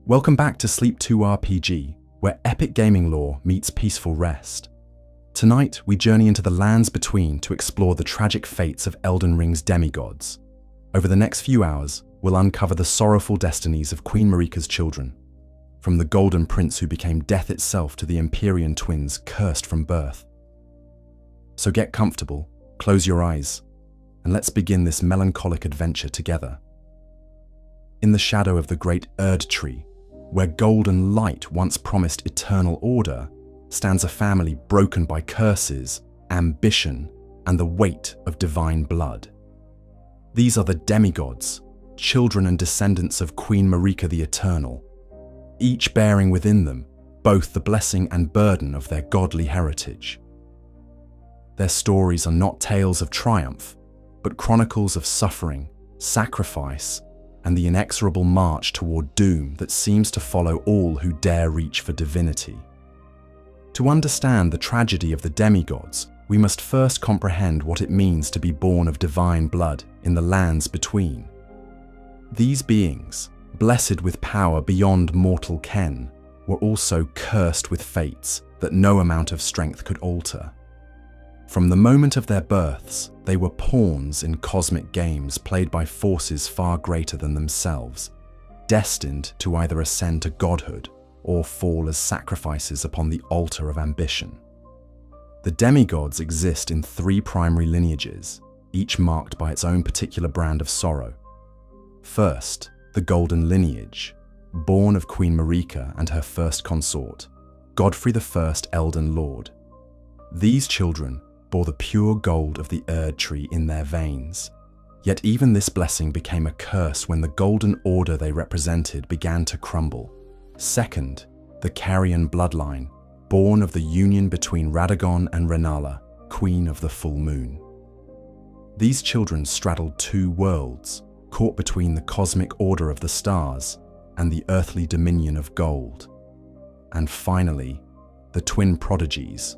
Welcome back to Sleep 2 RPG, where epic gaming lore meets peaceful rest. Tonight, we journey into the lands between to explore the tragic fates of Elden Ring's demigods. Over the next few hours, we'll uncover the sorrowful destinies of Queen Marika's children, from the Golden Prince who became death itself to the Empyrean twins cursed from birth. So get comfortable, close your eyes, and let's begin this melancholic adventure together. In the shadow of the great Erd tree, where golden light once promised eternal order, stands a family broken by curses, ambition, and the weight of divine blood. These are the demigods, children and descendants of Queen Marika the Eternal, each bearing within them both the blessing and burden of their godly heritage. Their stories are not tales of triumph, but chronicles of suffering, sacrifice, and the inexorable march toward doom that seems to follow all who dare reach for divinity. To understand the tragedy of the demigods, we must first comprehend what it means to be born of divine blood in the lands between. These beings, blessed with power beyond mortal ken, were also cursed with fates that no amount of strength could alter. From the moment of their births, they were pawns in cosmic games played by forces far greater than themselves, destined to either ascend to godhood or fall as sacrifices upon the altar of ambition. The demigods exist in three primary lineages, each marked by its own particular brand of sorrow. First, the Golden lineage, born of Queen Marika and her first consort, Godfrey I Elden Lord. These children bore the pure gold of the Erd tree in their veins. Yet even this blessing became a curse when the golden order they represented began to crumble. Second, the Carrion bloodline, born of the union between Radagon and Renala, Queen of the Full Moon. These children straddled two worlds, caught between the cosmic order of the stars and the earthly dominion of gold. And finally, the twin prodigies,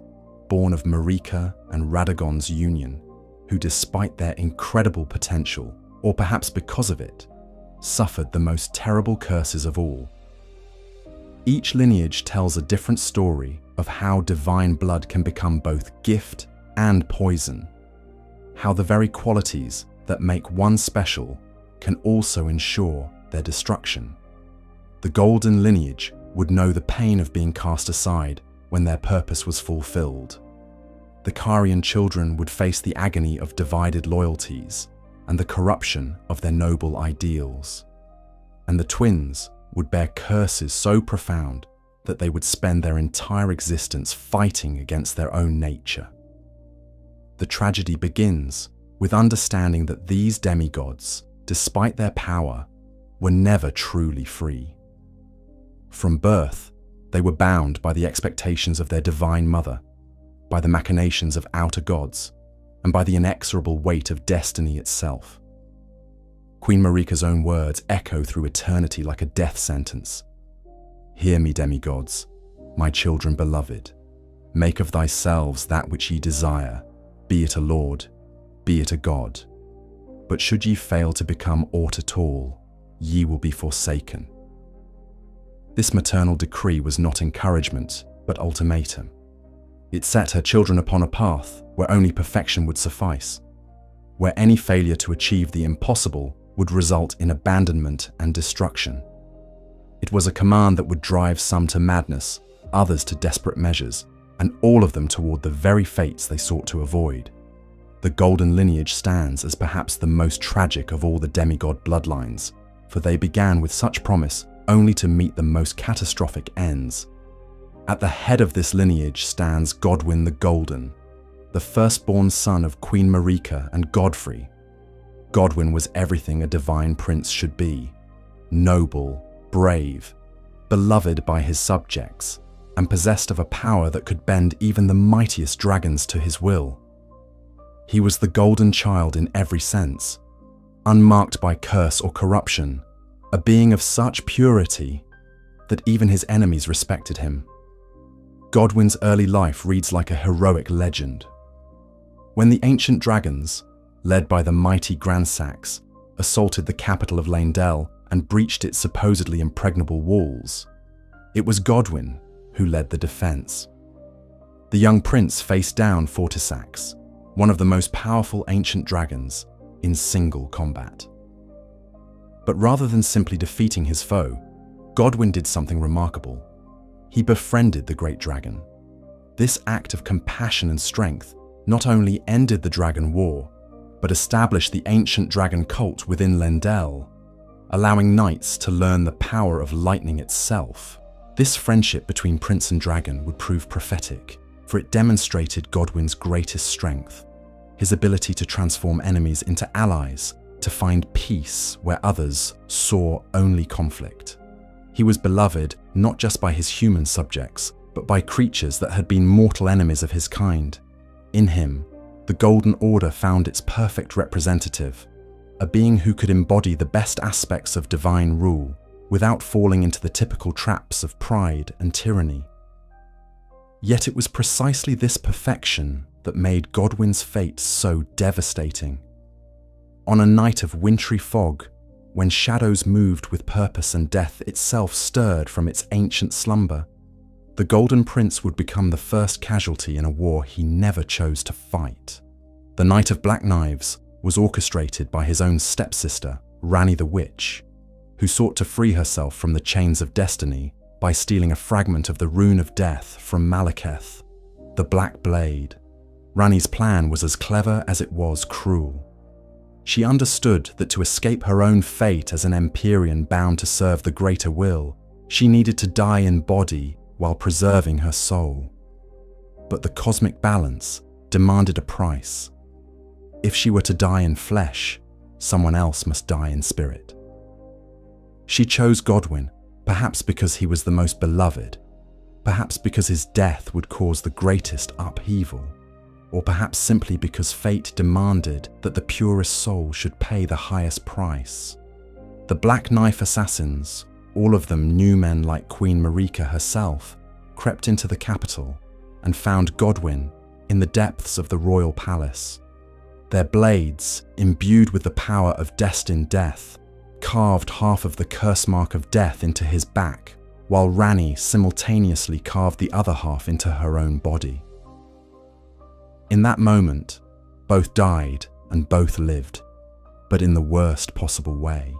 born of Marika and Radagon's union, who despite their incredible potential, or perhaps because of it, suffered the most terrible curses of all. Each lineage tells a different story of how divine blood can become both gift and poison, how the very qualities that make one special can also ensure their destruction. The Golden lineage would know the pain of being cast aside when their purpose was fulfilled. The Carrion children would face the agony of divided loyalties and the corruption of their noble ideals. And the twins would bear curses so profound that they would spend their entire existence fighting against their own nature. The tragedy begins with understanding that these demigods, despite their power, were never truly free. From birth, they were bound by the expectations of their divine mother, by the machinations of outer gods, and by the inexorable weight of destiny itself. Queen Marika's own words echo through eternity like a death sentence. "Hear me, demigods, my children beloved. Make of thyselves that which ye desire, be it a lord, be it a god. But should ye fail to become aught at all, ye will be forsaken." This maternal decree was not encouragement, but ultimatum. It set her children upon a path where only perfection would suffice, where any failure to achieve the impossible would result in abandonment and destruction. It was a command that would drive some to madness, others to desperate measures, and all of them toward the very fates they sought to avoid. The Golden lineage stands as perhaps the most tragic of all the demigod bloodlines, for they began with such promise only to meet the most catastrophic ends. At the head of this lineage stands Godwyn the Golden, the firstborn son of Queen Marika and Godfrey. Godwyn was everything a divine prince should be: noble, brave, beloved by his subjects, and possessed of a power that could bend even the mightiest dragons to his will. He was the golden child in every sense, unmarked by curse or corruption, a being of such purity that even his enemies respected him. Godwyn's early life reads like a heroic legend. When the ancient dragons, led by the mighty Gransax, assaulted the capital of Leyndell and breached its supposedly impregnable walls, it was Godwyn who led the defense. The young prince faced down Fortisax, one of the most powerful ancient dragons, in single combat. But rather than simply defeating his foe, Godwyn did something remarkable. He befriended the great dragon. This act of compassion and strength not only ended the dragon war, but established the ancient dragon cult within Leyndell, allowing knights to learn the power of lightning itself. This friendship between prince and dragon would prove prophetic, for it demonstrated Godwyn's greatest strength, his ability to transform enemies into allies, to find peace where others saw only conflict. He was beloved not just by his human subjects, but by creatures that had been mortal enemies of his kind. In him, the Golden Order found its perfect representative, a being who could embody the best aspects of divine rule without falling into the typical traps of pride and tyranny. Yet it was precisely this perfection that made Godwyn's fate so devastating. On a night of wintry fog, when shadows moved with purpose and death itself stirred from its ancient slumber, the Golden Prince would become the first casualty in a war he never chose to fight. The Night of Black Knives was orchestrated by his own stepsister, Ranni the Witch, who sought to free herself from the chains of destiny by stealing a fragment of the Rune of Death from Malekith, the Black Blade. Ranni's plan was as clever as it was cruel. She understood that to escape her own fate as an Empyrean bound to serve the greater will, she needed to die in body while preserving her soul. But the cosmic balance demanded a price. If she were to die in flesh, someone else must die in spirit. She chose Godwyn, perhaps because he was the most beloved, perhaps because his death would cause the greatest upheaval, or perhaps simply because fate demanded that the purest soul should pay the highest price. The Black Knife assassins, all of them new men like Queen Marika herself, crept into the capital and found Godwyn in the depths of the royal palace. Their blades, imbued with the power of destined death, carved half of the curse mark of death into his back, while Ranni simultaneously carved the other half into her own body. In that moment, both died and both lived, but in the worst possible way.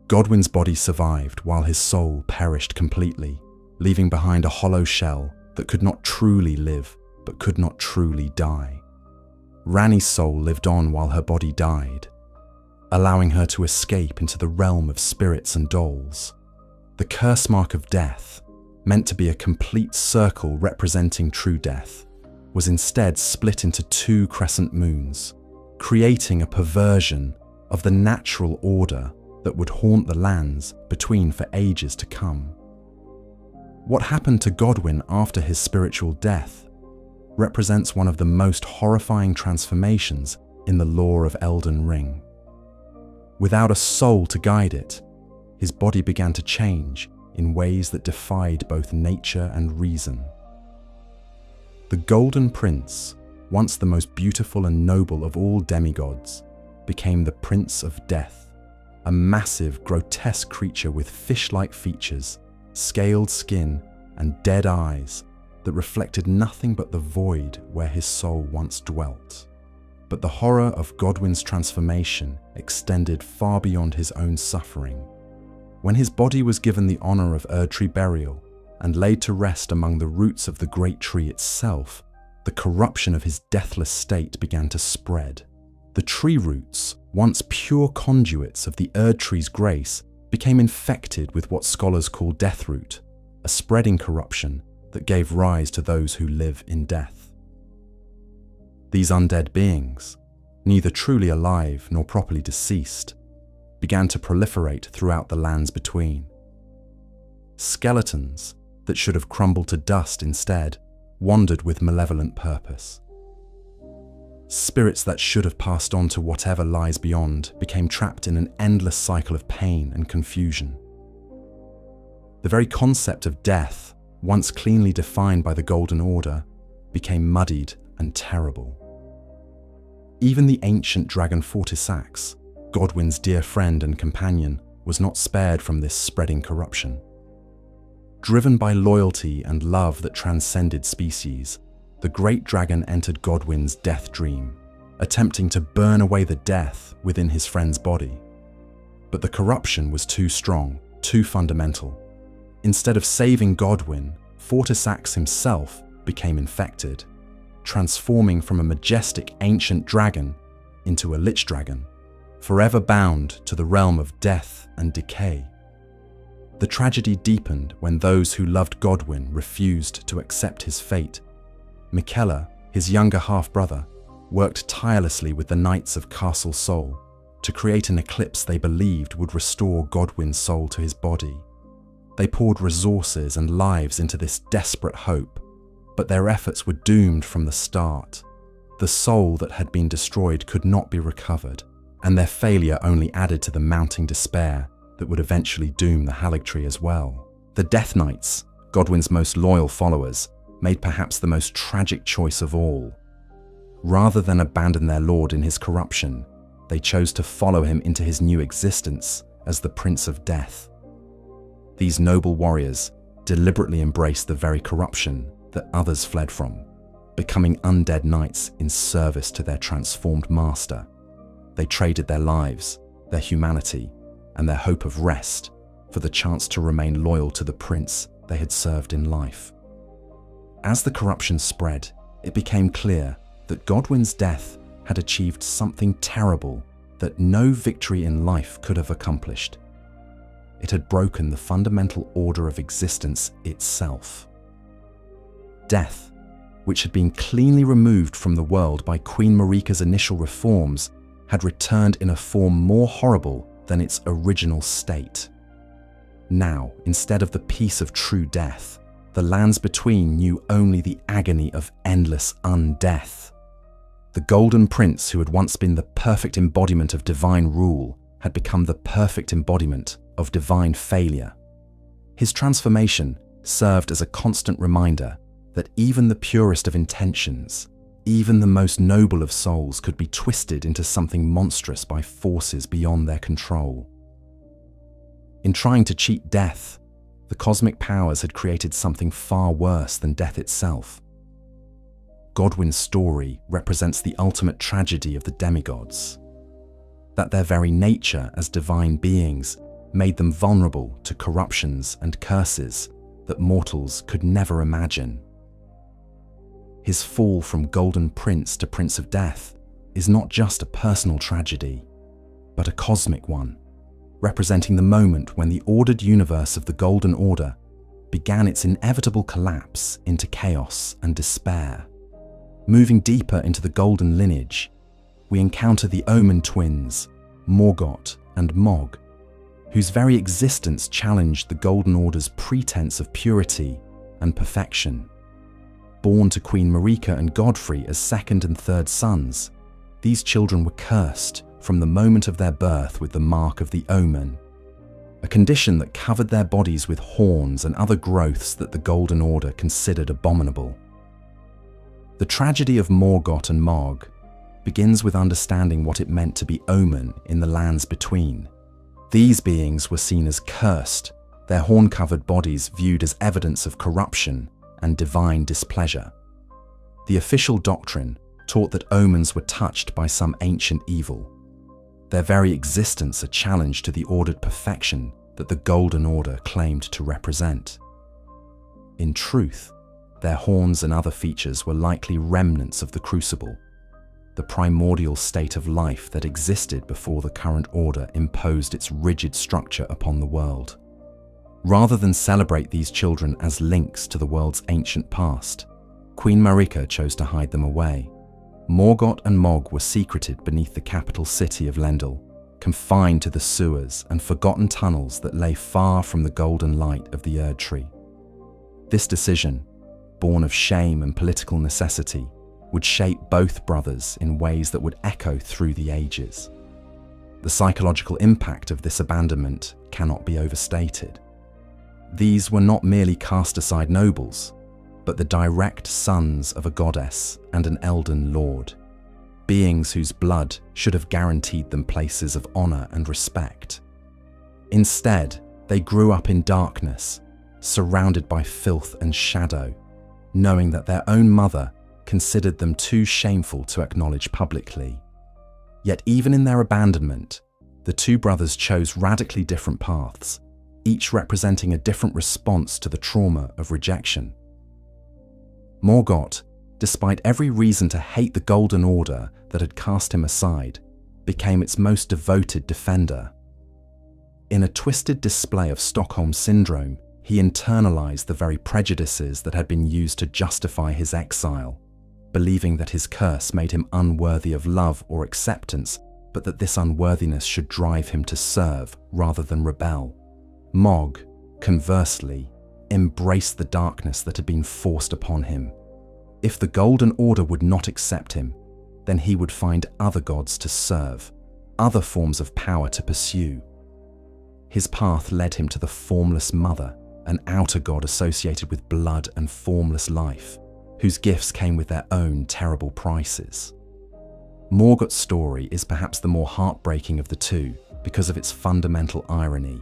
Godwyn's body survived while his soul perished completely, leaving behind a hollow shell that could not truly live but could not truly die. Ranni's soul lived on while her body died, allowing her to escape into the realm of spirits and dolls. The curse mark of death, meant to be a complete circle representing true death, was instead split into 2 crescent moons, creating a perversion of the natural order that would haunt the lands between for ages to come. What happened to Godwyn after his spiritual death represents one of the most horrifying transformations in the lore of Elden Ring. Without a soul to guide it, his body began to change in ways that defied both nature and reason. The Golden Prince, once the most beautiful and noble of all demigods, became the Prince of Death, a massive, grotesque creature with fish-like features, scaled skin, and dead eyes that reflected nothing but the void where his soul once dwelt. But the horror of Godwyn's transformation extended far beyond his own suffering. When his body was given the honor of Erdtree burial and laid to rest among the roots of the great tree itself, the corruption of his deathless state began to spread. The tree roots, once pure conduits of the Erdtree's grace, became infected with what scholars call deathroot, a spreading corruption that gave rise to those who live in death. These undead beings, neither truly alive nor properly deceased, began to proliferate throughout the lands between. Skeletons that should have crumbled to dust instead wandered with malevolent purpose. Spirits that should have passed on to whatever lies beyond became trapped in an endless cycle of pain and confusion. The very concept of death, once cleanly defined by the Golden Order, became muddied and terrible. Even the ancient dragon Fortisax, Godwyn's dear friend and companion, was not spared from this spreading corruption. Driven by loyalty and love that transcended species, the great dragon entered Godwyn's death dream, attempting to burn away the death within his friend's body. But the corruption was too strong, too fundamental. Instead of saving Godwyn, Fortisax himself became infected, transforming from a majestic ancient dragon into a lich dragon, forever bound to the realm of death and decay. The tragedy deepened when those who loved Godwyn refused to accept his fate. Miquella, his younger half-brother, worked tirelessly with the Knights of Castle Sol to create an eclipse they believed would restore Godwyn's soul to his body. They poured resources and lives into this desperate hope, but their efforts were doomed from the start. The soul that had been destroyed could not be recovered, and their failure only added to the mounting despair that would eventually doom the Haligtree as well. The Death Knights, Godwyn's most loyal followers, made perhaps the most tragic choice of all. Rather than abandon their lord in his corruption, they chose to follow him into his new existence as the Prince of Death. These noble warriors deliberately embraced the very corruption that others fled from, becoming undead knights in service to their transformed master. They traded their lives, their humanity, and their hope of rest for the chance to remain loyal to the prince they had served in life. As the corruption spread, it became clear that Godwyn's death had achieved something terrible that no victory in life could have accomplished. It had broken the fundamental order of existence itself. Death, which had been cleanly removed from the world by Queen Marika's initial reforms, had returned in a form more horrible than its original state. Now, instead of the peace of true death, the lands between knew only the agony of endless undeath. The Golden Prince, who had once been the perfect embodiment of divine rule, had become the perfect embodiment of divine failure. His transformation served as a constant reminder that even the purest of intentions, even the most noble of souls, could be twisted into something monstrous by forces beyond their control. In trying to cheat death, the cosmic powers had created something far worse than death itself. Godwyn's story represents the ultimate tragedy of the demigods, that their very nature as divine beings made them vulnerable to corruptions and curses that mortals could never imagine. His fall from Golden Prince to Prince of Death is not just a personal tragedy, but a cosmic one, representing the moment when the ordered universe of the Golden Order began its inevitable collapse into chaos and despair. Moving deeper into the Golden lineage, we encounter the Omen twins, Morgott and Mog, whose very existence challenged the Golden Order's pretense of purity and perfection. Born to Queen Marika and Godfrey as second and third sons, these children were cursed from the moment of their birth with the mark of the Omen, a condition that covered their bodies with horns and other growths that the Golden Order considered abominable. The tragedy of Morgott and Mog begins with understanding what it meant to be Omen in the lands between. These beings were seen as cursed, their horn-covered bodies viewed as evidence of corruption and divine displeasure. The official doctrine taught that omens were touched by some ancient evil, their very existence a challenge to the ordered perfection that the Golden Order claimed to represent. In truth, their horns and other features were likely remnants of the Crucible, the primordial state of life that existed before the current order imposed its rigid structure upon the world. Rather than celebrate these children as links to the world's ancient past, Queen Marika chose to hide them away. Morgott and Mog were secreted beneath the capital city of Lendil, confined to the sewers and forgotten tunnels that lay far from the golden light of the Erdtree. This decision, born of shame and political necessity, would shape both brothers in ways that would echo through the ages. The psychological impact of this abandonment cannot be overstated. These were not merely cast-aside nobles, but the direct sons of a goddess and an Elden Lord, beings whose blood should have guaranteed them places of honor and respect. Instead, they grew up in darkness, surrounded by filth and shadow, knowing that their own mother considered them too shameful to acknowledge publicly. Yet even in their abandonment, the two brothers chose radically different paths, each representing a different response to the trauma of rejection. Morgott, despite every reason to hate the Golden Order that had cast him aside, became its most devoted defender. In a twisted display of Stockholm Syndrome, he internalized the very prejudices that had been used to justify his exile, believing that his curse made him unworthy of love or acceptance, but that this unworthiness should drive him to serve rather than rebel. Mog, conversely, embraced the darkness that had been forced upon him. If the Golden Order would not accept him, then he would find other gods to serve, other forms of power to pursue. His path led him to the Formless Mother, an outer god associated with blood and formless life, whose gifts came with their own terrible prices. Morgott's story is perhaps the more heartbreaking of the two because of its fundamental irony.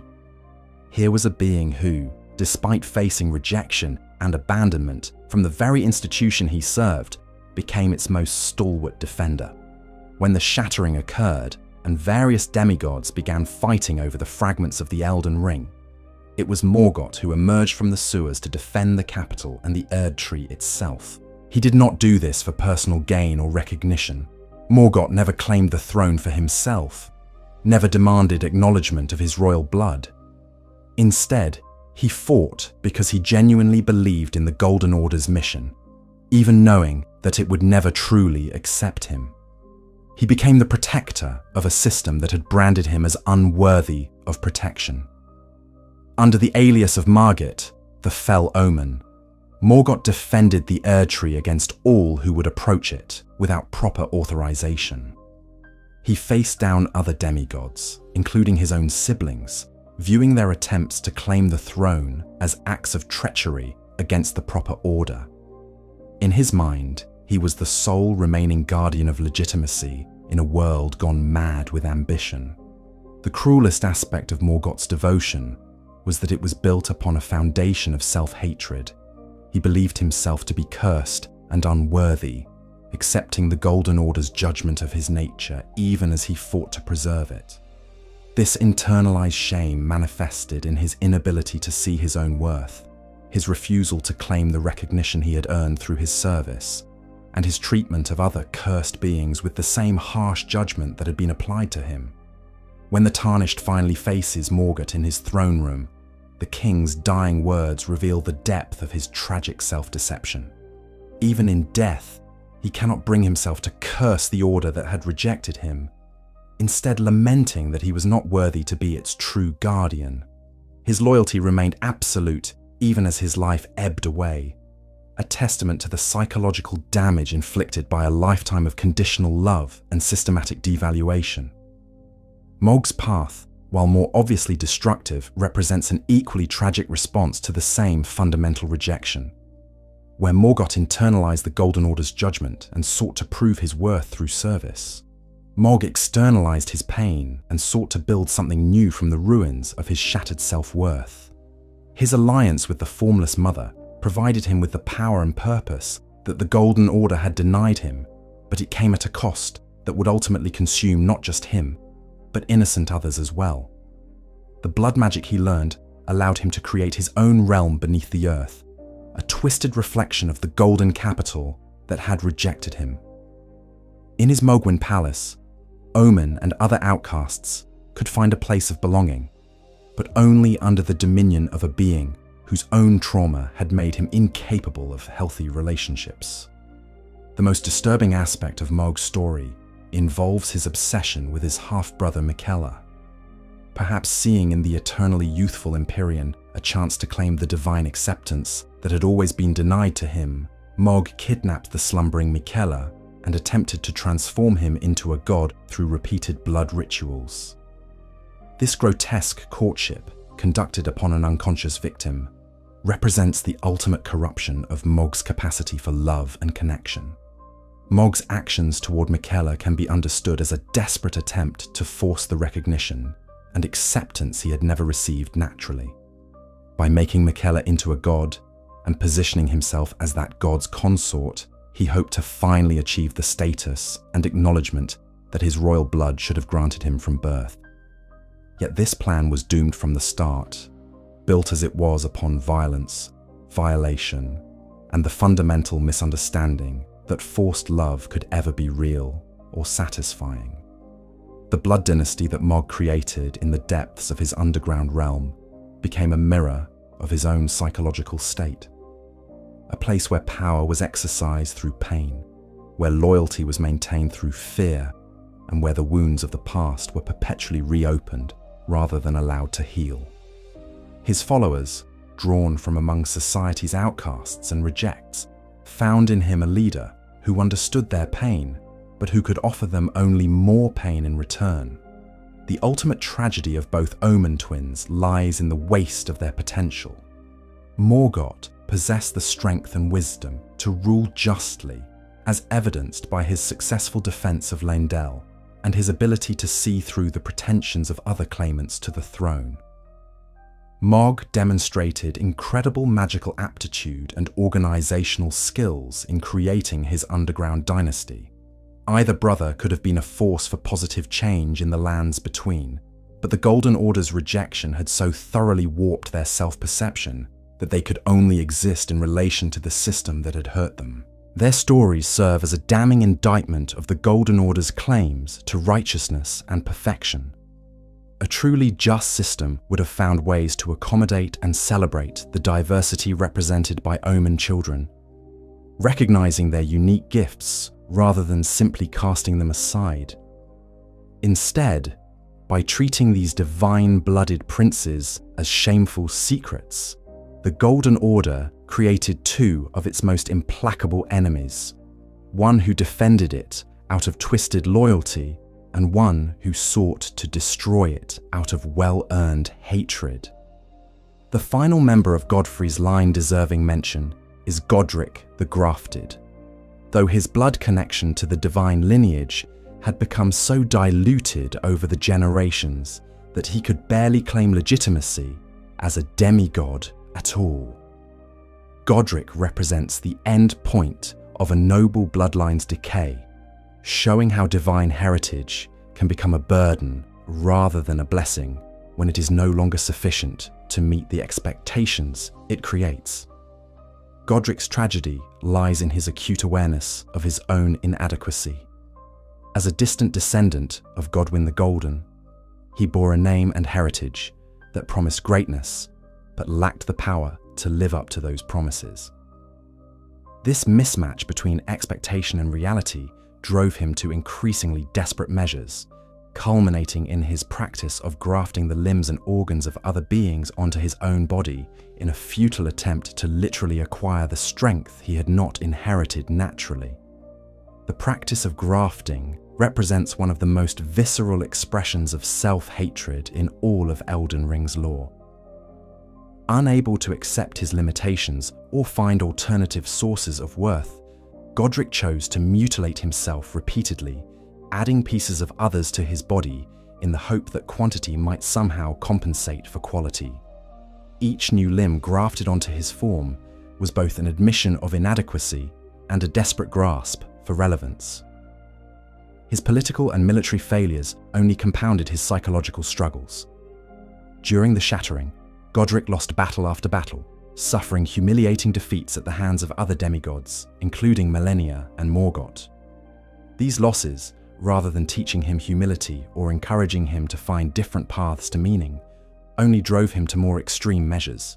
Here was a being who, despite facing rejection and abandonment from the very institution he served, became its most stalwart defender. When the shattering occurred and various demigods began fighting over the fragments of the Elden Ring, it was Morgott who emerged from the sewers to defend the capital and the Erd Tree itself. He did not do this for personal gain or recognition. Morgott never claimed the throne for himself, never demanded acknowledgement of his royal blood. Instead, he fought because he genuinely believed in the Golden Order's mission, even knowing that it would never truly accept him. He became the protector of a system that had branded him as unworthy of protection. Under the alias of Margit, the Fell Omen, Morgott defended the Erd Tree against all who would approach it without proper authorization. He faced down other demigods, including his own siblings, viewing their attempts to claim the throne as acts of treachery against the proper order. In his mind, he was the sole remaining guardian of legitimacy in a world gone mad with ambition. The cruelest aspect of Morgott's devotion was that it was built upon a foundation of self-hatred. He believed himself to be cursed and unworthy, accepting the Golden Order's judgment of his nature even as he fought to preserve it. This internalized shame manifested in his inability to see his own worth, his refusal to claim the recognition he had earned through his service, and his treatment of other cursed beings with the same harsh judgment that had been applied to him. When the Tarnished finally faces Morgott in his throne room, the king's dying words reveal the depth of his tragic self-deception. Even in death, he cannot bring himself to curse the order that had rejected him, instead lamenting that he was not worthy to be its true guardian. His loyalty remained absolute even as his life ebbed away, a testament to the psychological damage inflicted by a lifetime of conditional love and systematic devaluation. Mog's path, while more obviously destructive, represents an equally tragic response to the same fundamental rejection. Where Morgott internalized the Golden Order's judgment and sought to prove his worth through service, Mog externalized his pain and sought to build something new from the ruins of his shattered self-worth. His alliance with the Formless Mother provided him with the power and purpose that the Golden Order had denied him, but it came at a cost that would ultimately consume not just him, but innocent others as well. The blood magic he learned allowed him to create his own realm beneath the earth, a twisted reflection of the golden capital that had rejected him. In his Mohgwyn palace, Omen and other outcasts could find a place of belonging, but only under the dominion of a being whose own trauma had made him incapable of healthy relationships. The most disturbing aspect of Mog's story involves his obsession with his half-brother Miquella. Perhaps seeing in the eternally youthful Empyrean a chance to claim the divine acceptance that had always been denied to him, Mog kidnapped the slumbering Miquella and attempted to transform him into a god through repeated blood rituals. This grotesque courtship, conducted upon an unconscious victim, represents the ultimate corruption of Mog's capacity for love and connection. Mog's actions toward Miquella can be understood as a desperate attempt to force the recognition, and acceptance he had never received naturally. By making Miquella into a god and positioning himself as that god's consort, he hoped to finally achieve the status and acknowledgement that his royal blood should have granted him from birth. Yet this plan was doomed from the start, built as it was upon violence, violation, and the fundamental misunderstanding that forced love could ever be real or satisfying. The blood dynasty that Mog created in the depths of his underground realm became a mirror of his own psychological state. A place where power was exercised through pain, where loyalty was maintained through fear, and where the wounds of the past were perpetually reopened rather than allowed to heal. His followers, drawn from among society's outcasts and rejects, found in him a leader who understood their pain, but who could offer them only more pain in return. The ultimate tragedy of both Omen twins lies in the waste of their potential. Morgott possessed the strength and wisdom to rule justly, as evidenced by his successful defense of Leyndell and his ability to see through the pretensions of other claimants to the throne. Mog demonstrated incredible magical aptitude and organizational skills in creating his underground dynasty. Either brother could have been a force for positive change in the lands between, but the Golden Order's rejection had so thoroughly warped their self-perception that they could only exist in relation to the system that had hurt them. Their stories serve as a damning indictment of the Golden Order's claims to righteousness and perfection. A truly just system would have found ways to accommodate and celebrate the diversity represented by Omen children, recognizing their unique gifts rather than simply casting them aside. Instead, by treating these divine-blooded princes as shameful secrets, the Golden Order created two of its most implacable enemies, one who defended it out of twisted loyalty and one who sought to destroy it out of well-earned hatred. The final member of Godfrey's line deserving mention is Godric the Grafted. Though his blood connection to the divine lineage had become so diluted over the generations that he could barely claim legitimacy as a demigod at all. Godric represents the end point of a noble bloodline's decay, showing how divine heritage can become a burden rather than a blessing when it is no longer sufficient to meet the expectations it creates. Godric's tragedy lies in his acute awareness of his own inadequacy. As a distant descendant of Godwyn the Golden, he bore a name and heritage that promised greatness but lacked the power to live up to those promises. This mismatch between expectation and reality drove him to increasingly desperate measures, culminating in his practice of grafting the limbs and organs of other beings onto his own body in a futile attempt to literally acquire the strength he had not inherited naturally. The practice of grafting represents one of the most visceral expressions of self-hatred in all of Elden Ring's lore. Unable to accept his limitations or find alternative sources of worth, Godric chose to mutilate himself repeatedly, adding pieces of others to his body in the hope that quantity might somehow compensate for quality. Each new limb grafted onto his form was both an admission of inadequacy and a desperate grasp for relevance. His political and military failures only compounded his psychological struggles. During the Shattering, Godric lost battle after battle, suffering humiliating defeats at the hands of other demigods, including Malenia and Morgott. These losses, rather than teaching him humility or encouraging him to find different paths to meaning, only drove him to more extreme measures.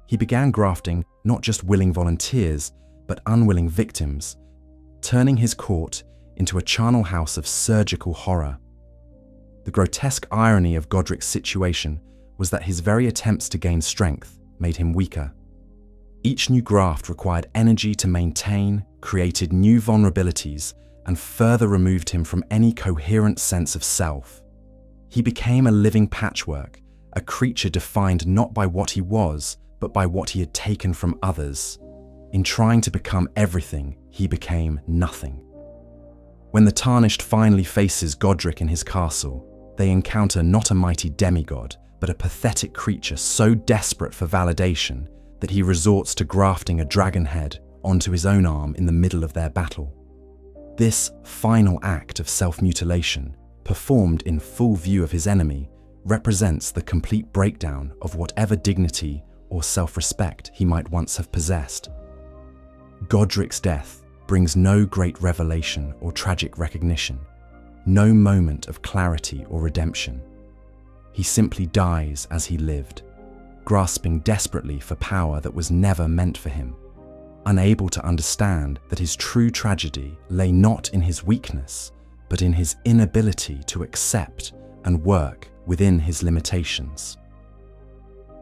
He began grafting not just willing volunteers, but unwilling victims, turning his court into a charnel house of surgical horror. The grotesque irony of Godric's situation was that his very attempts to gain strength made him weaker. Each new graft required energy to maintain, created new vulnerabilities, and further removed him from any coherent sense of self. He became a living patchwork, a creature defined not by what he was, but by what he had taken from others. In trying to become everything, he became nothing. When the Tarnished finally faces Godric in his castle, they encounter not a mighty demigod, but a pathetic creature so desperate for validation that he resorts to grafting a dragon head onto his own arm in the middle of their battle. This final act of self-mutilation, performed in full view of his enemy, represents the complete breakdown of whatever dignity or self-respect he might once have possessed. Godric's death brings no great revelation or tragic recognition, no moment of clarity or redemption. He simply dies as he lived, grasping desperately for power that was never meant for him, unable to understand that his true tragedy lay not in his weakness, but in his inability to accept and work within his limitations.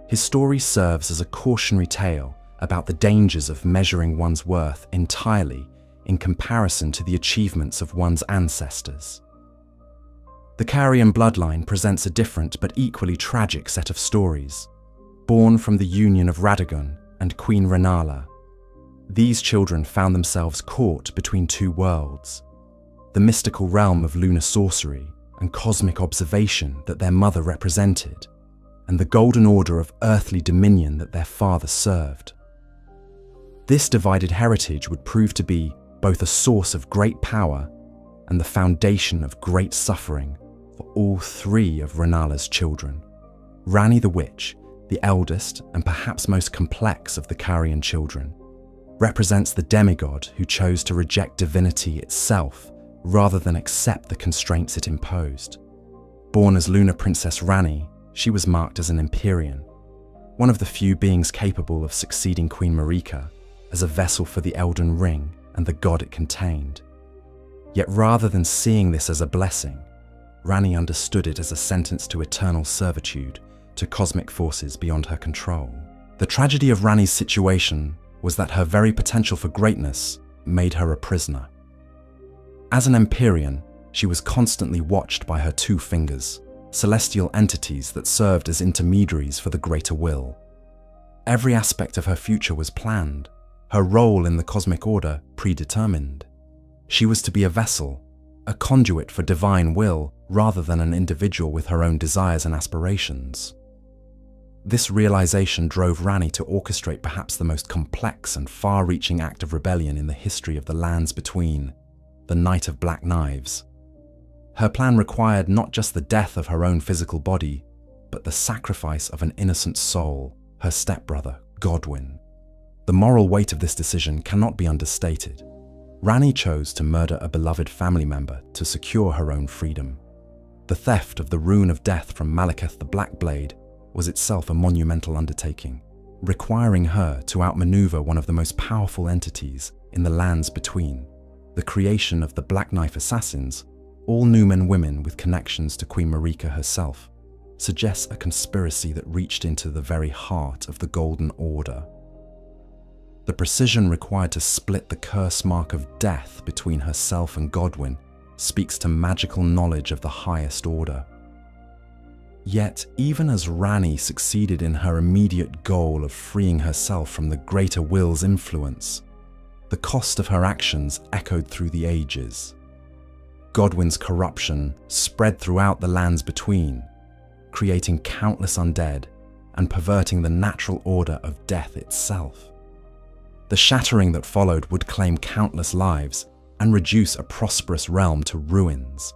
His story serves as a cautionary tale about the dangers of measuring one's worth entirely in comparison to the achievements of one's ancestors. The Carian bloodline presents a different but equally tragic set of stories, born from the union of Radagon and Queen Renala. These children found themselves caught between two worlds, the mystical realm of lunar sorcery and cosmic observation that their mother represented, and the golden order of earthly dominion that their father served. This divided heritage would prove to be both a source of great power and the foundation of great suffering for all three of Renala's children. Ranni the Witch, the eldest and perhaps most complex of the Carian children, represents the demigod who chose to reject divinity itself rather than accept the constraints it imposed. Born as Lunar Princess Ranni, she was marked as an Empyrean, one of the few beings capable of succeeding Queen Marika as a vessel for the Elden Ring and the god it contained. Yet rather than seeing this as a blessing, Ranni understood it as a sentence to eternal servitude to cosmic forces beyond her control. The tragedy of Ranni's situation was that her very potential for greatness made her a prisoner. As an Empyrean, she was constantly watched by her two fingers, celestial entities that served as intermediaries for the greater will. Every aspect of her future was planned, her role in the cosmic order predetermined. She was to be a vessel, a conduit for divine will rather than an individual with her own desires and aspirations. This realization drove Ranni to orchestrate perhaps the most complex and far-reaching act of rebellion in the history of the Lands Between, the Night of Black Knives. Her plan required not just the death of her own physical body, but the sacrifice of an innocent soul, her stepbrother, Godwyn. The moral weight of this decision cannot be understated. Ranni chose to murder a beloved family member to secure her own freedom. The theft of the Rune of Death from Malekith the Blackblade was itself a monumental undertaking, requiring her to outmaneuver one of the most powerful entities in the Lands Between. The creation of the Black Knife Assassins, all Numen women with connections to Queen Marika herself, suggests a conspiracy that reached into the very heart of the Golden Order. The precision required to split the curse mark of death between herself and Godwyn speaks to magical knowledge of the highest order. Yet, even as Ranni succeeded in her immediate goal of freeing herself from the greater will's influence, the cost of her actions echoed through the ages. Godwyn's corruption spread throughout the Lands Between, creating countless undead and perverting the natural order of death itself. The shattering that followed would claim countless lives and reduce a prosperous realm to ruins.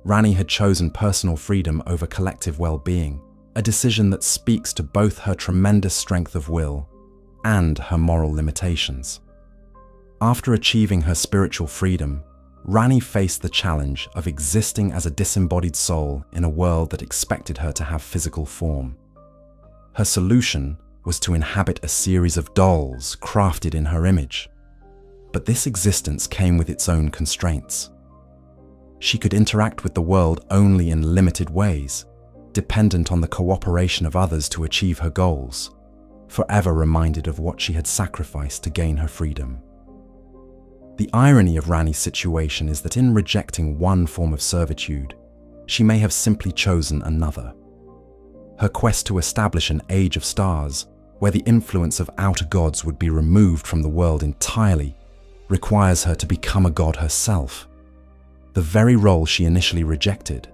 Ranni had chosen personal freedom over collective well-being, a decision that speaks to both her tremendous strength of will and her moral limitations. After achieving her spiritual freedom, Ranni faced the challenge of existing as a disembodied soul in a world that expected her to have physical form. Her solution was to inhabit a series of dolls crafted in her image. But this existence came with its own constraints. She could interact with the world only in limited ways, dependent on the cooperation of others to achieve her goals, forever reminded of what she had sacrificed to gain her freedom. The irony of Ranni's situation is that in rejecting one form of servitude, she may have simply chosen another. Her quest to establish an age of stars, where the influence of outer gods would be removed from the world entirely, requires her to become a god herself, the very role she initially rejected.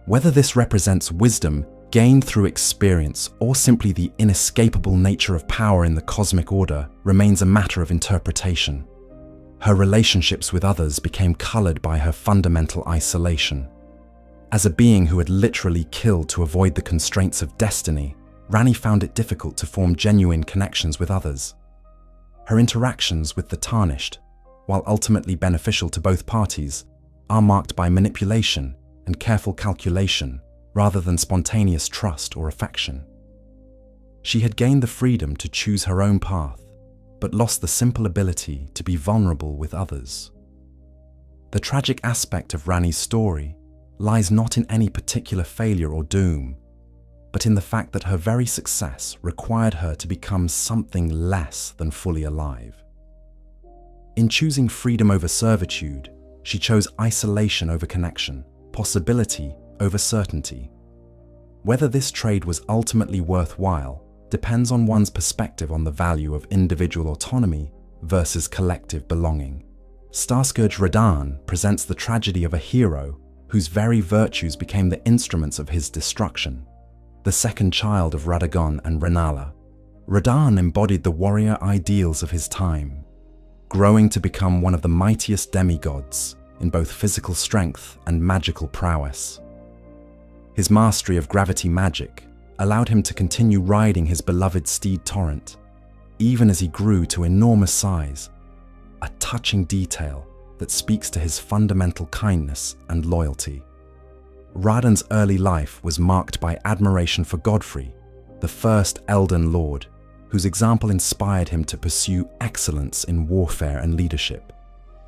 Whether this represents wisdom gained through experience or simply the inescapable nature of power in the cosmic order remains a matter of interpretation. Her relationships with others became colored by her fundamental isolation. As a being who had literally killed to avoid the constraints of destiny, Ranni found it difficult to form genuine connections with others. Her interactions with the Tarnished, while ultimately beneficial to both parties, are marked by manipulation and careful calculation rather than spontaneous trust or affection. She had gained the freedom to choose her own path, but lost the simple ability to be vulnerable with others. The tragic aspect of Ranni's story lies not in any particular failure or doom, but in the fact that her very success required her to become something less than fully alive. In choosing freedom over servitude, she chose isolation over connection, possibility over certainty. Whether this trade was ultimately worthwhile depends on one's perspective on the value of individual autonomy versus collective belonging. Starscourge Radahn presents the tragedy of a hero whose very virtues became the instruments of his destruction. The second child of Radagon and Rennala, Radahn embodied the warrior ideals of his time, growing to become one of the mightiest demigods in both physical strength and magical prowess. His mastery of gravity magic allowed him to continue riding his beloved steed Torrent, even as he grew to enormous size, a touching detail that speaks to his fundamental kindness and loyalty. Radahn's early life was marked by admiration for Godfrey, the first Elden Lord, whose example inspired him to pursue excellence in warfare and leadership.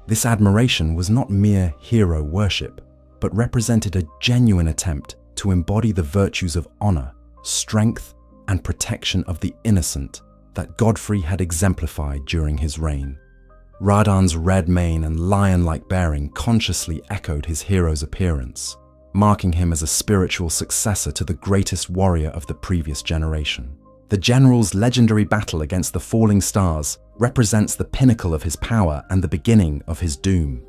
This admiration was not mere hero worship, but represented a genuine attempt to embody the virtues of honor, strength, and protection of the innocent that Godfrey had exemplified during his reign. Radahn's red mane and lion-like bearing consciously echoed his hero's appearance, marking him as a spiritual successor to the greatest warrior of the previous generation. The general's legendary battle against the falling stars represents the pinnacle of his power and the beginning of his doom.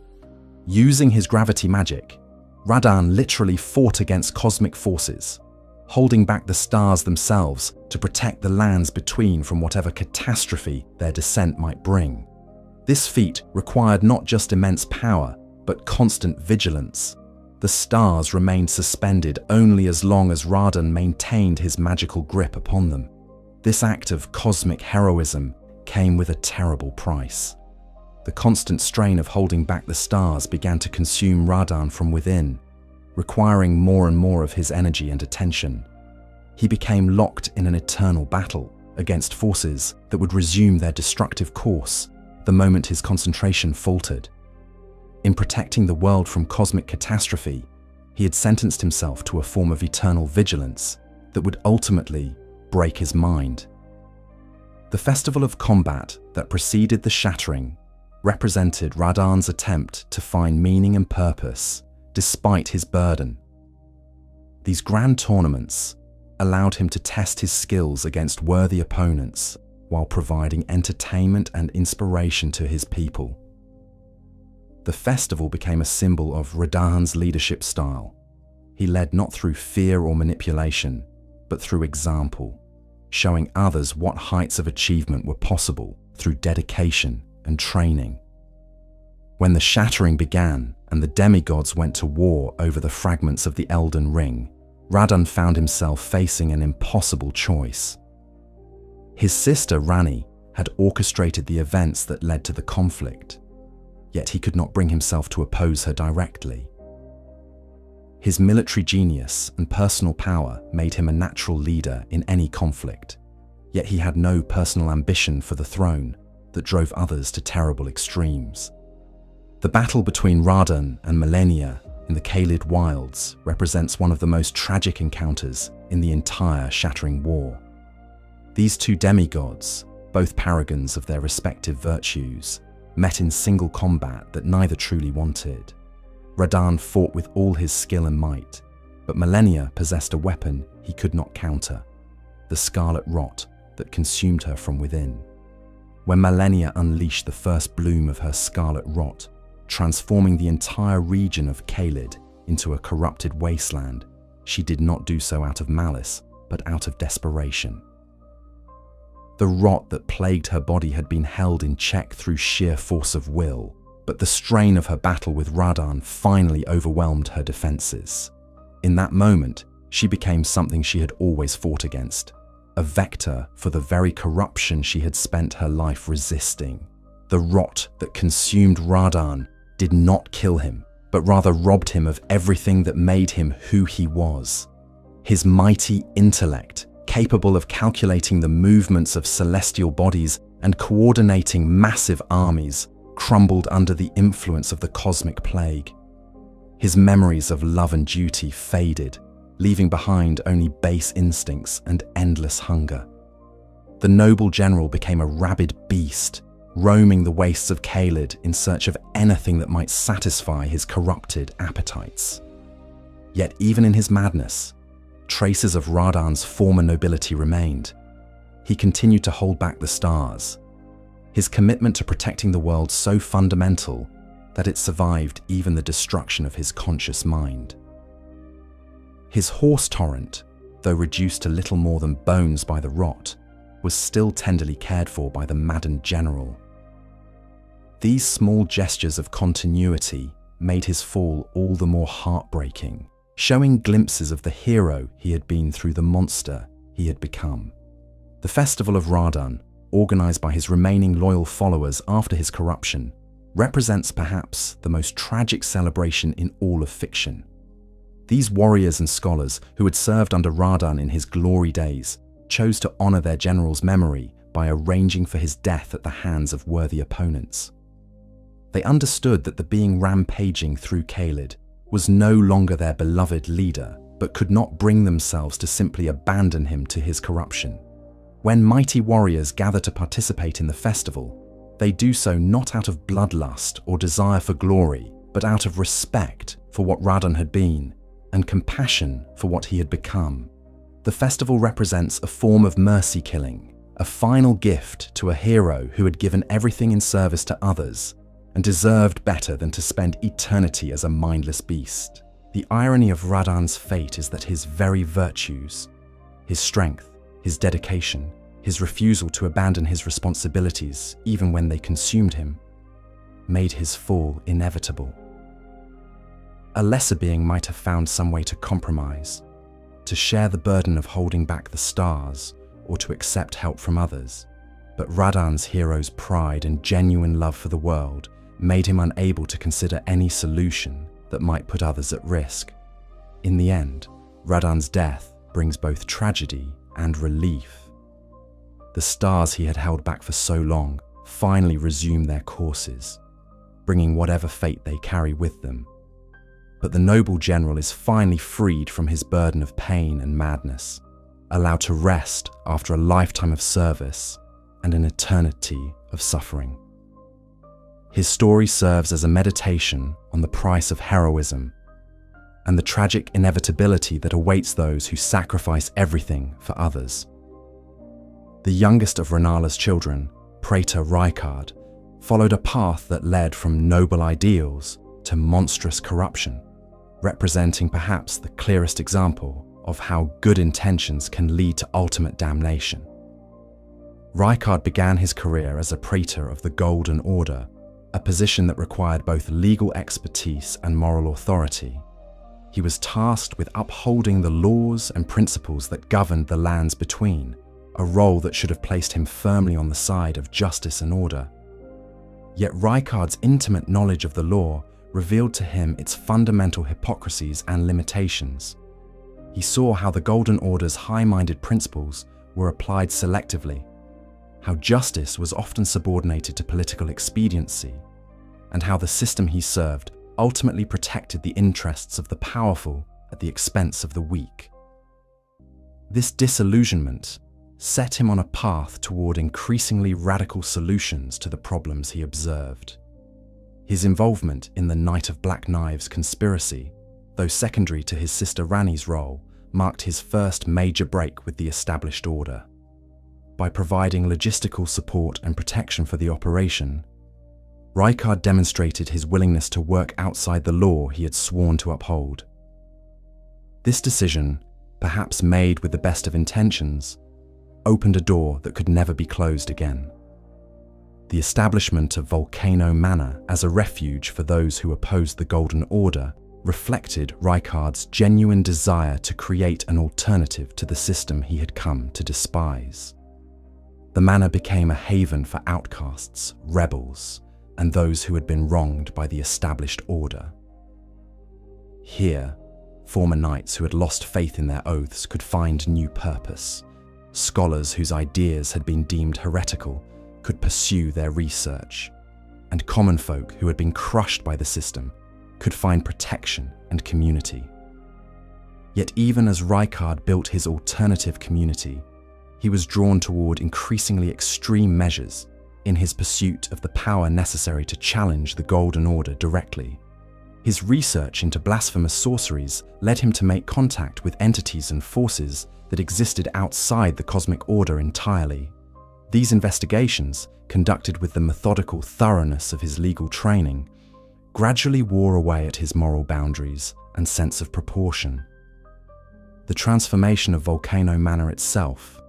Using his gravity magic, Radahn literally fought against cosmic forces, holding back the stars themselves to protect the lands between from whatever catastrophe their descent might bring. This feat required not just immense power, but constant vigilance. The stars remained suspended only as long as Radahn maintained his magical grip upon them. This act of cosmic heroism came with a terrible price. The constant strain of holding back the stars began to consume Radahn from within, requiring more and more of his energy and attention. He became locked in an eternal battle against forces that would resume their destructive course the moment his concentration faltered. In protecting the world from cosmic catastrophe, he had sentenced himself to a form of eternal vigilance that would ultimately break his mind. The festival of combat that preceded the shattering represented Radahn's attempt to find meaning and purpose despite his burden. These grand tournaments allowed him to test his skills against worthy opponents while providing entertainment and inspiration to his people. The festival became a symbol of Radahn's leadership style. He led not through fear or manipulation, but through example, showing others what heights of achievement were possible through dedication and training. When the shattering began and the demigods went to war over the fragments of the Elden Ring, Radahn found himself facing an impossible choice. His sister Ranni had orchestrated the events that led to the conflict, yet he could not bring himself to oppose her directly. His military genius and personal power made him a natural leader in any conflict, yet he had no personal ambition for the throne that drove others to terrible extremes. The battle between Radahn and Malenia in the Caelid Wilds represents one of the most tragic encounters in the entire Shattering War. These two demigods, both paragons of their respective virtues, met in single combat that neither truly wanted. Radahn fought with all his skill and might, but Malenia possessed a weapon he could not counter, the scarlet rot that consumed her from within. When Malenia unleashed the first bloom of her scarlet rot, transforming the entire region of Caelid into a corrupted wasteland, she did not do so out of malice, but out of desperation. The rot that plagued her body had been held in check through sheer force of will, but the strain of her battle with Radahn finally overwhelmed her defenses. In that moment, she became something she had always fought against, a vector for the very corruption she had spent her life resisting. The rot that consumed Radahn did not kill him, but rather robbed him of everything that made him who he was. His mighty intellect, capable of calculating the movements of celestial bodies and coordinating massive armies, crumbled under the influence of the cosmic plague. His memories of love and duty faded, leaving behind only base instincts and endless hunger. The noble general became a rabid beast, roaming the wastes of Caelid in search of anything that might satisfy his corrupted appetites. Yet even in his madness, traces of Radahn's former nobility remained. He continued to hold back the stars, his commitment to protecting the world so fundamental that it survived even the destruction of his conscious mind. His horse torrent, though reduced to little more than bones by the rot, was still tenderly cared for by the maddened general. These small gestures of continuity made his fall all the more heartbreaking, showing glimpses of the hero he had been through the monster he had become. The Festival of Radahn, organized by his remaining loyal followers after his corruption, represents perhaps the most tragic celebration in all of fiction. These warriors and scholars who had served under Radahn in his glory days chose to honor their general's memory by arranging for his death at the hands of worthy opponents. They understood that the being rampaging through Caelid was no longer their beloved leader, but could not bring themselves to simply abandon him to his corruption. When mighty warriors gather to participate in the festival, they do so not out of bloodlust or desire for glory, but out of respect for what Radahn had been and compassion for what he had become. The festival represents a form of mercy killing, a final gift to a hero who had given everything in service to others and deserved better than to spend eternity as a mindless beast. The irony of Radahn's fate is that his very virtues, his strength, his dedication, his refusal to abandon his responsibilities even when they consumed him, made his fall inevitable. A lesser being might have found some way to compromise, to share the burden of holding back the stars, or to accept help from others. But Radahn's hero's pride and genuine love for the world made him unable to consider any solution that might put others at risk. In the end, Radahn's death brings both tragedy and relief. The stars he had held back for so long finally resume their courses, bringing whatever fate they carry with them. But the noble general is finally freed from his burden of pain and madness, allowed to rest after a lifetime of service and an eternity of suffering. His story serves as a meditation on the price of heroism and the tragic inevitability that awaits those who sacrifice everything for others. The youngest of Renala's children, Praetor Rykard, followed a path that led from noble ideals to monstrous corruption, representing perhaps the clearest example of how good intentions can lead to ultimate damnation. Rykard began his career as a Praetor of the Golden Order, a position that required both legal expertise and moral authority. He was tasked with upholding the laws and principles that governed the lands between, a role that should have placed him firmly on the side of justice and order. Yet Rykard's intimate knowledge of the law revealed to him its fundamental hypocrisies and limitations. He saw how the Golden Order's high-minded principles were applied selectively, how justice was often subordinated to political expediency, and how the system he served ultimately protected the interests of the powerful at the expense of the weak. This disillusionment set him on a path toward increasingly radical solutions to the problems he observed. His involvement in the Knight of Black Knives conspiracy, though secondary to his sister Rani's role, marked his first major break with the established order. By providing logistical support and protection for the operation, Rykard demonstrated his willingness to work outside the law he had sworn to uphold. This decision, perhaps made with the best of intentions, opened a door that could never be closed again. The establishment of Volcano Manor as a refuge for those who opposed the Golden Order reflected Rykard's genuine desire to create an alternative to the system he had come to despise. The manor became a haven for outcasts, rebels, and those who had been wronged by the established order. Here, former knights who had lost faith in their oaths could find new purpose. Scholars whose ideas had been deemed heretical could pursue their research, and common folk who had been crushed by the system could find protection and community. Yet even as Rykard built his alternative community, he was drawn toward increasingly extreme measures in his pursuit of the power necessary to challenge the Golden Order directly. His research into blasphemous sorceries led him to make contact with entities and forces that existed outside the cosmic order entirely. These investigations, conducted with the methodical thoroughness of his legal training, gradually wore away at his moral boundaries and sense of proportion. The transformation of Volcano Manor itself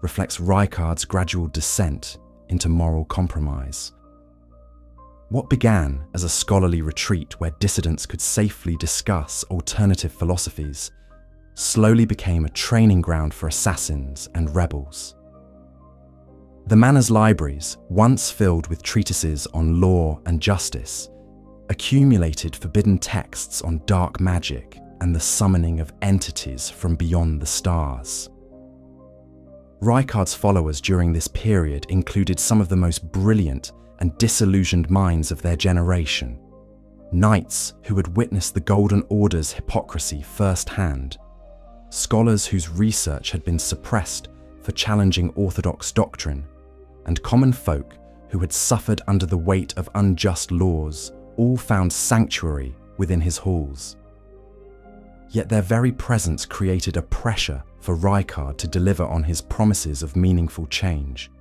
reflects Rykard's gradual descent into moral compromise. What began as a scholarly retreat where dissidents could safely discuss alternative philosophies slowly became a training ground for assassins and rebels. The manor's libraries, once filled with treatises on law and justice, accumulated forbidden texts on dark magic and the summoning of entities from beyond the stars. Rykard's followers during this period included some of the most brilliant and disillusioned minds of their generation, knights who had witnessed the Golden Order's hypocrisy firsthand, scholars whose research had been suppressed for challenging orthodox doctrine, and common folk who had suffered under the weight of unjust laws, all found sanctuary within his halls. Yet their very presence created a pressure for Rykard to deliver on his promises of meaningful change.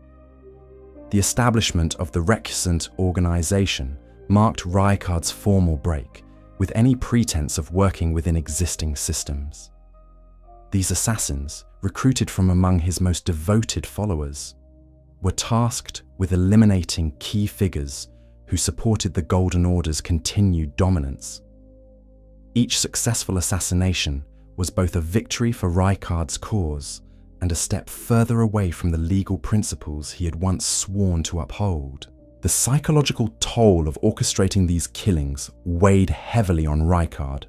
The establishment of the recusant organization marked Rykard's formal break with any pretense of working within existing systems. These assassins, recruited from among his most devoted followers, were tasked with eliminating key figures who supported the Golden Order's continued dominance. Each successful assassination was both a victory for Rykard's cause and a step further away from the legal principles he had once sworn to uphold. The psychological toll of orchestrating these killings weighed heavily on Rykard,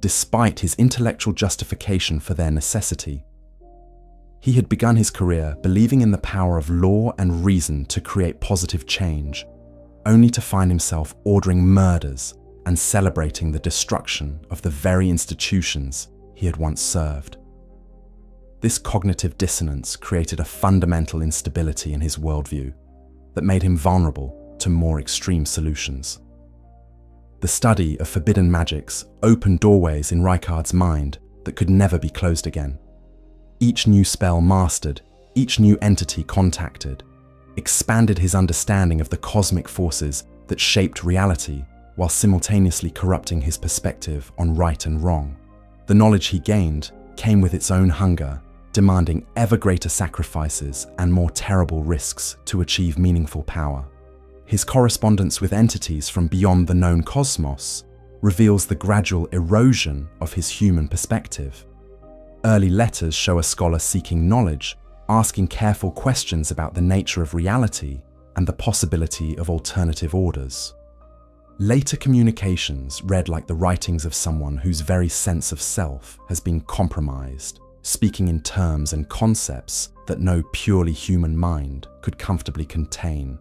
despite his intellectual justification for their necessity. He had begun his career believing in the power of law and reason to create positive change, only to find himself ordering murders and celebrating the destruction of the very institutions he had once served. This cognitive dissonance created a fundamental instability in his worldview that made him vulnerable to more extreme solutions. The study of forbidden magics opened doorways in Rykard's mind that could never be closed again. Each new spell mastered, each new entity contacted, expanded his understanding of the cosmic forces that shaped reality while simultaneously corrupting his perspective on right and wrong. The knowledge he gained came with its own hunger, demanding ever greater sacrifices and more terrible risks to achieve meaningful power. His correspondence with entities from beyond the known cosmos reveals the gradual erosion of his human perspective. Early letters show a scholar seeking knowledge, asking careful questions about the nature of reality and the possibility of alternative orders. Later communications read like the writings of someone whose very sense of self has been compromised, speaking in terms and concepts that no purely human mind could comfortably contain.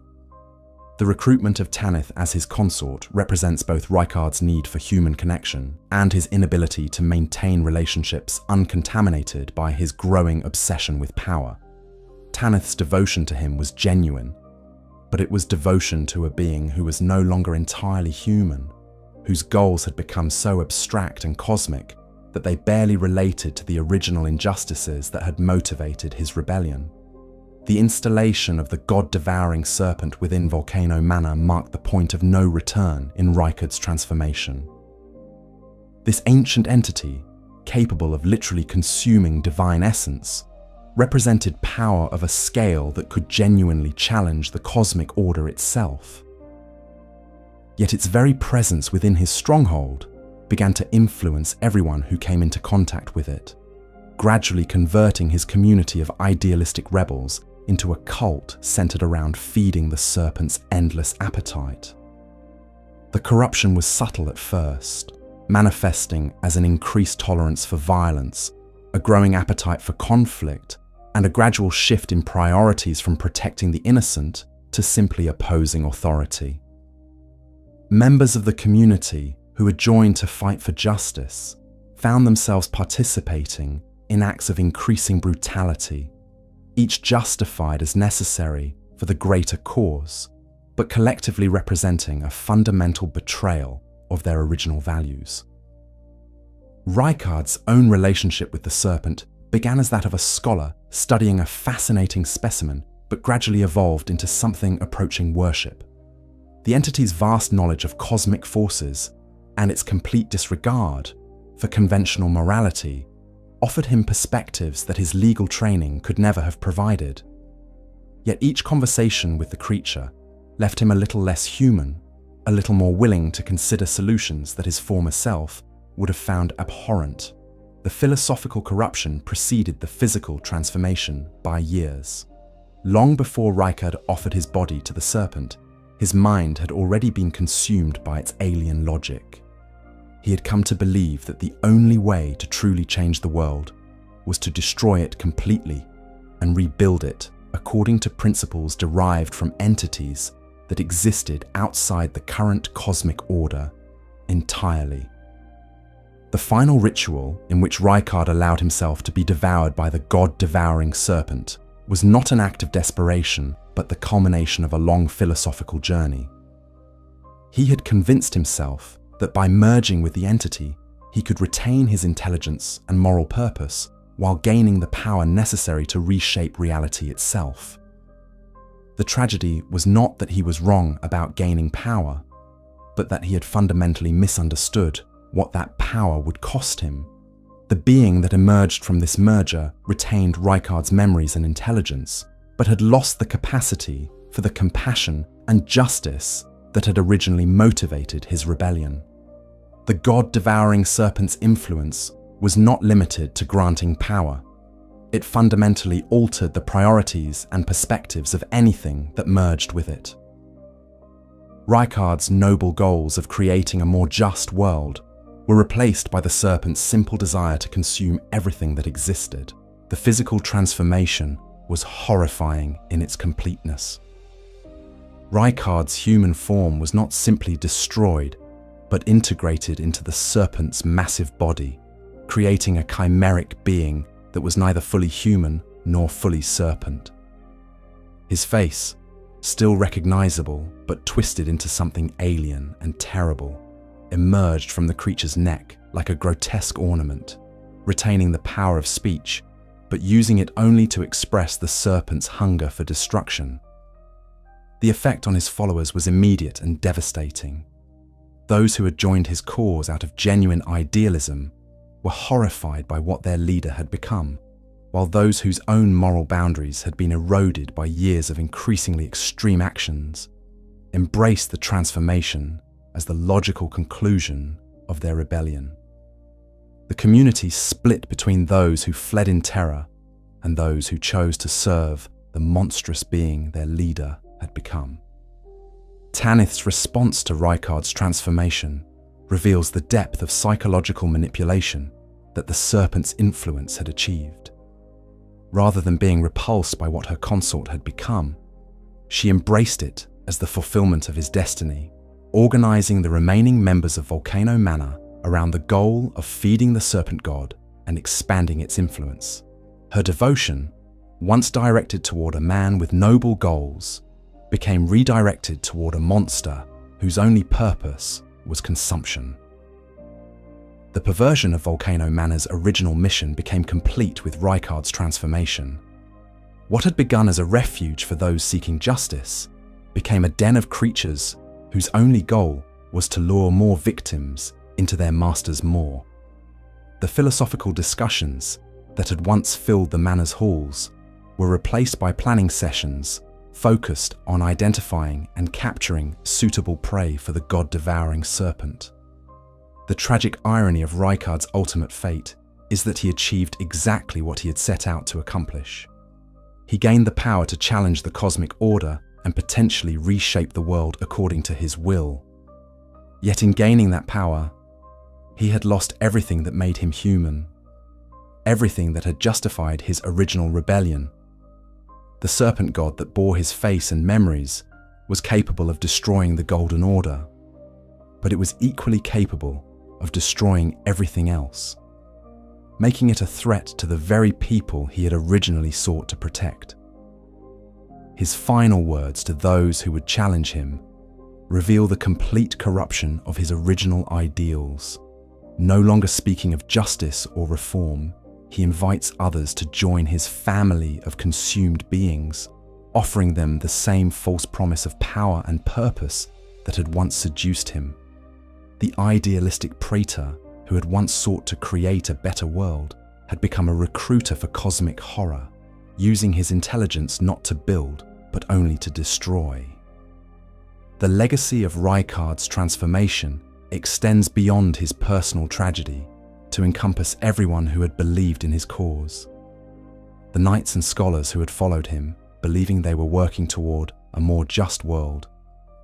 The recruitment of Tanith as his consort represents both Rykard's need for human connection and his inability to maintain relationships uncontaminated by his growing obsession with power. Tanith's devotion to him was genuine, but it was devotion to a being who was no longer entirely human, whose goals had become so abstract and cosmic that they barely related to the original injustices that had motivated his rebellion. The installation of the god-devouring serpent within Volcano Manor marked the point of no return in Rykard's transformation. This ancient entity, capable of literally consuming divine essence, represented power of a scale that could genuinely challenge the cosmic order itself. Yet its very presence within his stronghold began to influence everyone who came into contact with it, gradually converting his community of idealistic rebels into a cult centered around feeding the serpent's endless appetite. The corruption was subtle at first, manifesting as an increased tolerance for violence, a growing appetite for conflict, and a gradual shift in priorities from protecting the innocent to simply opposing authority. Members of the community who had joined to fight for justice found themselves participating in acts of increasing brutality, each justified as necessary for the greater cause, but collectively representing a fundamental betrayal of their original values. Rykard's own relationship with the serpent began as that of a scholar studying a fascinating specimen, but gradually evolved into something approaching worship. The entity's vast knowledge of cosmic forces and its complete disregard for conventional morality offered him perspectives that his legal training could never have provided. Yet each conversation with the creature left him a little less human, a little more willing to consider solutions that his former self would have found abhorrent. The philosophical corruption preceded the physical transformation by years. Long before Rykard offered his body to the serpent, his mind had already been consumed by its alien logic. He had come to believe that the only way to truly change the world was to destroy it completely and rebuild it according to principles derived from entities that existed outside the current cosmic order entirely. The final ritual in which Rykard allowed himself to be devoured by the god-devouring serpent was not an act of desperation, but the culmination of a long philosophical journey. He had convinced himself that by merging with the entity, he could retain his intelligence and moral purpose while gaining the power necessary to reshape reality itself. The tragedy was not that he was wrong about gaining power, but that he had fundamentally misunderstood what that power would cost him. The being that emerged from this merger retained Rykard's memories and intelligence, but had lost the capacity for the compassion and justice that had originally motivated his rebellion. The god-devouring serpent's influence was not limited to granting power. It fundamentally altered the priorities and perspectives of anything that merged with it. Rykard's noble goals of creating a more just world were replaced by the serpent's simple desire to consume everything that existed. The physical transformation was horrifying in its completeness. Rykard's human form was not simply destroyed, but integrated into the serpent's massive body, creating a chimeric being that was neither fully human nor fully serpent. His face, still recognizable but twisted into something alien and terrible, emerged from the creature's neck like a grotesque ornament, retaining the power of speech, but using it only to express the serpent's hunger for destruction. The effect on his followers was immediate and devastating. Those who had joined his cause out of genuine idealism were horrified by what their leader had become, while those whose own moral boundaries had been eroded by years of increasingly extreme actions embraced the transformation as the logical conclusion of their rebellion. The community split between those who fled in terror and those who chose to serve the monstrous being their leader had become. Tanith's response to Rykard's transformation reveals the depth of psychological manipulation that the serpent's influence had achieved. Rather than being repulsed by what her consort had become, she embraced it as the fulfillment of his destiny, organizing the remaining members of Volcano Manor around the goal of feeding the serpent god and expanding its influence. Her devotion, once directed toward a man with noble goals, became redirected toward a monster whose only purpose was consumption. The perversion of Volcano Manor's original mission became complete with Rykard's transformation. What had begun as a refuge for those seeking justice became a den of creatures whose only goal was to lure more victims into their master's maw. The philosophical discussions that had once filled the manor's halls were replaced by planning sessions focused on identifying and capturing suitable prey for the god-devouring serpent. The tragic irony of Rykard's ultimate fate is that he achieved exactly what he had set out to accomplish. He gained the power to challenge the cosmic order and potentially reshape the world according to his will. Yet in gaining that power, he had lost everything that made him human, everything that had justified his original rebellion. The serpent god that bore his face and memories was capable of destroying the Golden Order, but it was equally capable of destroying everything else, making it a threat to the very people he had originally sought to protect. His final words to those who would challenge him reveal the complete corruption of his original ideals. No longer speaking of justice or reform, he invites others to join his family of consumed beings, offering them the same false promise of power and purpose that had once seduced him. The idealistic praetor who had once sought to create a better world had become a recruiter for cosmic horror, using his intelligence not to build, but only to destroy. The legacy of Rykard's transformation extends beyond his personal tragedy to encompass everyone who had believed in his cause. The knights and scholars who had followed him, believing they were working toward a more just world,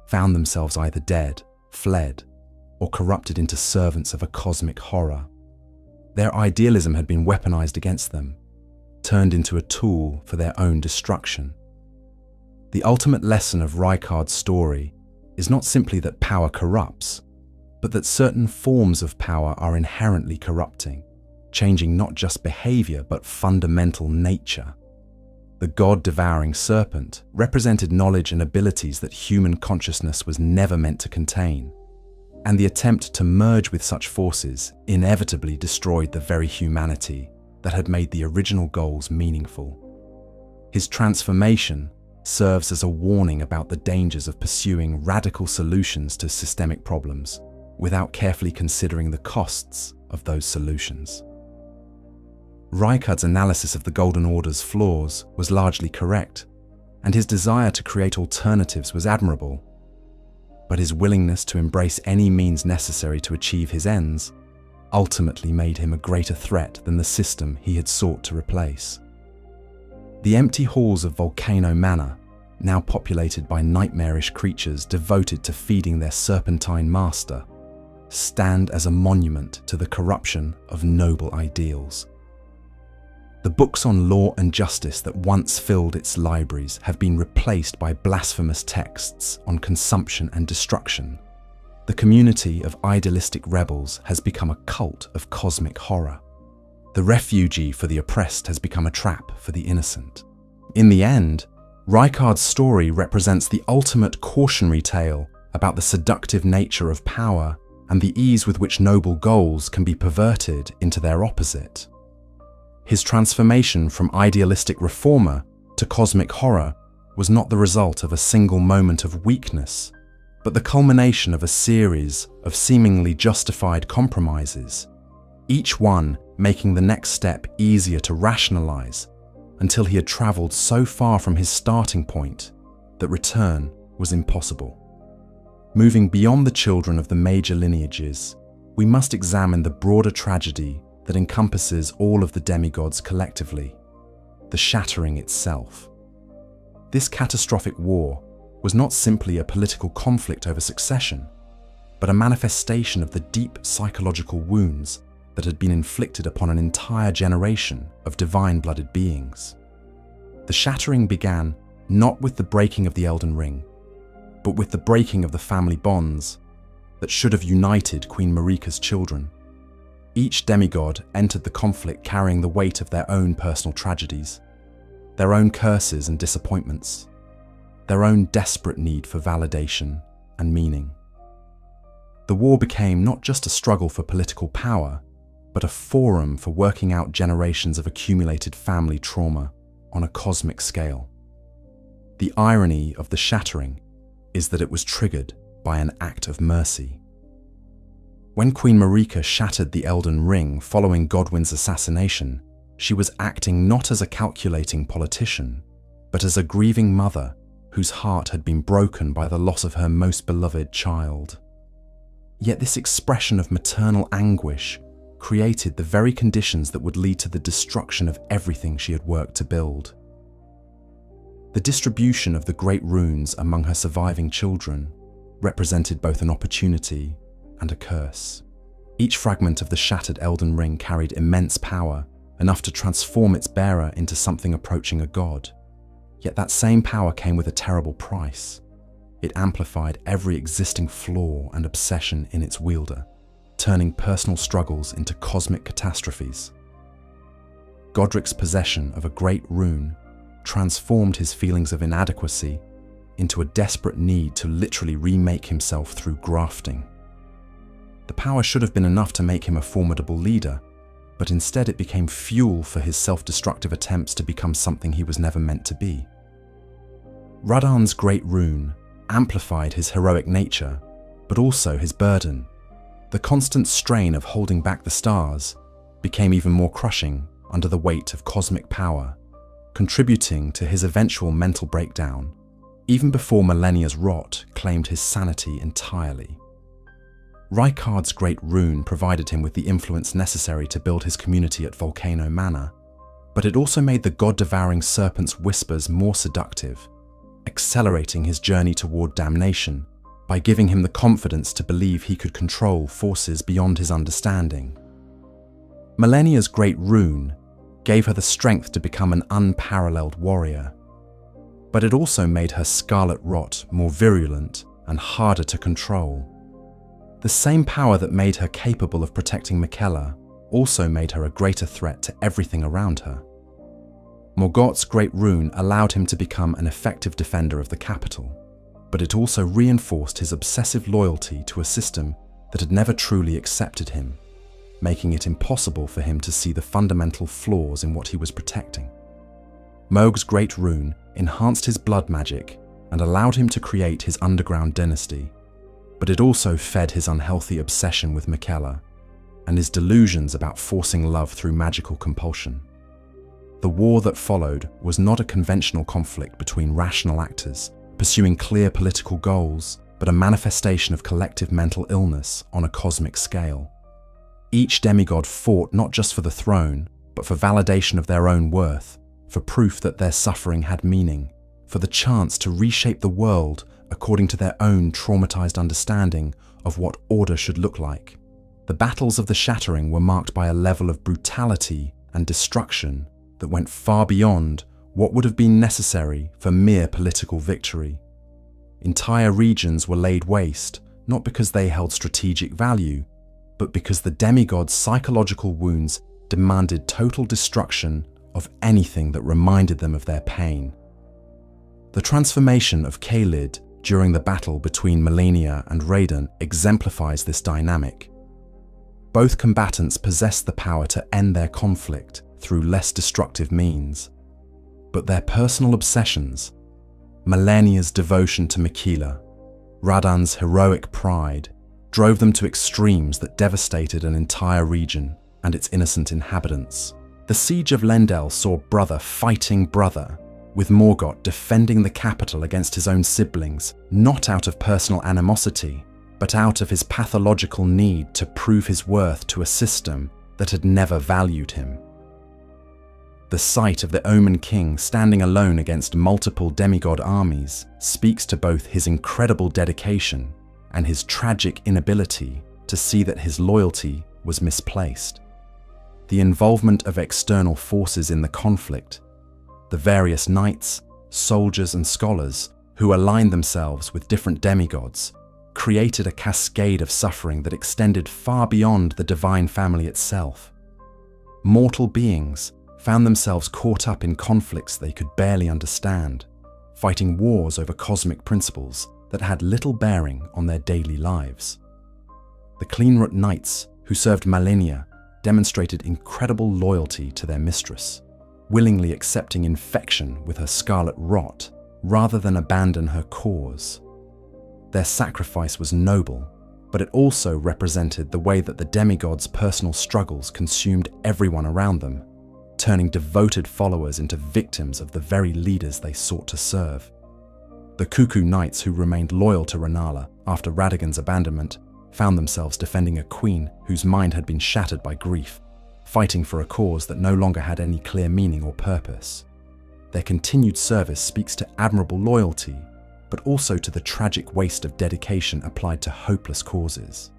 found themselves either dead, fled, or corrupted into servants of a cosmic horror. Their idealism had been weaponized against them, turned into a tool for their own destruction. The ultimate lesson of Rykard's story is not simply that power corrupts, but that certain forms of power are inherently corrupting, changing not just behavior but fundamental nature. The god-devouring serpent represented knowledge and abilities that human consciousness was never meant to contain, and the attempt to merge with such forces inevitably destroyed the very humanity that had made the original goals meaningful. His transformation serves as a warning about the dangers of pursuing radical solutions to systemic problems without carefully considering the costs of those solutions. Rykard's analysis of the Golden Order's flaws was largely correct, and his desire to create alternatives was admirable. But his willingness to embrace any means necessary to achieve his ends ultimately made him a greater threat than the system he had sought to replace. The empty halls of Volcano Manor, now populated by nightmarish creatures devoted to feeding their serpentine master, stand as a monument to the corruption of noble ideals. The books on law and justice that once filled its libraries have been replaced by blasphemous texts on consumption and destruction. The community of idealistic rebels has become a cult of cosmic horror. The refugee for the oppressed has become a trap for the innocent. In the end, Rykard's story represents the ultimate cautionary tale about the seductive nature of power and the ease with which noble goals can be perverted into their opposite. His transformation from idealistic reformer to cosmic horror was not the result of a single moment of weakness, but the culmination of a series of seemingly justified compromises, each one making the next step easier to rationalize until he had traveled so far from his starting point that return was impossible. Moving beyond the children of the major lineages, we must examine the broader tragedy that encompasses all of the demigods collectively, the shattering itself. This catastrophic war was not simply a political conflict over succession, but a manifestation of the deep psychological wounds that had been inflicted upon an entire generation of divine-blooded beings. The shattering began not with the breaking of the Elden Ring, but with the breaking of the family bonds that should have united Queen Marika's children. Each demigod entered the conflict carrying the weight of their own personal tragedies, their own curses and disappointments, their own desperate need for validation and meaning. The war became not just a struggle for political power, but a forum for working out generations of accumulated family trauma on a cosmic scale. The irony of the shattering is that it was triggered by an act of mercy. When Queen Marika shattered the Elden Ring following Godwyn's assassination, she was acting not as a calculating politician, but as a grieving mother whose heart had been broken by the loss of her most beloved child. Yet this expression of maternal anguish created the very conditions that would lead to the destruction of everything she had worked to build. The distribution of the great runes among her surviving children represented both an opportunity and a curse. Each fragment of the shattered Elden Ring carried immense power, enough to transform its bearer into something approaching a god. Yet that same power came with a terrible price. It amplified every existing flaw and obsession in its wielder, turning personal struggles into cosmic catastrophes. Godric's possession of a great rune transformed his feelings of inadequacy into a desperate need to literally remake himself through grafting. The power should have been enough to make him a formidable leader, but instead it became fuel for his self-destructive attempts to become something he was never meant to be. Radahn's great rune amplified his heroic nature, but also his burden. The constant strain of holding back the stars became even more crushing under the weight of cosmic power, contributing to his eventual mental breakdown, even before Malenia's rot claimed his sanity entirely. Rykard's great rune provided him with the influence necessary to build his community at Volcano Manor, but it also made the god-devouring serpent's whispers more seductive, accelerating his journey toward damnation by giving him the confidence to believe he could control forces beyond his understanding. Malenia's great rune gave her the strength to become an unparalleled warrior, but it also made her scarlet rot more virulent and harder to control. The same power that made her capable of protecting Miquella also made her a greater threat to everything around her. Morgott's great rune allowed him to become an effective defender of the capital, but it also reinforced his obsessive loyalty to a system that had never truly accepted him, making it impossible for him to see the fundamental flaws in what he was protecting. Mohg's great rune enhanced his blood magic and allowed him to create his underground dynasty, but it also fed his unhealthy obsession with Miquella and his delusions about forcing love through magical compulsion. The war that followed was not a conventional conflict between rational actors pursuing clear political goals, but a manifestation of collective mental illness on a cosmic scale. Each demigod fought not just for the throne, but for validation of their own worth, for proof that their suffering had meaning, for the chance to reshape the world according to their own traumatized understanding of what order should look like. The battles of the Shattering were marked by a level of brutality and destruction that went far beyond what would have been necessary for mere political victory. Entire regions were laid waste, not because they held strategic value, but because the demigods' psychological wounds demanded total destruction of anything that reminded them of their pain. The transformation of Caelid during the battle between Malenia and Raiden exemplifies this dynamic. Both combatants possessed the power to end their conflict through less destructive means, but their personal obsessions, Malenia's devotion to Miquella, Radahn's heroic pride, drove them to extremes that devastated an entire region and its innocent inhabitants. The siege of Lendel saw brother fighting brother, with Morgott defending the capital against his own siblings, not out of personal animosity, but out of his pathological need to prove his worth to a system that had never valued him. The sight of the Omen King standing alone against multiple demigod armies speaks to both his incredible dedication and his tragic inability to see that his loyalty was misplaced. The involvement of external forces in the conflict, the various knights, soldiers and scholars who aligned themselves with different demigods, created a cascade of suffering that extended far beyond the divine family itself. Mortal beings found themselves caught up in conflicts they could barely understand, fighting wars over cosmic principles that had little bearing on their daily lives. The Cleanroot Knights who served Malenia demonstrated incredible loyalty to their mistress, willingly accepting infection with her scarlet rot rather than abandon her cause. Their sacrifice was noble, but it also represented the way that the demigods' personal struggles consumed everyone around them, turning devoted followers into victims of the very leaders they sought to serve. The Cuckoo Knights, who remained loyal to Rennala after Radagon's abandonment, found themselves defending a queen whose mind had been shattered by grief, fighting for a cause that no longer had any clear meaning or purpose. Their continued service speaks to admirable loyalty, but also to the tragic waste of dedication applied to hopeless causes.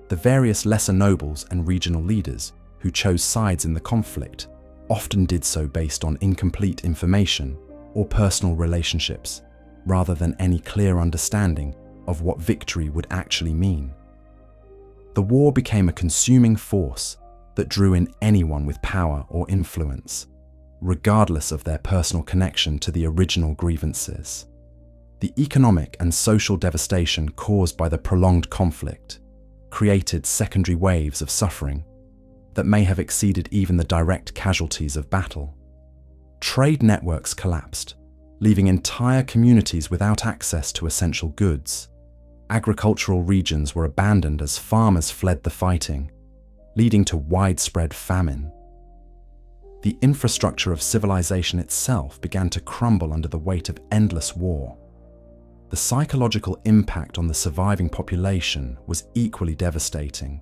The various lesser nobles and regional leaders who chose sides in the conflict often did so based on incomplete information or personal relationships, rather than any clear understanding of what victory would actually mean. The war became a consuming force that drew in anyone with power or influence, regardless of their personal connection to the original grievances. The economic and social devastation caused by the prolonged conflict created secondary waves of suffering that may have exceeded even the direct casualties of battle. Trade networks collapsed, leaving entire communities without access to essential goods. Agricultural regions were abandoned as farmers fled the fighting, leading to widespread famine. The infrastructure of civilization itself began to crumble under the weight of endless war. The psychological impact on the surviving population was equally devastating.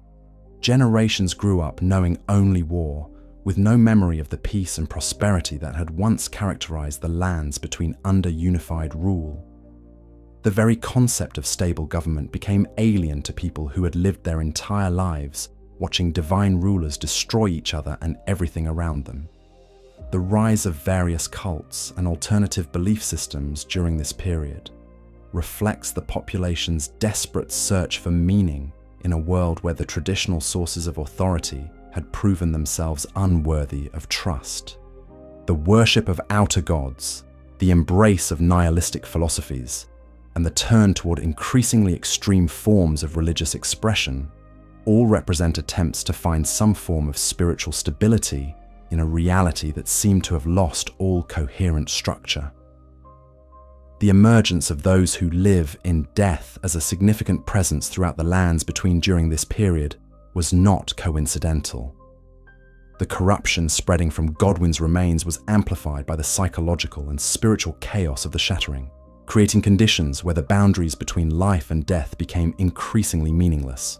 Generations grew up knowing only war, with no memory of the peace and prosperity that had once characterized the lands between under-unified rule. The very concept of stable government became alien to people who had lived their entire lives watching divine rulers destroy each other and everything around them. The rise of various cults and alternative belief systems during this period reflects the population's desperate search for meaning in a world where the traditional sources of authority had proven themselves unworthy of trust. The worship of outer gods, the embrace of nihilistic philosophies, and the turn toward increasingly extreme forms of religious expression all represent attempts to find some form of spiritual stability in a reality that seemed to have lost all coherent structure. The emergence of those who live in death as a significant presence throughout the lands between during this period was not coincidental. The corruption spreading from Godwyn's remains was amplified by the psychological and spiritual chaos of the shattering, creating conditions where the boundaries between life and death became increasingly meaningless.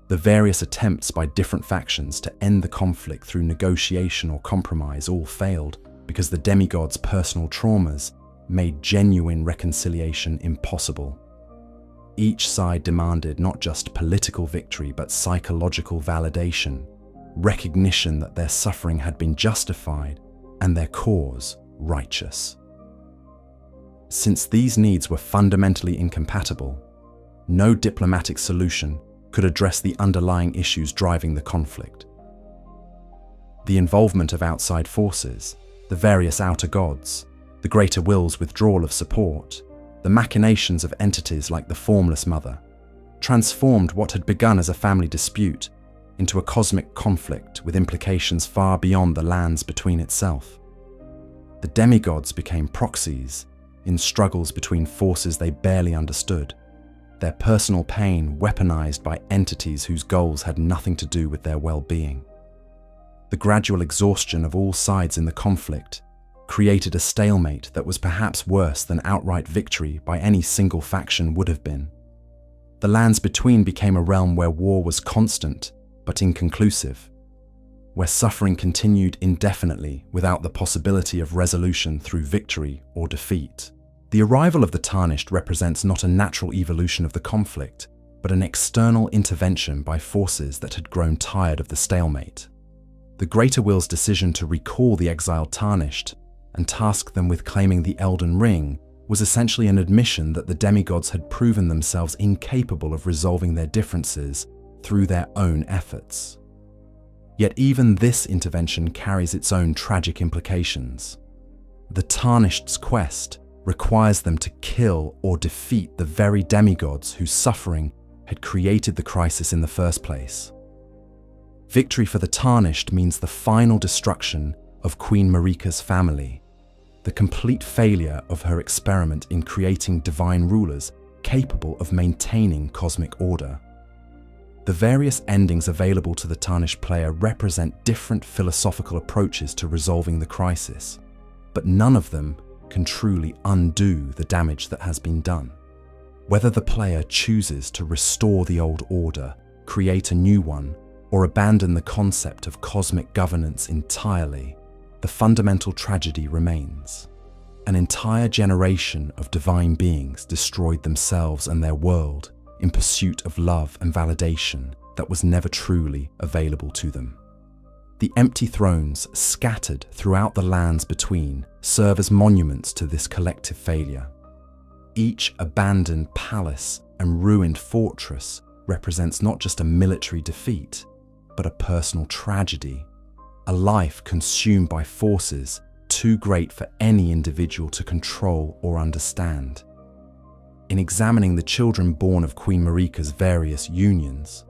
The various attempts by different factions to end the conflict through negotiation or compromise all failed because the demigods' personal traumas made genuine reconciliation impossible. Each side demanded not just political victory but psychological validation, recognition that their suffering had been justified and their cause righteous. Since these needs were fundamentally incompatible, no diplomatic solution could address the underlying issues driving the conflict. The involvement of outside forces, the various outer gods, the greater will's withdrawal of support, the machinations of entities like the Formless Mother, transformed what had begun as a family dispute into a cosmic conflict with implications far beyond the lands between itself. The demigods became proxies in struggles between forces they barely understood, their personal pain weaponized by entities whose goals had nothing to do with their well-being. The gradual exhaustion of all sides in the conflict created a stalemate that was perhaps worse than outright victory by any single faction would have been. The lands between became a realm where war was constant but inconclusive, where suffering continued indefinitely without the possibility of resolution through victory or defeat. The arrival of the Tarnished represents not a natural evolution of the conflict, but an external intervention by forces that had grown tired of the stalemate. The Greater Will's decision to recall the exiled Tarnished and task them with claiming the Elden Ring was essentially an admission that the demigods had proven themselves incapable of resolving their differences through their own efforts. Yet even this intervention carries its own tragic implications. The Tarnished's quest requires them to kill or defeat the very demigods whose suffering had created the crisis in the first place. Victory for the Tarnished means the final destruction of Queen Marika's family, the complete failure of her experiment in creating divine rulers capable of maintaining cosmic order. The various endings available to the tarnished player represent different philosophical approaches to resolving the crisis, but none of them can truly undo the damage that has been done. Whether the player chooses to restore the old order, create a new one, or abandon the concept of cosmic governance entirely, the fundamental tragedy remains. An entire generation of divine beings destroyed themselves and their world in pursuit of love and validation that was never truly available to them. The empty thrones scattered throughout the lands between serve as monuments to this collective failure. Each abandoned palace and ruined fortress represents not just a military defeat, but a personal tragedy, a life consumed by forces too great for any individual to control or understand. In examining the children born of Queen Marika's various unions,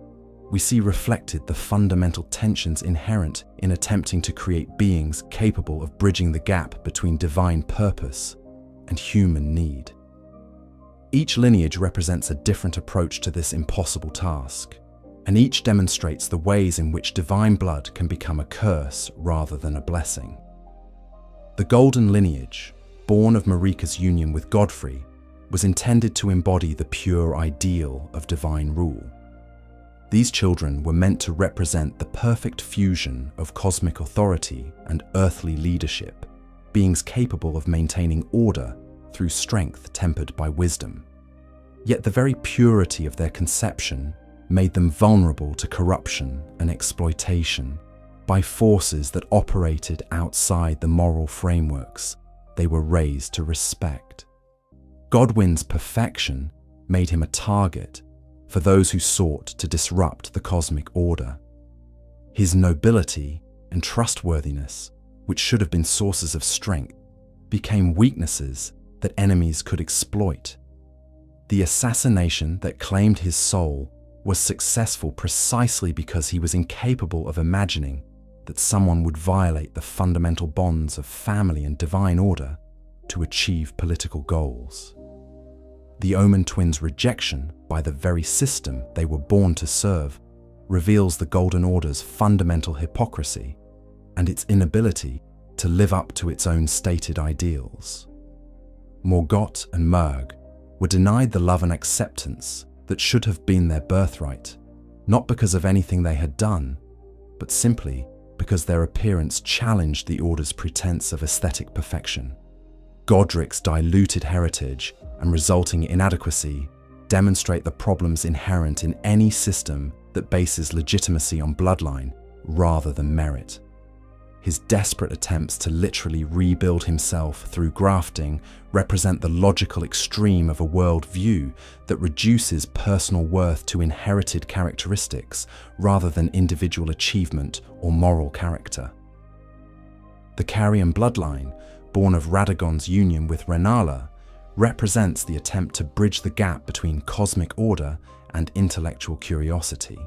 we see reflected the fundamental tensions inherent in attempting to create beings capable of bridging the gap between divine purpose and human need. Each lineage represents a different approach to this impossible task, and each demonstrates the ways in which divine blood can become a curse rather than a blessing. The Golden lineage, born of Marika's union with Godfrey, was intended to embody the pure ideal of divine rule. These children were meant to represent the perfect fusion of cosmic authority and earthly leadership, beings capable of maintaining order through strength tempered by wisdom. Yet the very purity of their conception made them vulnerable to corruption and exploitation by forces that operated outside the moral frameworks they were raised to respect. Godwyn's perfection made him a target for those who sought to disrupt the cosmic order. His nobility and trustworthiness, which should have been sources of strength, became weaknesses that enemies could exploit. The assassination that claimed his soul was successful precisely because he was incapable of imagining that someone would violate the fundamental bonds of family and divine order to achieve political goals. The Omen twins' rejection by the very system they were born to serve reveals the Golden Order's fundamental hypocrisy and its inability to live up to its own stated ideals. Morgott and Merg were denied the love and acceptance that should have been their birthright, not because of anything they had done, but simply because their appearance challenged the Order's pretense of aesthetic perfection. Godric's diluted heritage and resulting inadequacy demonstrate the problems inherent in any system that bases legitimacy on bloodline rather than merit. His desperate attempts to literally rebuild himself through grafting represent the logical extreme of a worldview that reduces personal worth to inherited characteristics rather than individual achievement or moral character. The Carian bloodline, born of Radagon's union with Renala, represents the attempt to bridge the gap between cosmic order and intellectual curiosity.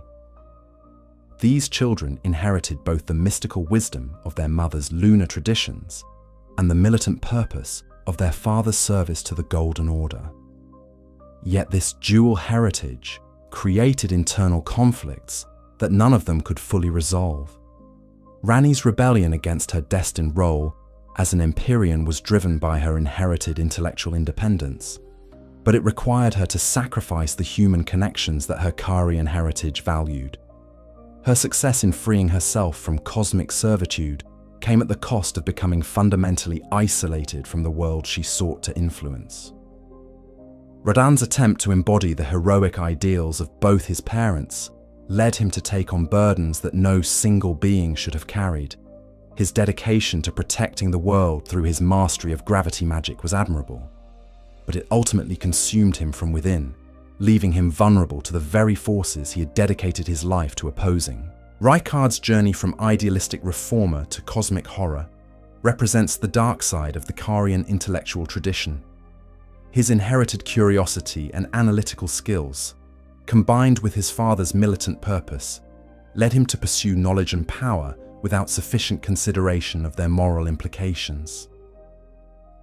These children inherited both the mystical wisdom of their mother's lunar traditions and the militant purpose of their father's service to the Golden Order. Yet this dual heritage created internal conflicts that none of them could fully resolve. Ranni's rebellion against her destined role as an Empyrean was driven by her inherited intellectual independence, but it required her to sacrifice the human connections that her Carian heritage valued. Her success in freeing herself from cosmic servitude came at the cost of becoming fundamentally isolated from the world she sought to influence. Radan's attempt to embody the heroic ideals of both his parents led him to take on burdens that no single being should have carried. His dedication to protecting the world through his mastery of gravity magic was admirable, but it ultimately consumed him from within, leaving him vulnerable to the very forces he had dedicated his life to opposing. Rykard's journey from idealistic reformer to cosmic horror represents the dark side of the Carian intellectual tradition. His inherited curiosity and analytical skills, combined with his father's militant purpose, led him to pursue knowledge and power without sufficient consideration of their moral implications.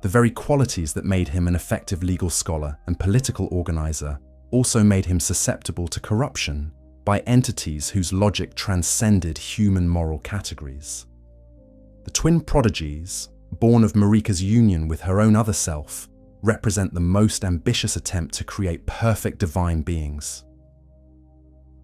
The very qualities that made him an effective legal scholar and political organizer also made him susceptible to corruption by entities whose logic transcended human moral categories. The twin prodigies, born of Marika's union with her own other self, represent the most ambitious attempt to create perfect divine beings.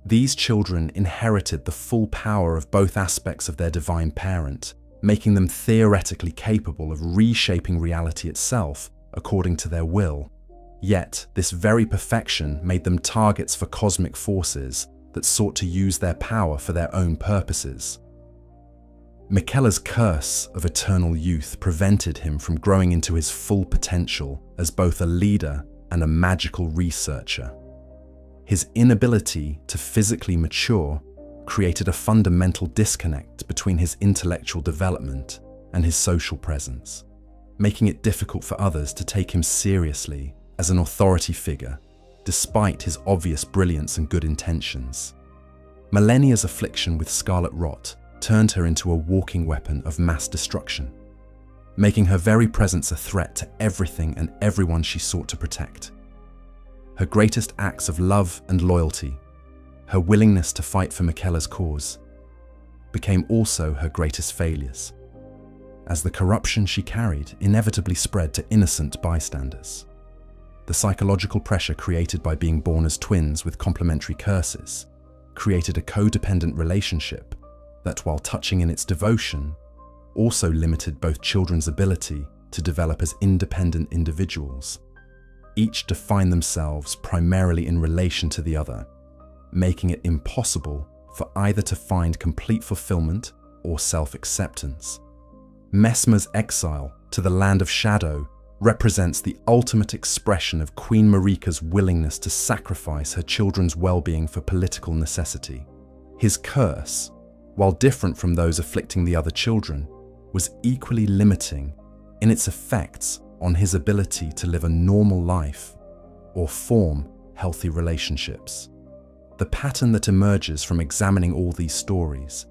These children inherited the full power of both aspects of their divine parent, making them theoretically capable of reshaping reality itself according to their will. Yet, this very perfection made them targets for cosmic forces that sought to use their power for their own purposes. Miquella's curse of eternal youth prevented him from growing into his full potential as both a leader and a magical researcher. His inability to physically mature created a fundamental disconnect between his intellectual development and his social presence, making it difficult for others to take him seriously as an authority figure, despite his obvious brilliance and good intentions. Malenia's affliction with scarlet rot turned her into a walking weapon of mass destruction, making her very presence a threat to everything and everyone she sought to protect. Her greatest acts of love and loyalty, her willingness to fight for Miquella's cause, became also her greatest failures, as the corruption she carried inevitably spread to innocent bystanders. The psychological pressure created by being born as twins with complementary curses created a codependent relationship that, while touching in its devotion, also limited both children's ability to develop as independent individuals. Each defined themselves primarily in relation to the other, making it impossible for either to find complete fulfillment or self-acceptance. Mesmer's exile to the Land of Shadow represents the ultimate expression of Queen Marika's willingness to sacrifice her children's well-being for political necessity. His curse, while different from those afflicting the other children, was equally limiting in its effects on his ability to live a normal life or form healthy relationships. The pattern that emerges from examining all these stories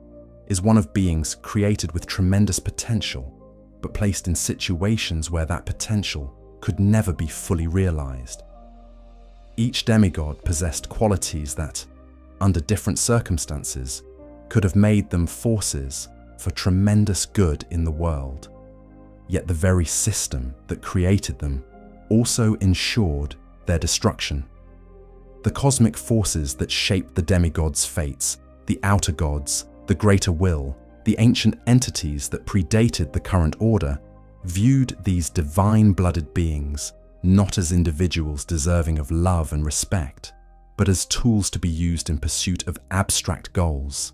is one of beings created with tremendous potential, but placed in situations where that potential could never be fully realized. Each demigod possessed qualities that, under different circumstances, could have made them forces for tremendous good in the world. Yet the very system that created them also ensured their destruction. The cosmic forces that shaped the demigods' fates, the outer gods, the greater will, the ancient entities that predated the current order, viewed these divine-blooded beings not as individuals deserving of love and respect, but as tools to be used in pursuit of abstract goals.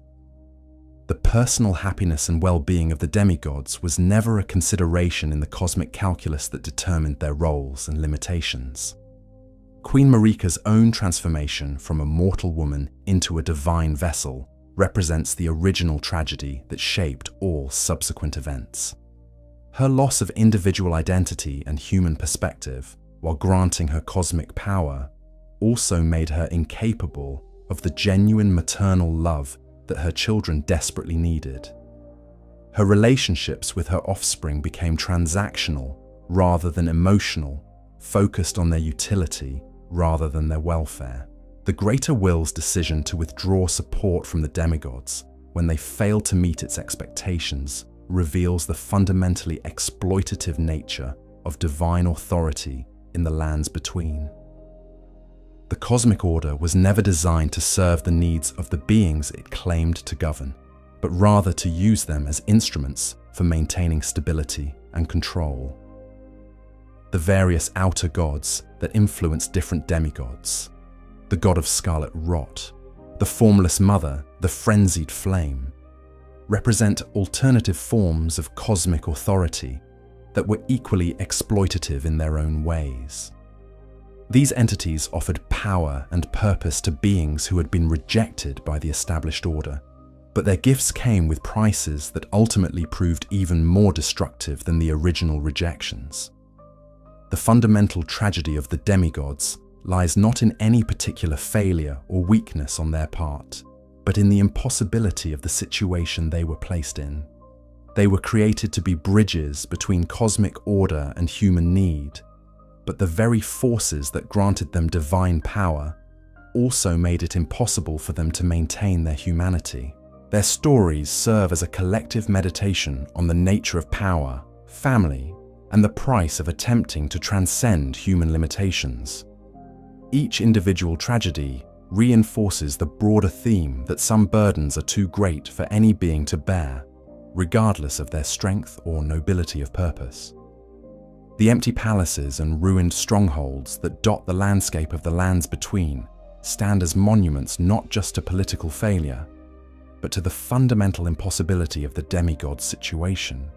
The personal happiness and well-being of the demigods was never a consideration in the cosmic calculus that determined their roles and limitations. Queen Marika's own transformation from a mortal woman into a divine vessel represents the original tragedy that shaped all subsequent events. Her loss of individual identity and human perspective, while granting her cosmic power, also made her incapable of the genuine maternal love that her children desperately needed. Her relationships with her offspring became transactional rather than emotional, focused on their utility rather than their welfare. The Greater Will's decision to withdraw support from the demigods when they failed to meet its expectations reveals the fundamentally exploitative nature of divine authority in the lands between. The cosmic order was never designed to serve the needs of the beings it claimed to govern, but rather to use them as instruments for maintaining stability and control. The various outer gods that influence different demigods, the god of scarlet rot, the formless mother, the frenzied flame, represent alternative forms of cosmic authority that were equally exploitative in their own ways. These entities offered power and purpose to beings who had been rejected by the established order, but their gifts came with prices that ultimately proved even more destructive than the original rejections. The fundamental tragedy of the demigods lies not in any particular failure or weakness on their part, but in the impossibility of the situation they were placed in. They were created to be bridges between cosmic order and human need, but the very forces that granted them divine power also made it impossible for them to maintain their humanity. Their stories serve as a collective meditation on the nature of power, family, and the price of attempting to transcend human limitations. Each individual tragedy reinforces the broader theme that some burdens are too great for any being to bear, regardless of their strength or nobility of purpose. The empty palaces and ruined strongholds that dot the landscape of the lands between stand as monuments not just to political failure, but to the fundamental impossibility of the demigod situation.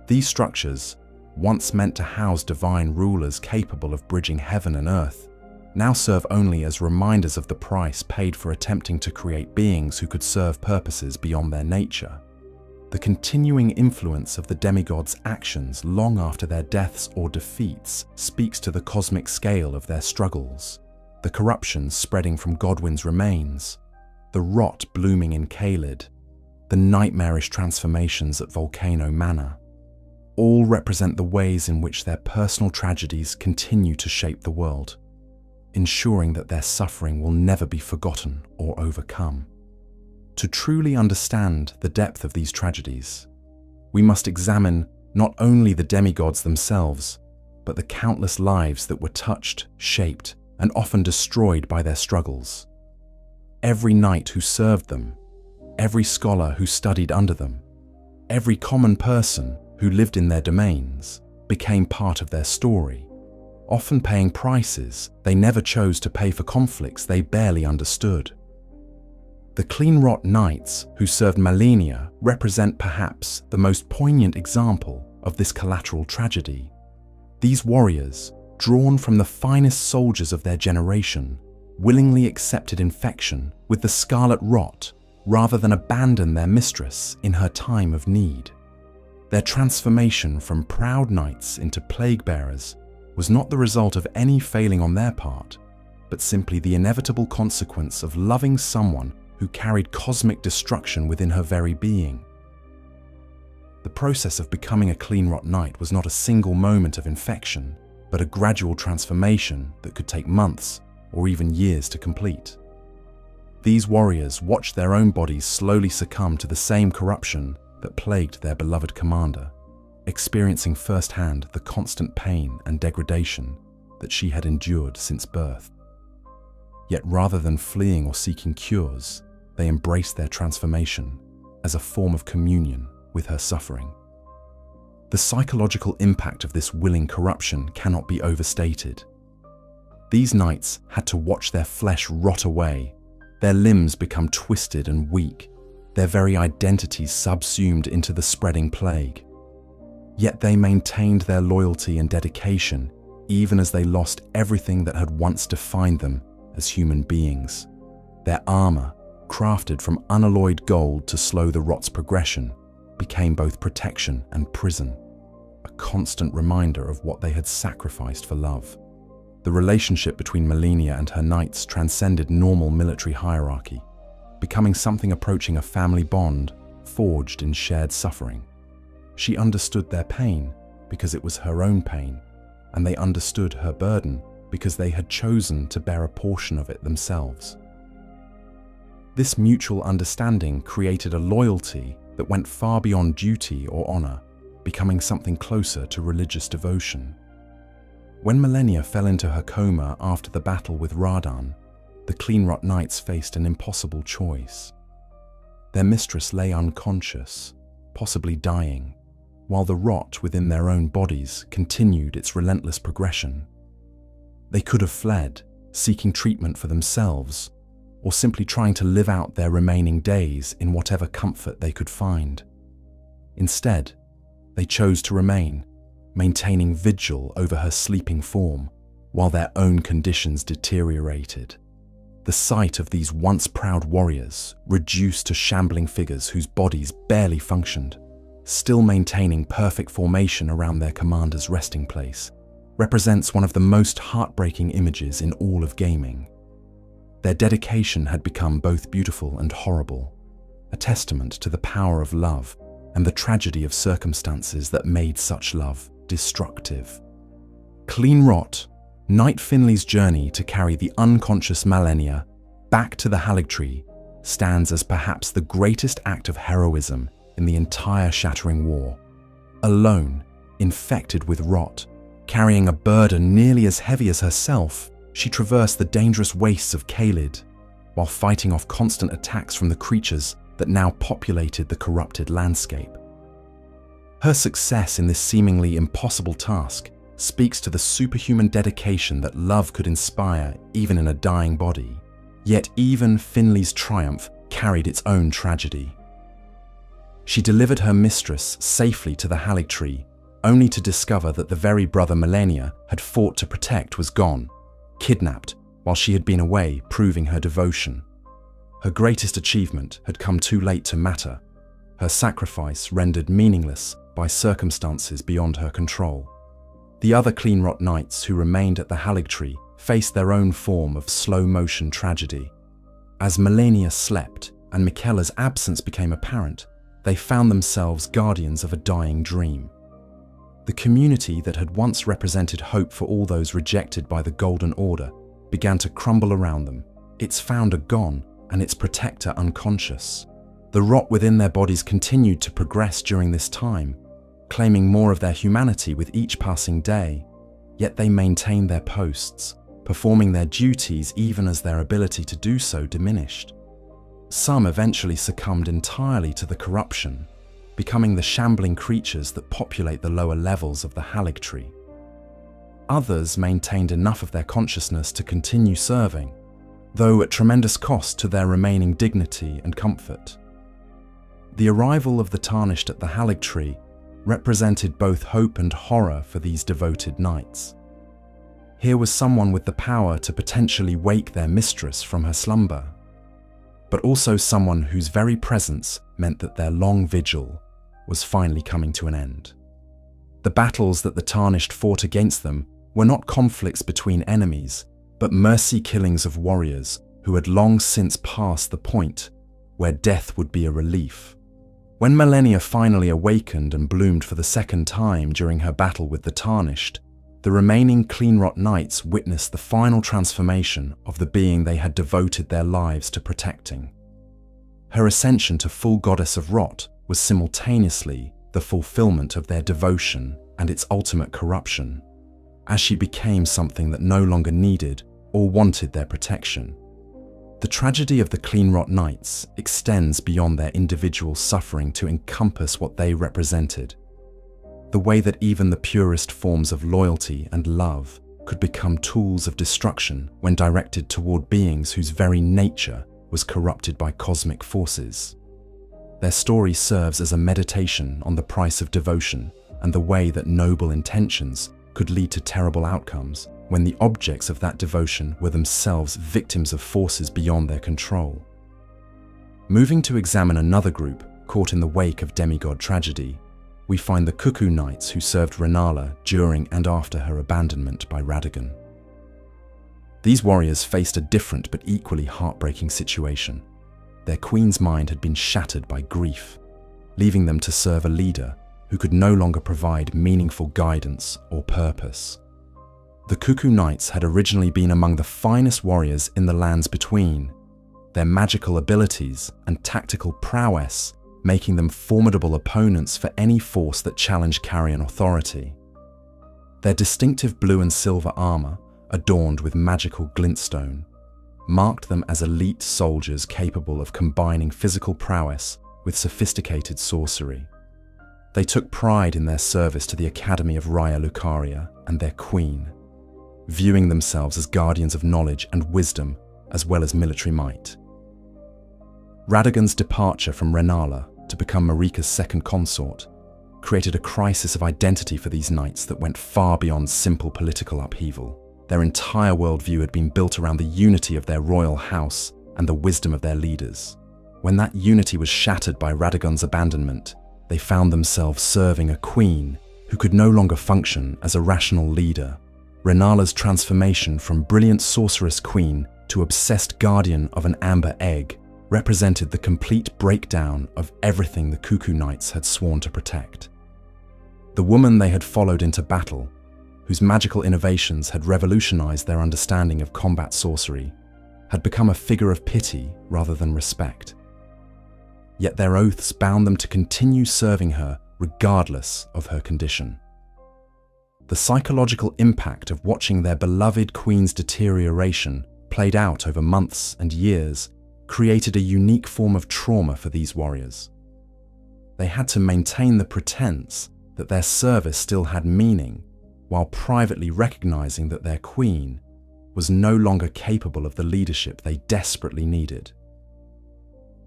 These structures, once meant to house divine rulers capable of bridging heaven and earth, now serve only as reminders of the price paid for attempting to create beings who could serve purposes beyond their nature. The continuing influence of the demigods' actions long after their deaths or defeats speaks to the cosmic scale of their struggles, the corruption spreading from Godwyn's remains, the rot blooming in Caelid, the nightmarish transformations at Volcano Manor. All represent the ways in which their personal tragedies continue to shape the world, ensuring that their suffering will never be forgotten or overcome. To truly understand the depth of these tragedies, we must examine not only the demigods themselves, but the countless lives that were touched, shaped, and often destroyed by their struggles. Every knight who served them, every scholar who studied under them, every common person who lived in their domains became part of their story, often paying prices they never chose to pay for conflicts they barely understood. The clean-rot knights who served Malenia represent perhaps the most poignant example of this collateral tragedy. These warriors, drawn from the finest soldiers of their generation, willingly accepted infection with the scarlet rot rather than abandon their mistress in her time of need. Their transformation from proud knights into plague-bearers was not the result of any failing on their part, but simply the inevitable consequence of loving someone who carried cosmic destruction within her very being. The process of becoming a clean-rot knight was not a single moment of infection, but a gradual transformation that could take months or even years to complete. These warriors watched their own bodies slowly succumb to the same corruption that plagued their beloved commander, experiencing firsthand the constant pain and degradation that she had endured since birth. Yet rather than fleeing or seeking cures, they embraced their transformation as a form of communion with her suffering. The psychological impact of this willing corruption cannot be overstated. These knights had to watch their flesh rot away, their limbs become twisted and weak, their very identities subsumed into the spreading plague. Yet they maintained their loyalty and dedication even as they lost everything that had once defined them as human beings. Their armor, crafted from unalloyed gold to slow the rot's progression, became both protection and prison, a constant reminder of what they had sacrificed for love. The relationship between Malenia and her knights transcended normal military hierarchy, becoming something approaching a family bond forged in shared suffering. She understood their pain because it was her own pain, and they understood her burden because they had chosen to bear a portion of it themselves. This mutual understanding created a loyalty that went far beyond duty or honor, becoming something closer to religious devotion. When Malenia fell into her coma after the battle with Radan, the clean-rot knights faced an impossible choice. Their mistress lay unconscious, possibly dying, while the rot within their own bodies continued its relentless progression. They could have fled, seeking treatment for themselves, or simply trying to live out their remaining days in whatever comfort they could find. Instead, they chose to remain, maintaining vigil over her sleeping form, while their own conditions deteriorated. The sight of these once proud warriors, reduced to shambling figures whose bodies barely functioned, still maintaining perfect formation around their commander's resting place, represents one of the most heartbreaking images in all of gaming. Their dedication had become both beautiful and horrible, a testament to the power of love and the tragedy of circumstances that made such love destructive. Clean rot, Knight Finley's journey to carry the unconscious Malenia back to the Haligtree stands as perhaps the greatest act of heroism in the entire Shattering War. Alone, infected with rot, carrying a burden nearly as heavy as herself, she traversed the dangerous wastes of Caelid, while fighting off constant attacks from the creatures that now populated the corrupted landscape. Her success in this seemingly impossible task speaks to the superhuman dedication that love could inspire even in a dying body. Yet even Finley's triumph carried its own tragedy. She delivered her mistress safely to the Haligtree, only to discover that the very brother Malenia had fought to protect was gone, kidnapped while she had been away proving her devotion. Her greatest achievement had come too late to matter, her sacrifice rendered meaningless by circumstances beyond her control. The other Cleanrot Knights who remained at the Haligtree faced their own form of slow-motion tragedy. As Malenia slept and Miquella's absence became apparent, they found themselves guardians of a dying dream. The community that had once represented hope for all those rejected by the Golden Order began to crumble around them, its founder gone and its protector unconscious. The rot within their bodies continued to progress during this time, claiming more of their humanity with each passing day, yet they maintained their posts, performing their duties even as their ability to do so diminished. Some eventually succumbed entirely to the corruption, becoming the shambling creatures that populate the lower levels of the Haligtree. Others maintained enough of their consciousness to continue serving, though at tremendous cost to their remaining dignity and comfort. The arrival of the Tarnished at the Haligtree represented both hope and horror for these devoted knights. Here was someone with the power to potentially wake their mistress from her slumber, but also someone whose very presence meant that their long vigil was finally coming to an end. The battles that the Tarnished fought against them were not conflicts between enemies, but mercy killings of warriors who had long since passed the point where death would be a relief. When Malenia finally awakened and bloomed for the second time during her battle with the Tarnished, the remaining Cleanrot Knights witnessed the final transformation of the being they had devoted their lives to protecting. Her ascension to full goddess of rot was simultaneously the fulfillment of their devotion and its ultimate corruption, as she became something that no longer needed or wanted their protection. The tragedy of the Cleanrot Knights extends beyond their individual suffering to encompass what they represented. The way that even the purest forms of loyalty and love could become tools of destruction when directed toward beings whose very nature was corrupted by cosmic forces. Their story serves as a meditation on the price of devotion and the way that noble intentions could lead to terrible outcomes when the objects of that devotion were themselves victims of forces beyond their control. Moving to examine another group caught in the wake of demigod tragedy, we find the Cuckoo Knights who served Renala during and after her abandonment by Radagon. These warriors faced a different but equally heartbreaking situation. Their queen's mind had been shattered by grief, leaving them to serve a leader who could no longer provide meaningful guidance or purpose. The Cuckoo Knights had originally been among the finest warriors in the lands between, their magical abilities and tactical prowess making them formidable opponents for any force that challenged Carrion authority. Their distinctive blue and silver armor, adorned with magical glintstone, marked them as elite soldiers capable of combining physical prowess with sophisticated sorcery. They took pride in their service to the Academy of Raya Lucaria and their queen, viewing themselves as guardians of knowledge and wisdom as well as military might. Radagon's departure from Renala to become Marika's second consort created a crisis of identity for these knights that went far beyond simple political upheaval. Their entire worldview had been built around the unity of their royal house and the wisdom of their leaders. When that unity was shattered by Radagon's abandonment, they found themselves serving a queen who could no longer function as a rational leader. Renala's transformation from brilliant sorceress queen to obsessed guardian of an amber egg represented the complete breakdown of everything the Cuckoo Knights had sworn to protect. The woman they had followed into battle, whose magical innovations had revolutionized their understanding of combat sorcery, had become a figure of pity rather than respect. Yet their oaths bound them to continue serving her regardless of her condition. The psychological impact of watching their beloved queen's deterioration played out over months and years created a unique form of trauma for these warriors. They had to maintain the pretense that their service still had meaning, while privately recognizing that their queen was no longer capable of the leadership they desperately needed.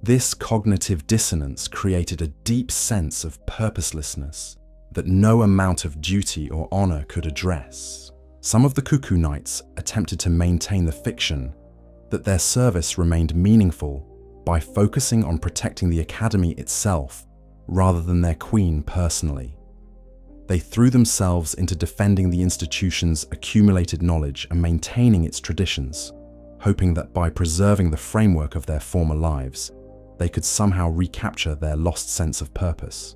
This cognitive dissonance created a deep sense of purposelessness that no amount of duty or honor could address. Some of the Cuckoo Knights attempted to maintain the fiction that their service remained meaningful by focusing on protecting the academy itself rather than their queen personally. They threw themselves into defending the institution's accumulated knowledge and maintaining its traditions, hoping that by preserving the framework of their former lives, they could somehow recapture their lost sense of purpose.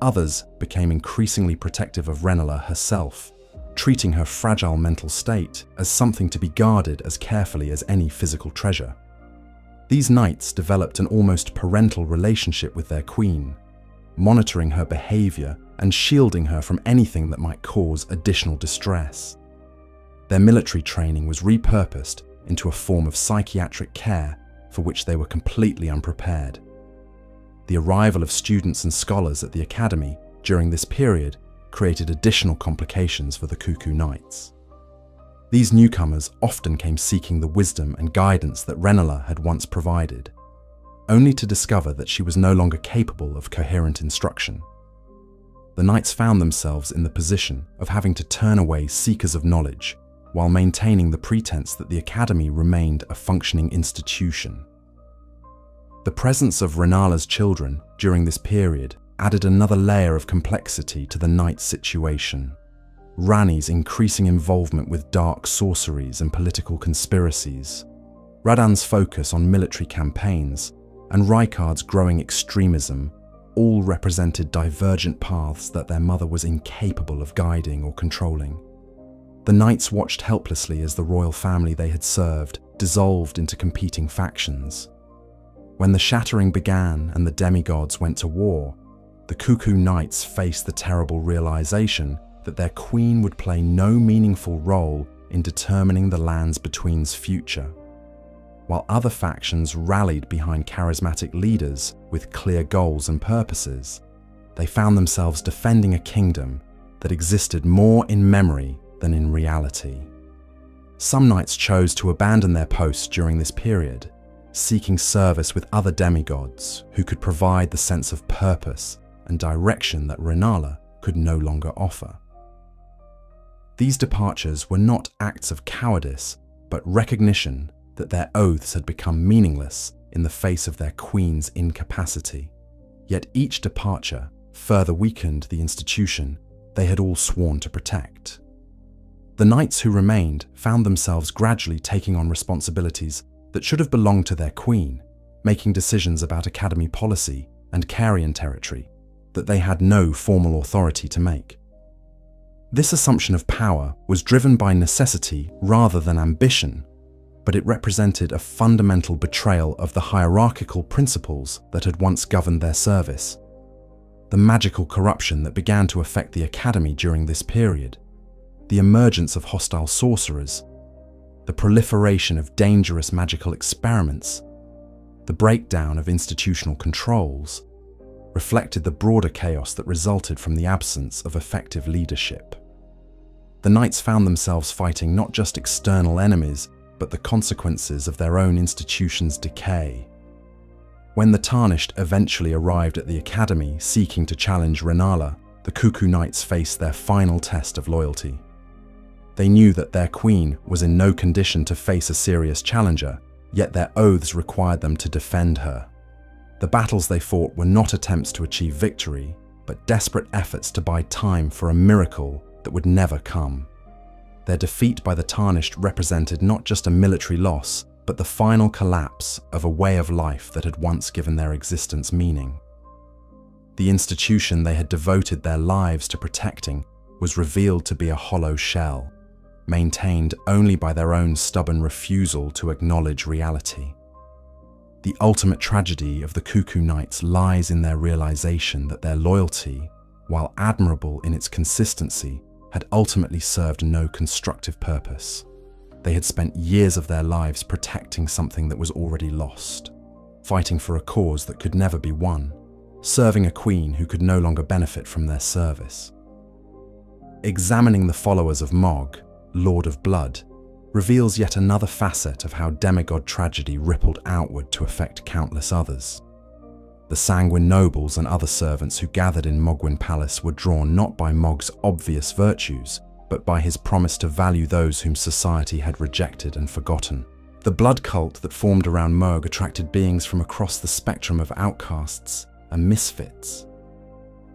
Others became increasingly protective of Rennala herself, treating her fragile mental state as something to be guarded as carefully as any physical treasure. These knights developed an almost parental relationship with their queen, monitoring her behavior and shielding her from anything that might cause additional distress. Their military training was repurposed into a form of psychiatric care for which they were completely unprepared. The arrival of students and scholars at the academy during this period created additional complications for the Cuckoo Knights. These newcomers often came seeking the wisdom and guidance that Rennala had once provided, only to discover that she was no longer capable of coherent instruction. The knights found themselves in the position of having to turn away seekers of knowledge while maintaining the pretense that the academy remained a functioning institution. The presence of Rennala's children during this period added another layer of complexity to the knights' situation. Ranni's increasing involvement with dark sorceries and political conspiracies, Radan's focus on military campaigns, and Rykard's growing extremism all represented divergent paths that their mother was incapable of guiding or controlling. The knights watched helplessly as the royal family they had served dissolved into competing factions. When the shattering began and the demigods went to war, the Cuckoo Knights faced the terrible realization that their queen would play no meaningful role in determining the lands between's future. While other factions rallied behind charismatic leaders with clear goals and purposes, they found themselves defending a kingdom that existed more in memory than in reality. Some knights chose to abandon their posts during this period, seeking service with other demigods who could provide the sense of purpose and direction that Rennala could no longer offer. These departures were not acts of cowardice, but recognition that their oaths had become meaningless in the face of their queen's incapacity. Yet each departure further weakened the institution they had all sworn to protect. The knights who remained found themselves gradually taking on responsibilities that should have belonged to their queen, making decisions about academy policy and Carian territory that they had no formal authority to make. This assumption of power was driven by necessity rather than ambition, but it represented a fundamental betrayal of the hierarchical principles that had once governed their service. The magical corruption that began to affect the academy during this period, the emergence of hostile sorcerers, the proliferation of dangerous magical experiments, the breakdown of institutional controls, reflected the broader chaos that resulted from the absence of effective leadership. The knights found themselves fighting not just external enemies, but the consequences of their own institution's decay. When the Tarnished eventually arrived at the academy seeking to challenge Rennala, the Cuckoo Knights faced their final test of loyalty. They knew that their queen was in no condition to face a serious challenger, yet their oaths required them to defend her. The battles they fought were not attempts to achieve victory, but desperate efforts to buy time for a miracle that would never come. Their defeat by the Tarnished represented not just a military loss, but the final collapse of a way of life that had once given their existence meaning. The institution they had devoted their lives to protecting was revealed to be a hollow shell, maintained only by their own stubborn refusal to acknowledge reality. The ultimate tragedy of the Cuckoo Knights lies in their realization that their loyalty, while admirable in its consistency, had ultimately served no constructive purpose. They had spent years of their lives protecting something that was already lost, fighting for a cause that could never be won, serving a queen who could no longer benefit from their service. Examining the followers of Mog, Lord of Blood, reveals yet another facet of how demigod tragedy rippled outward to affect countless others. The sanguine nobles and other servants who gathered in Mogwyn Palace were drawn not by Mog's obvious virtues, but by his promise to value those whom society had rejected and forgotten. The blood cult that formed around Mog attracted beings from across the spectrum of outcasts and misfits.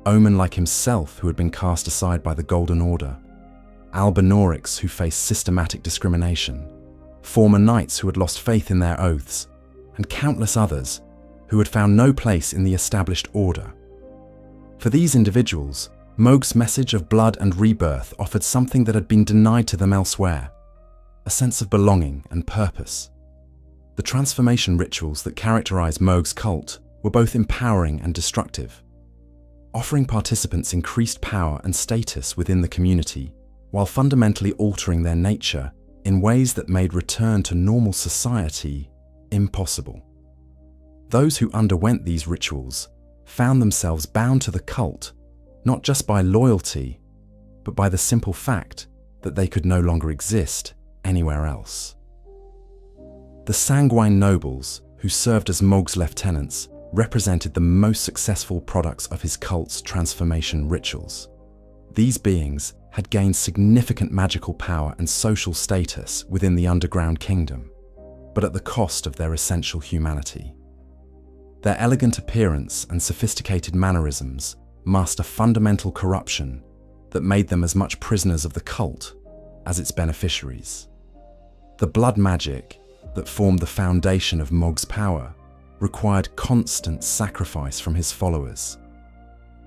Omen like himself, who had been cast aside by the Golden Order, Albinaurics who faced systematic discrimination, former knights who had lost faith in their oaths, and countless others who had found no place in the established order. For these individuals, Mog's message of blood and rebirth offered something that had been denied to them elsewhere: a sense of belonging and purpose. The transformation rituals that characterized Mog's cult were both empowering and destructive, offering participants increased power and status within the community, while fundamentally altering their nature in ways that made return to normal society impossible. Those who underwent these rituals found themselves bound to the cult, not just by loyalty, but by the simple fact that they could no longer exist anywhere else. The sanguine nobles, who served as Mog's lieutenants, represented the most successful products of his cult's transformation rituals. These beings had gained significant magical power and social status within the underground kingdom, but at the cost of their essential humanity. Their elegant appearance and sophisticated mannerisms masked a fundamental corruption that made them as much prisoners of the cult as its beneficiaries. The blood magic that formed the foundation of Mog's power required constant sacrifice from his followers,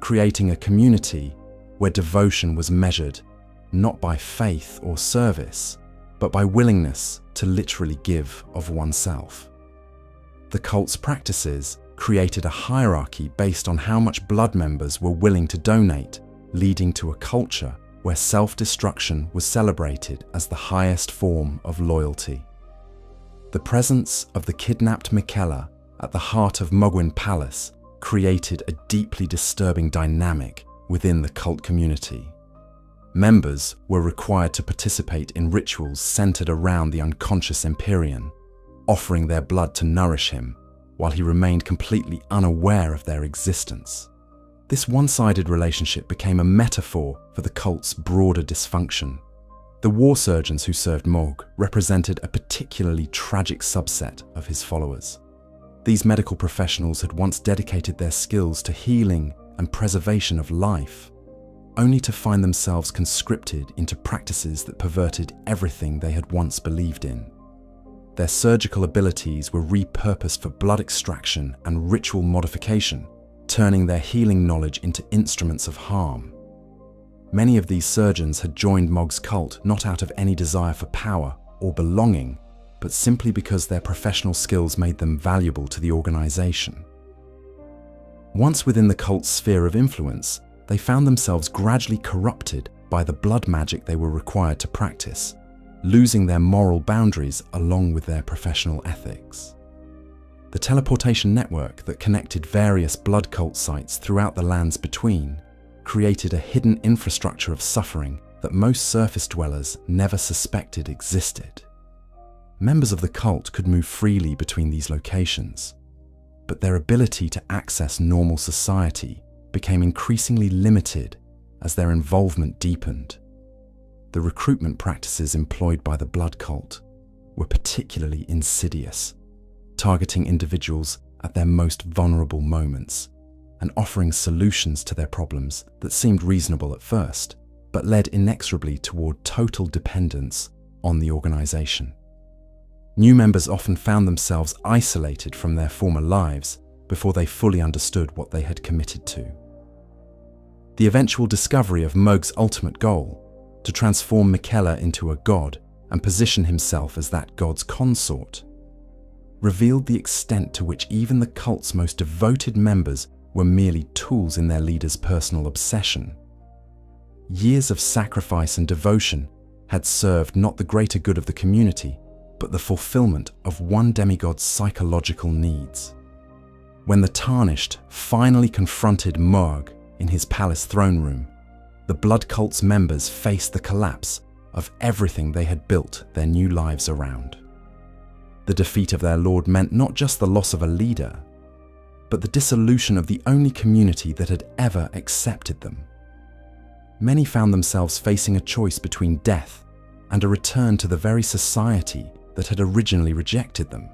creating a community where devotion was measured not by faith or service, but by willingness to literally give of oneself. The cult's practices created a hierarchy based on how much blood members were willing to donate, leading to a culture where self-destruction was celebrated as the highest form of loyalty. The presence of the kidnapped Miquella at the heart of Mogwyn Palace created a deeply disturbing dynamic within the cult community. Members were required to participate in rituals centered around the unconscious Empyrean, offering their blood to nourish him, while he remained completely unaware of their existence. This one-sided relationship became a metaphor for the cult's broader dysfunction. The war surgeons who served Mog represented a particularly tragic subset of his followers. These medical professionals had once dedicated their skills to healing and preservation of life, only to find themselves conscripted into practices that perverted everything they had once believed in. Their surgical abilities were repurposed for blood extraction and ritual modification, turning their healing knowledge into instruments of harm. Many of these surgeons had joined Mog's cult not out of any desire for power or belonging, but simply because their professional skills made them valuable to the organization. Once within the cult's sphere of influence, they found themselves gradually corrupted by the blood magic they were required to practice, losing their moral boundaries along with their professional ethics. The teleportation network that connected various blood cult sites throughout the lands between created a hidden infrastructure of suffering that most surface dwellers never suspected existed. Members of the cult could move freely between these locations, but their ability to access normal society became increasingly limited as their involvement deepened. The recruitment practices employed by the blood cult were particularly insidious, targeting individuals at their most vulnerable moments and offering solutions to their problems that seemed reasonable at first, but led inexorably toward total dependence on the organization. New members often found themselves isolated from their former lives before they fully understood what they had committed to. The eventual discovery of Mohg's ultimate goal, to transform Miquella into a god and position himself as that god's consort, revealed the extent to which even the cult's most devoted members were merely tools in their leader's personal obsession. Years of sacrifice and devotion had served not the greater good of the community, but the fulfillment of one demigod's psychological needs. When the Tarnished finally confronted Mohg in his palace throne room, the Blood Cult's members faced the collapse of everything they had built their new lives around. The defeat of their lord meant not just the loss of a leader, but the dissolution of the only community that had ever accepted them. Many found themselves facing a choice between death and a return to the very society that had originally rejected them.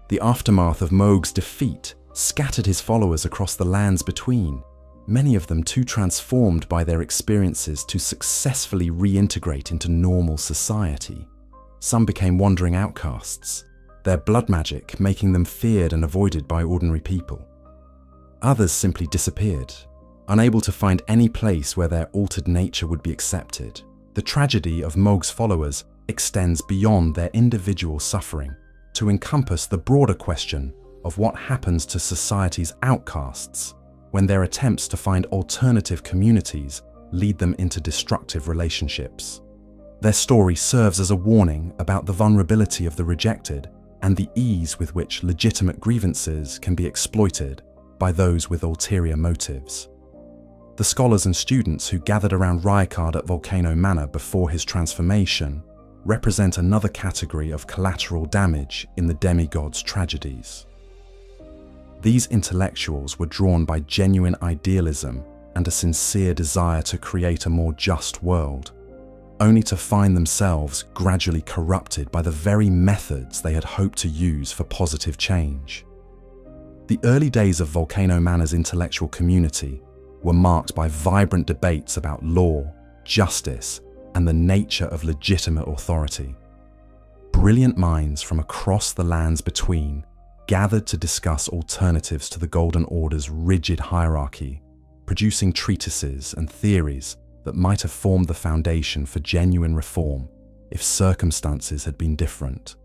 The aftermath of Mohg's defeat scattered his followers across the lands between, many of them too transformed by their experiences to successfully reintegrate into normal society. Some became wandering outcasts, their blood magic making them feared and avoided by ordinary people. Others simply disappeared, unable to find any place where their altered nature would be accepted. The tragedy of Mohg's followers extends beyond their individual suffering to encompass the broader question of what happens to society's outcasts when their attempts to find alternative communities lead them into destructive relationships. Their story serves as a warning about the vulnerability of the rejected and the ease with which legitimate grievances can be exploited by those with ulterior motives. The scholars and students who gathered around Rykard at Volcano Manor before his transformation represent another category of collateral damage in the demigod's tragedies. These intellectuals were drawn by genuine idealism and a sincere desire to create a more just world, only to find themselves gradually corrupted by the very methods they had hoped to use for positive change. The early days of Volcano Manor's intellectual community were marked by vibrant debates about law, justice, and the nature of legitimate authority. Brilliant minds from across the lands between gathered to discuss alternatives to the Golden Order's rigid hierarchy, producing treatises and theories that might have formed the foundation for genuine reform if circumstances had been different.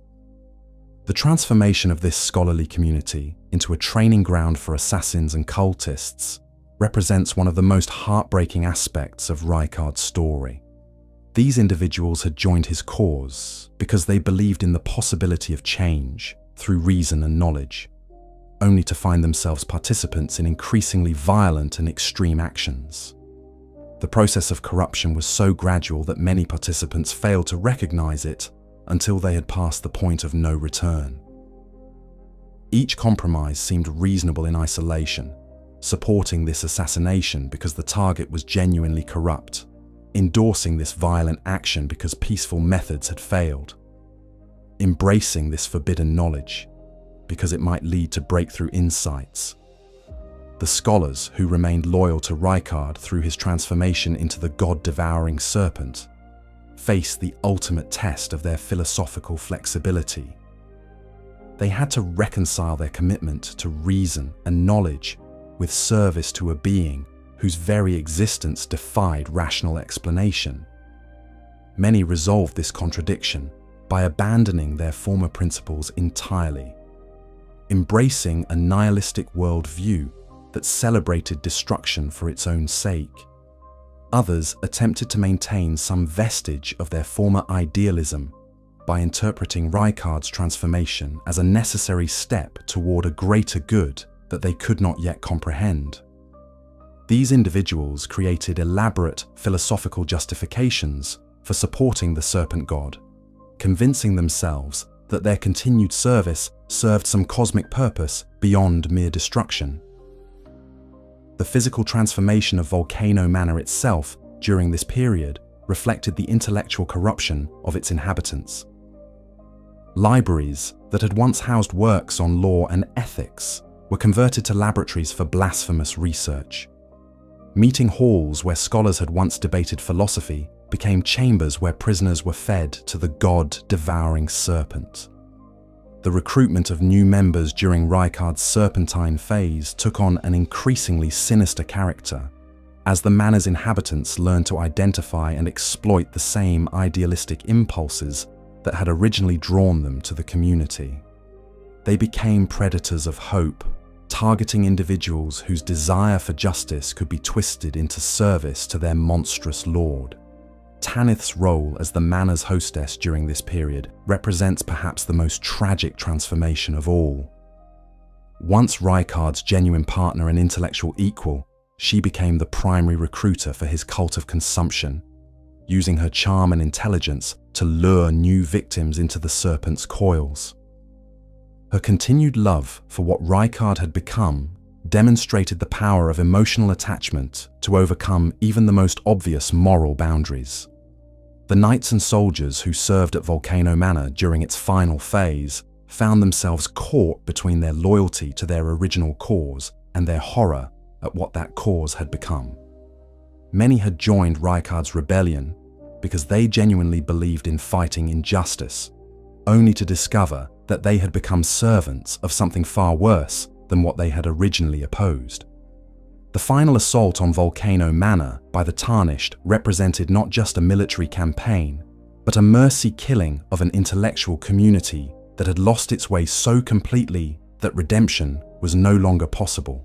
The transformation of this scholarly community into a training ground for assassins and cultists represents one of the most heartbreaking aspects of Rykard's story. These individuals had joined his cause because they believed in the possibility of change through reason and knowledge, only to find themselves participants in increasingly violent and extreme actions. The process of corruption was so gradual that many participants failed to recognize it until they had passed the point of no return. Each compromise seemed reasonable in isolation, supporting this assassination because the target was genuinely corrupt, endorsing this violent action because peaceful methods had failed, embracing this forbidden knowledge because it might lead to breakthrough insights. The scholars who remained loyal to Rykard through his transformation into the god-devouring serpent faced the ultimate test of their philosophical flexibility. They had to reconcile their commitment to reason and knowledge with service to a being whose very existence defied rational explanation. Many resolved this contradiction by abandoning their former principles entirely, embracing a nihilistic worldview that celebrated destruction for its own sake. Others attempted to maintain some vestige of their former idealism by interpreting Rykard's transformation as a necessary step toward a greater good that they could not yet comprehend. These individuals created elaborate philosophical justifications for supporting the serpent god, convincing themselves that their continued service served some cosmic purpose beyond mere destruction. The physical transformation of Volcano Manor itself during this period reflected the intellectual corruption of its inhabitants. Libraries that had once housed works on law and ethics were converted to laboratories for blasphemous research. Meeting halls where scholars had once debated philosophy became chambers where prisoners were fed to the god-devouring serpent. The recruitment of new members during Rykard's serpentine phase took on an increasingly sinister character, as the manor's inhabitants learned to identify and exploit the same idealistic impulses that had originally drawn them to the community. They became predators of hope, targeting individuals whose desire for justice could be twisted into service to their monstrous lord. Tanith's role as the manor's hostess during this period represents perhaps the most tragic transformation of all. Once Rykard's genuine partner and intellectual equal, she became the primary recruiter for his cult of consumption, using her charm and intelligence to lure new victims into the serpent's coils. Her continued love for what Rykard had become demonstrated the power of emotional attachment to overcome even the most obvious moral boundaries. The knights and soldiers who served at Volcano Manor during its final phase found themselves caught between their loyalty to their original cause and their horror at what that cause had become. Many had joined Rykard's rebellion because they genuinely believed in fighting injustice, only to discover that they had become servants of something far worse than what they had originally opposed. The final assault on Volcano Manor by the Tarnished represented not just a military campaign, but a mercy killing of an intellectual community that had lost its way so completely that redemption was no longer possible.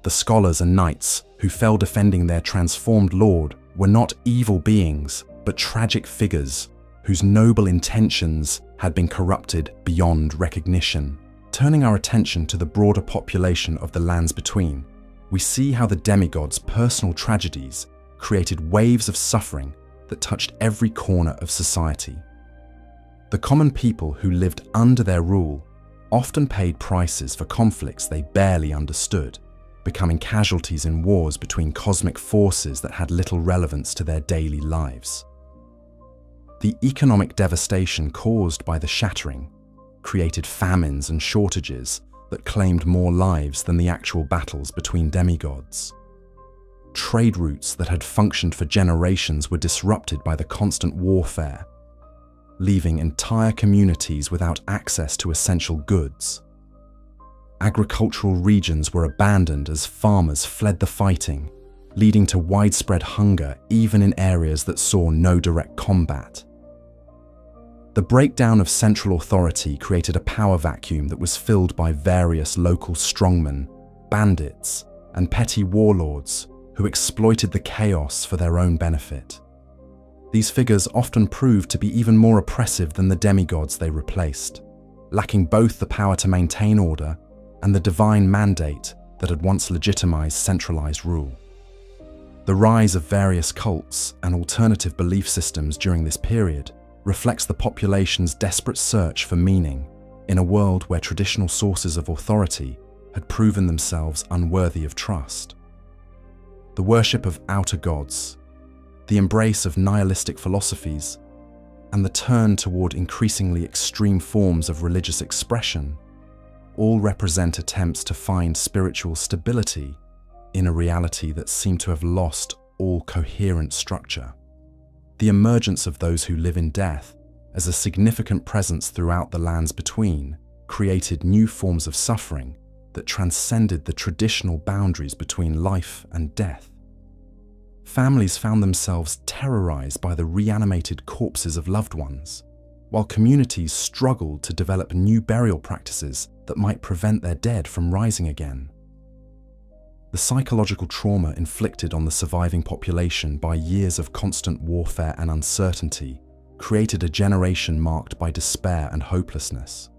The scholars and knights who fell defending their transformed lord were not evil beings, but tragic figures whose noble intentions had been corrupted beyond recognition. Turning our attention to the broader population of the lands between, we see how the demigods' personal tragedies created waves of suffering that touched every corner of society. The common people who lived under their rule often paid prices for conflicts they barely understood, becoming casualties in wars between cosmic forces that had little relevance to their daily lives. The economic devastation caused by the shattering created famines and shortages that claimed more lives than the actual battles between demigods. Trade routes that had functioned for generations were disrupted by the constant warfare, leaving entire communities without access to essential goods. Agricultural regions were abandoned as farmers fled the fighting, leading to widespread hunger even in areas that saw no direct combat. The breakdown of central authority created a power vacuum that was filled by various local strongmen, bandits, and petty warlords who exploited the chaos for their own benefit. These figures often proved to be even more oppressive than the demigods they replaced, lacking both the power to maintain order and the divine mandate that had once legitimized centralized rule. The rise of various cults and alternative belief systems during this period reflects the population's desperate search for meaning in a world where traditional sources of authority had proven themselves unworthy of trust. The worship of outer gods, the embrace of nihilistic philosophies, and the turn toward increasingly extreme forms of religious expression all represent attempts to find spiritual stability in a reality that seemed to have lost all coherent structure. The emergence of those who live in death as a significant presence throughout the lands between created new forms of suffering that transcended the traditional boundaries between life and death. Families found themselves terrorized by the reanimated corpses of loved ones, while communities struggled to develop new burial practices that might prevent their dead from rising again. The psychological trauma inflicted on the surviving population by years of constant warfare and uncertainty created a generation marked by despair and hopelessness.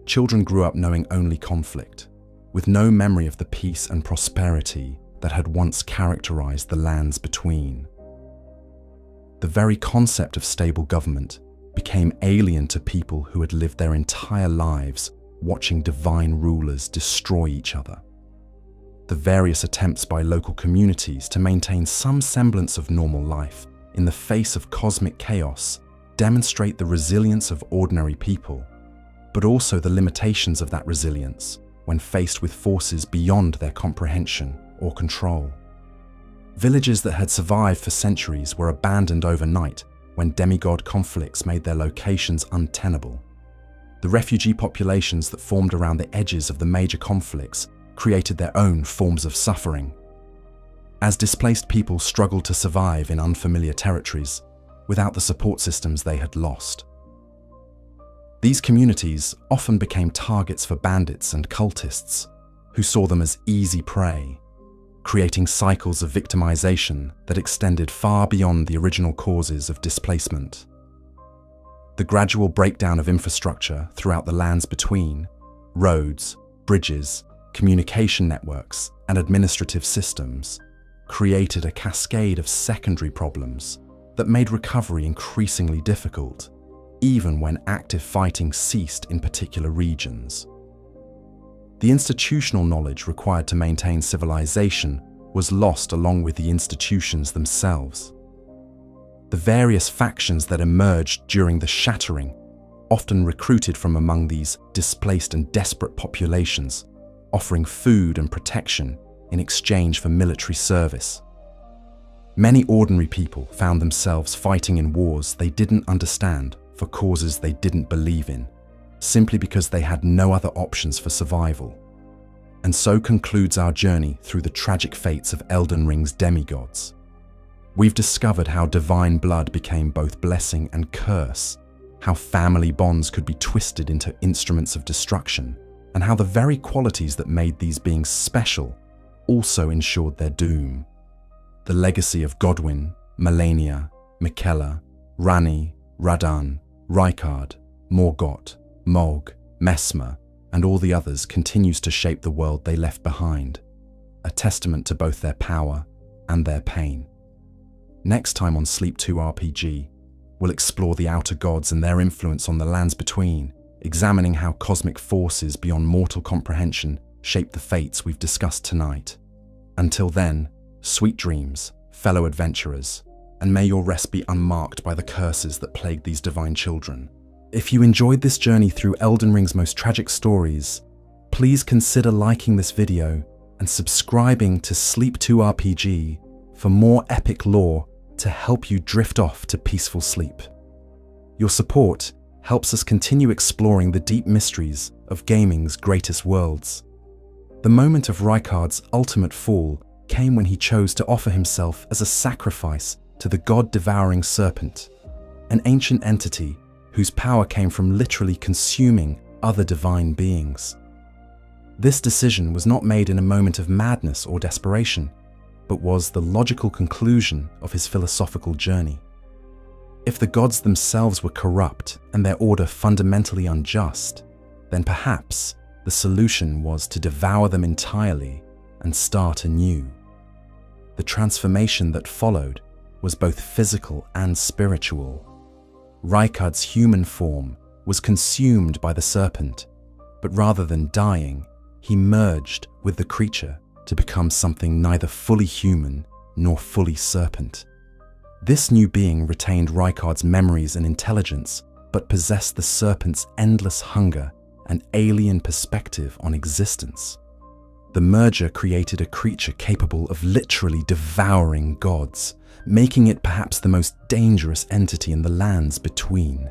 Children grew up knowing only conflict, with no memory of the peace and prosperity that had once characterized the lands between. The very concept of stable government became alien to people who had lived their entire lives watching divine rulers destroy each other. The various attempts by local communities to maintain some semblance of normal life in the face of cosmic chaos demonstrate the resilience of ordinary people, but also the limitations of that resilience when faced with forces beyond their comprehension or control. Villages that had survived for centuries were abandoned overnight when demigod conflicts made their locations untenable. The refugee populations that formed around the edges of the major conflicts created their own forms of suffering. as displaced people struggled to survive in unfamiliar territories without the support systems they had lost. These communities often became targets for bandits and cultists, who saw them as easy prey, creating cycles of victimization that extended far beyond the original causes of displacement. The gradual breakdown of infrastructure throughout the lands between, roads, bridges, communication networks, and administrative systems, created a cascade of secondary problems that made recovery increasingly difficult, even when active fighting ceased in particular regions. The institutional knowledge required to maintain civilization was lost along with the institutions themselves. The various factions that emerged during the Shattering often recruited from among these displaced and desperate populations, offering food and protection in exchange for military service. Many ordinary people found themselves fighting in wars they didn't understand for causes they didn't believe in, simply because they had no other options for survival. And so concludes our journey through the tragic fates of Elden Ring's demigods. We've discovered how divine blood became both blessing and curse, how family bonds could be twisted into instruments of destruction, and how the very qualities that made these beings special also ensured their doom. The legacy of Godwyn, Malenia, Miquella, Ranni, Radahn, Rykard, Morgott, Mohg, Messmer, and all the others continues to shape the world they left behind, a testament to both their power and their pain. Next time on Sleep 2 RPG, we'll explore the outer gods and their influence on the lands between, examining how cosmic forces beyond mortal comprehension shape the fates we've discussed tonight. Until then, sweet dreams, fellow adventurers, and may your rest be unmarked by the curses that plague these divine children. If you enjoyed this journey through Elden Ring's most tragic stories, please consider liking this video and subscribing to Sleep 2 RPG for more epic lore to help you drift off to peaceful sleep. Your support helps us continue exploring the deep mysteries of gaming's greatest worlds. The moment of Rykard's ultimate fall came when he chose to offer himself as a sacrifice to the god-devouring serpent, an ancient entity whose power came from literally consuming other divine beings. This decision was not made in a moment of madness or desperation, but was the logical conclusion of his philosophical journey. If the gods themselves were corrupt and their order fundamentally unjust, then perhaps the solution was to devour them entirely and start anew. The transformation that followed was both physical and spiritual. Rykard's human form was consumed by the serpent, but rather than dying, he merged with the creature to become something neither fully human nor fully serpent. This new being retained Rykard's memories and intelligence, but possessed the serpent's endless hunger and alien perspective on existence. The merger created a creature capable of literally devouring gods, making it perhaps the most dangerous entity in the lands between.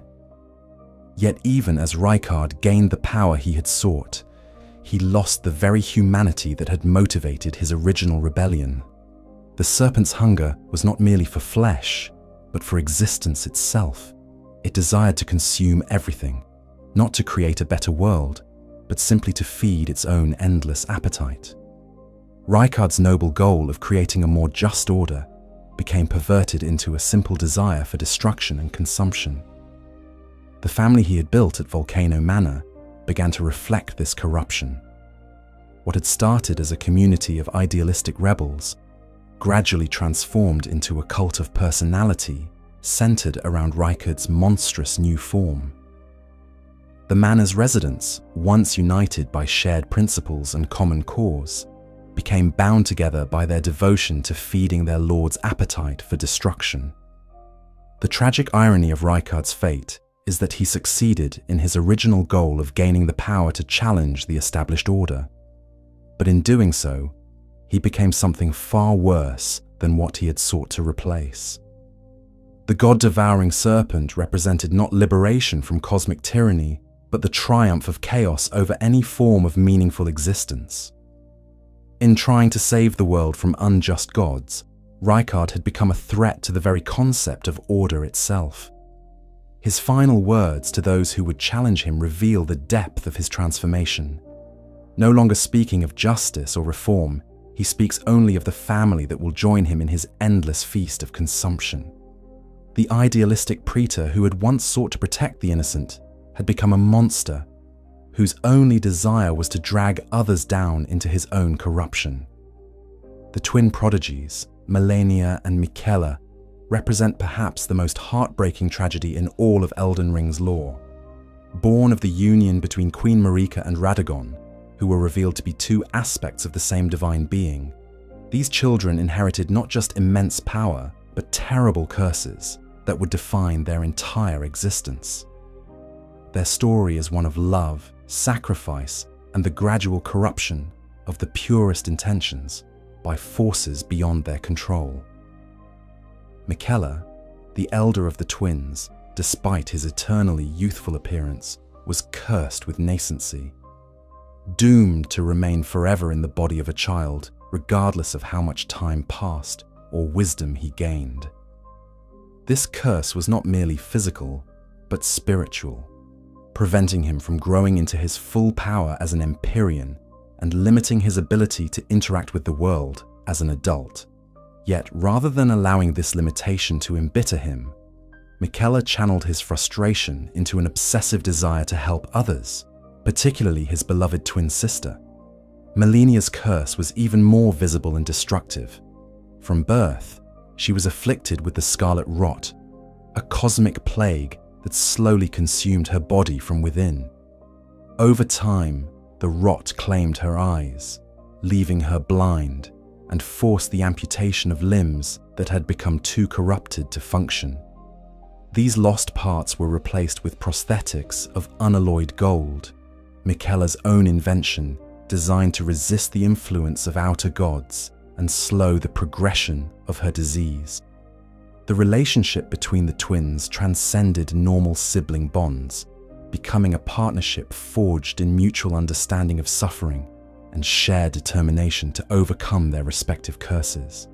Yet even as Rykard gained the power he had sought, he lost the very humanity that had motivated his original rebellion. The serpent's hunger was not merely for flesh, but for existence itself. It desired to consume everything, not to create a better world, but simply to feed its own endless appetite. Rykard's noble goal of creating a more just order became perverted into a simple desire for destruction and consumption. The family he had built at Volcano Manor began to reflect this corruption. What had started as a community of idealistic rebels gradually transformed into a cult of personality centered around Rykard's monstrous new form. The manor's residents, once united by shared principles and common cause, became bound together by their devotion to feeding their lord's appetite for destruction. The tragic irony of Rykard's fate is that he succeeded in his original goal of gaining the power to challenge the established order. But in doing so, he became something far worse than what he had sought to replace. The god-devouring serpent represented not liberation from cosmic tyranny, but the triumph of chaos over any form of meaningful existence. In trying to save the world from unjust gods, Rykard had become a threat to the very concept of order itself. His final words to those who would challenge him reveal the depth of his transformation. No longer speaking of justice or reform, he speaks only of the family that will join him in his endless feast of consumption. The idealistic praetor who had once sought to protect the innocent had become a monster whose only desire was to drag others down into his own corruption. The twin prodigies, Malenia and Miquella, represent perhaps the most heartbreaking tragedy in all of Elden Ring's lore. Born of the union between Queen Marika and Radagon, who were revealed to be two aspects of the same divine being, these children inherited not just immense power, but terrible curses that would define their entire existence. Their story is one of love, sacrifice, and the gradual corruption of the purest intentions by forces beyond their control. Miquella, the elder of the twins, despite his eternally youthful appearance, was cursed with nascency, doomed to remain forever in the body of a child, regardless of how much time passed or wisdom he gained. This curse was not merely physical, but spiritual, preventing him from growing into his full power as an Empyrean and limiting his ability to interact with the world as an adult. Yet, rather than allowing this limitation to embitter him, Miquella channeled his frustration into an obsessive desire to help others, particularly his beloved twin sister. Malenia's curse was even more visible and destructive. From birth, she was afflicted with the scarlet rot, a cosmic plague that slowly consumed her body from within. Over time, the rot claimed her eyes, leaving her blind, and forced the amputation of limbs that had become too corrupted to function. These lost parts were replaced with prosthetics of unalloyed gold, Miquella's own invention designed to resist the influence of outer gods and slow the progression of her disease. The relationship between the twins transcended normal sibling bonds, becoming a partnership forged in mutual understanding of suffering and shared determination to overcome their respective curses.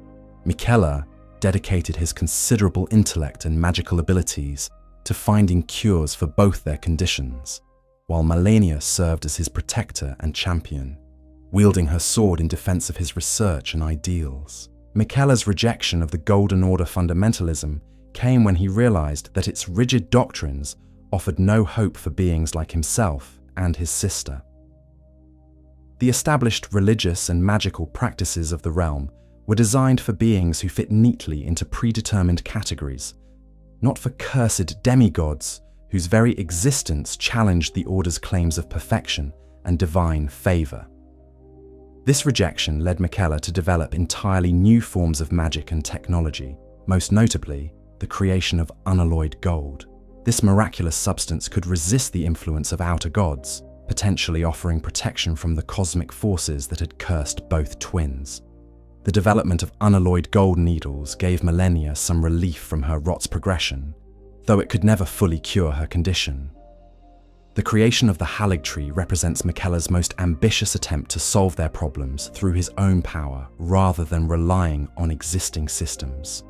Miquella dedicated his considerable intellect and magical abilities to finding cures for both their conditions, while Malenia served as his protector and champion, wielding her sword in defense of his research and ideals. Miquella's rejection of the Golden Order fundamentalism came when he realized that its rigid doctrines offered no hope for beings like himself and his sister. The established religious and magical practices of the realm were designed for beings who fit neatly into predetermined categories, not for cursed demigods whose very existence challenged the Order's claims of perfection and divine favor. This rejection led Miquella to develop entirely new forms of magic and technology, most notably the creation of unalloyed gold. This miraculous substance could resist the influence of outer gods, potentially offering protection from the cosmic forces that had cursed both twins. The development of unalloyed gold needles gave Malenia some relief from her rot's progression, though it could never fully cure her condition. The creation of the Haligtree represents Miquella's most ambitious attempt to solve their problems through his own power rather than relying on existing systems.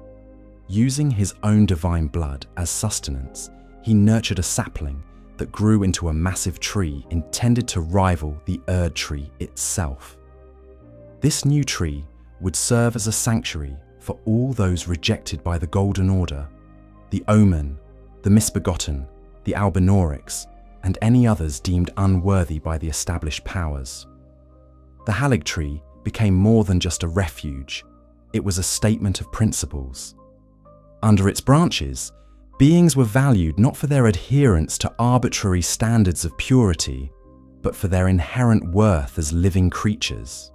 Using his own divine blood as sustenance, he nurtured a sapling that grew into a massive tree intended to rival the Erd tree itself. This new tree would serve as a sanctuary for all those rejected by the Golden Order, the Omen, the Misbegotten, the Albinaurics, and any others deemed unworthy by the established powers. The Haligtree became more than just a refuge, it was a statement of principles. Under its branches, beings were valued not for their adherence to arbitrary standards of purity, but for their inherent worth as living creatures.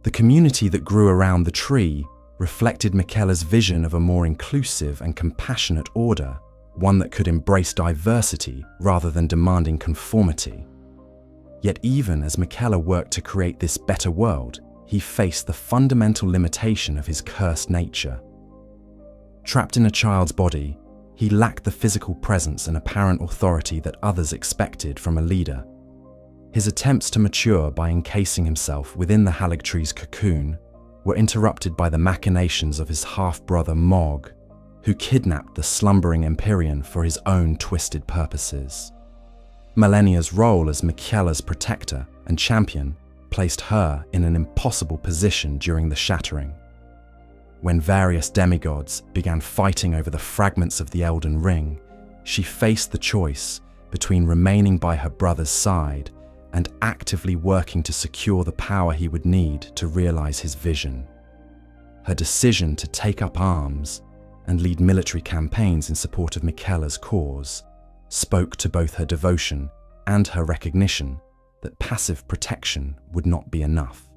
The community that grew around the tree reflected Miquella's vision of a more inclusive and compassionate order, one that could embrace diversity rather than demanding conformity. Yet even as Miquella worked to create this better world, he faced the fundamental limitation of his cursed nature. Trapped in a child's body, he lacked the physical presence and apparent authority that others expected from a leader. His attempts to mature by encasing himself within the haligtree's cocoon were interrupted by the machinations of his half-brother Mog, who kidnapped the slumbering Empyrean for his own twisted purposes. Malenia's role as Miquella's protector and champion placed her in an impossible position during the shattering. When various demigods began fighting over the fragments of the Elden Ring, she faced the choice between remaining by her brother's side and actively working to secure the power he would need to realize his vision. Her decision to take up arms and lead military campaigns in support of Miquella's cause spoke to both her devotion and her recognition that passive protection would not be enough.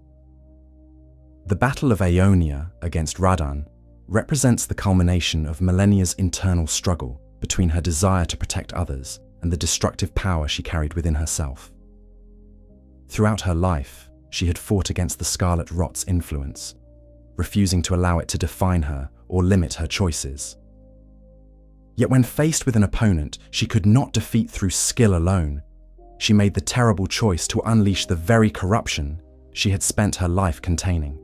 The Battle of Aeonia against Radahn represents the culmination of Malenia's internal struggle between her desire to protect others and the destructive power she carried within herself. Throughout her life, she had fought against the Scarlet Rot's influence, refusing to allow it to define her or limit her choices. Yet when faced with an opponent she could not defeat through skill alone, she made the terrible choice to unleash the very corruption she had spent her life containing.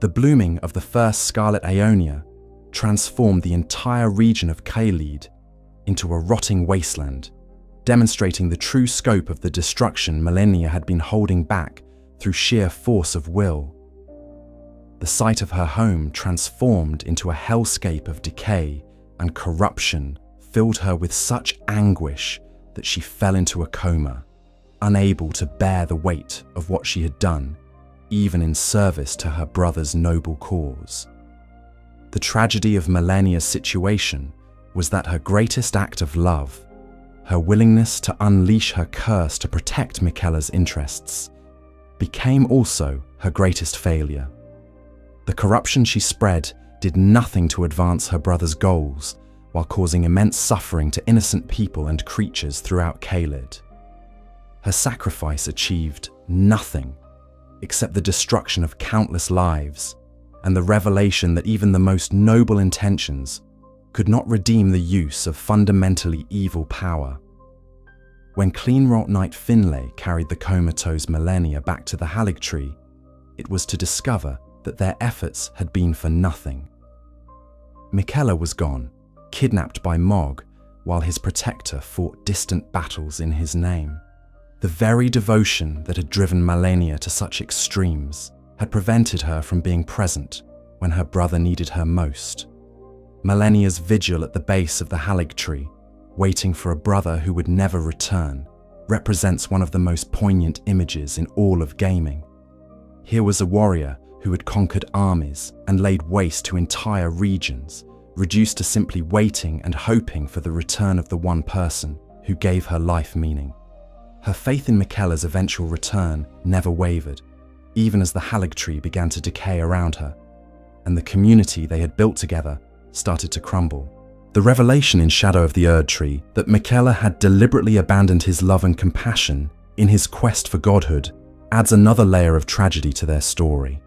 The blooming of the first Scarlet Aeonia transformed the entire region of Caelid into a rotting wasteland, demonstrating the true scope of the destruction Malenia had been holding back through sheer force of will. The sight of her home transformed into a hellscape of decay and corruption filled her with such anguish that she fell into a coma, unable to bear the weight of what she had done, even in service to her brother's noble cause. The tragedy of Malenia's situation was that her greatest act of love, her willingness to unleash her curse to protect Miquella's interests, became also her greatest failure. The corruption she spread did nothing to advance her brother's goals, while causing immense suffering to innocent people and creatures throughout Caelid. Her sacrifice achieved nothing except the destruction of countless lives and the revelation that even the most noble intentions could not redeem the use of fundamentally evil power. When Cleanrot Knight Finlay carried the comatose Malenia back to the Haligtree, it was to discover that their efforts had been for nothing. Miquella was gone, kidnapped by Mog, while his protector fought distant battles in his name. The very devotion that had driven Malenia to such extremes had prevented her from being present when her brother needed her most. Malenia's vigil at the base of the Haligtree, waiting for a brother who would never return, represents one of the most poignant images in all of gaming. Here was a warrior who had conquered armies and laid waste to entire regions, reduced to simply waiting and hoping for the return of the one person who gave her life meaning. Her faith in Miquella's eventual return never wavered, even as the Haligtree began to decay around her, and the community they had built together started to crumble. The revelation in Shadow of the Erdtree that Miquella had deliberately abandoned his love and compassion in his quest for godhood adds another layer of tragedy to their story.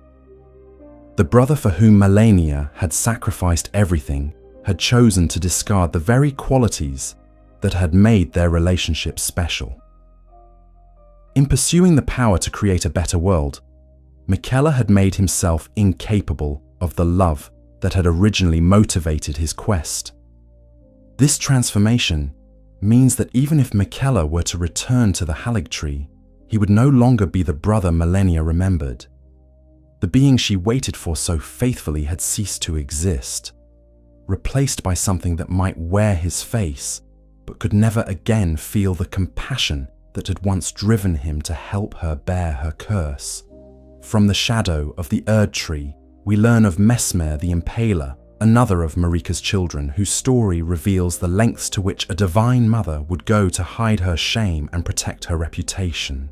The brother for whom Malenia had sacrificed everything had chosen to discard the very qualities that had made their relationship special. In pursuing the power to create a better world, Miquella had made himself incapable of the love that had originally motivated his quest. This transformation means that even if Miquella were to return to the Haligtree, he would no longer be the brother Malenia remembered. The being she waited for so faithfully had ceased to exist, replaced by something that might wear his face, but could never again feel the compassion that had once driven him to help her bear her curse. From the Shadow of the Erdtree, we learn of Messmer the Impaler, another of Marika's children, whose story reveals the lengths to which a divine mother would go to hide her shame and protect her reputation.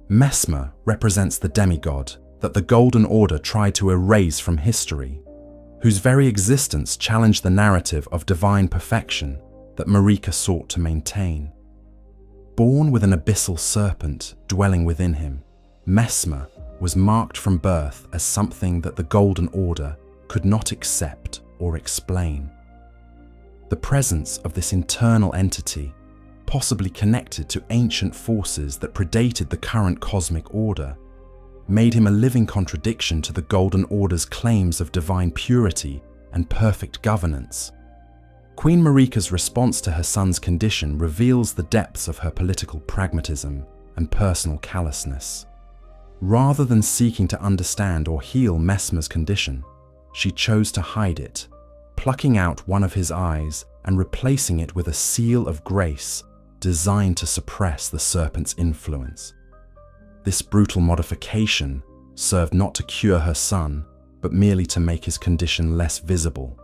Messmer represents the demigod that the Golden Order tried to erase from history, whose very existence challenged the narrative of divine perfection that Marika sought to maintain. Born with an abyssal serpent dwelling within him, Messmer was marked from birth as something that the Golden Order could not accept or explain. The presence of this internal entity possibly connected to ancient forces that predated the current cosmic order, made him a living contradiction to the Golden Order's claims of divine purity and perfect governance. Queen Marika's response to her son's condition reveals the depths of her political pragmatism and personal callousness. Rather than seeking to understand or heal Messmer's condition, she chose to hide it, plucking out one of his eyes and replacing it with a seal of grace designed to suppress the serpent's influence. This brutal modification served not to cure her son, but merely to make his condition less visible,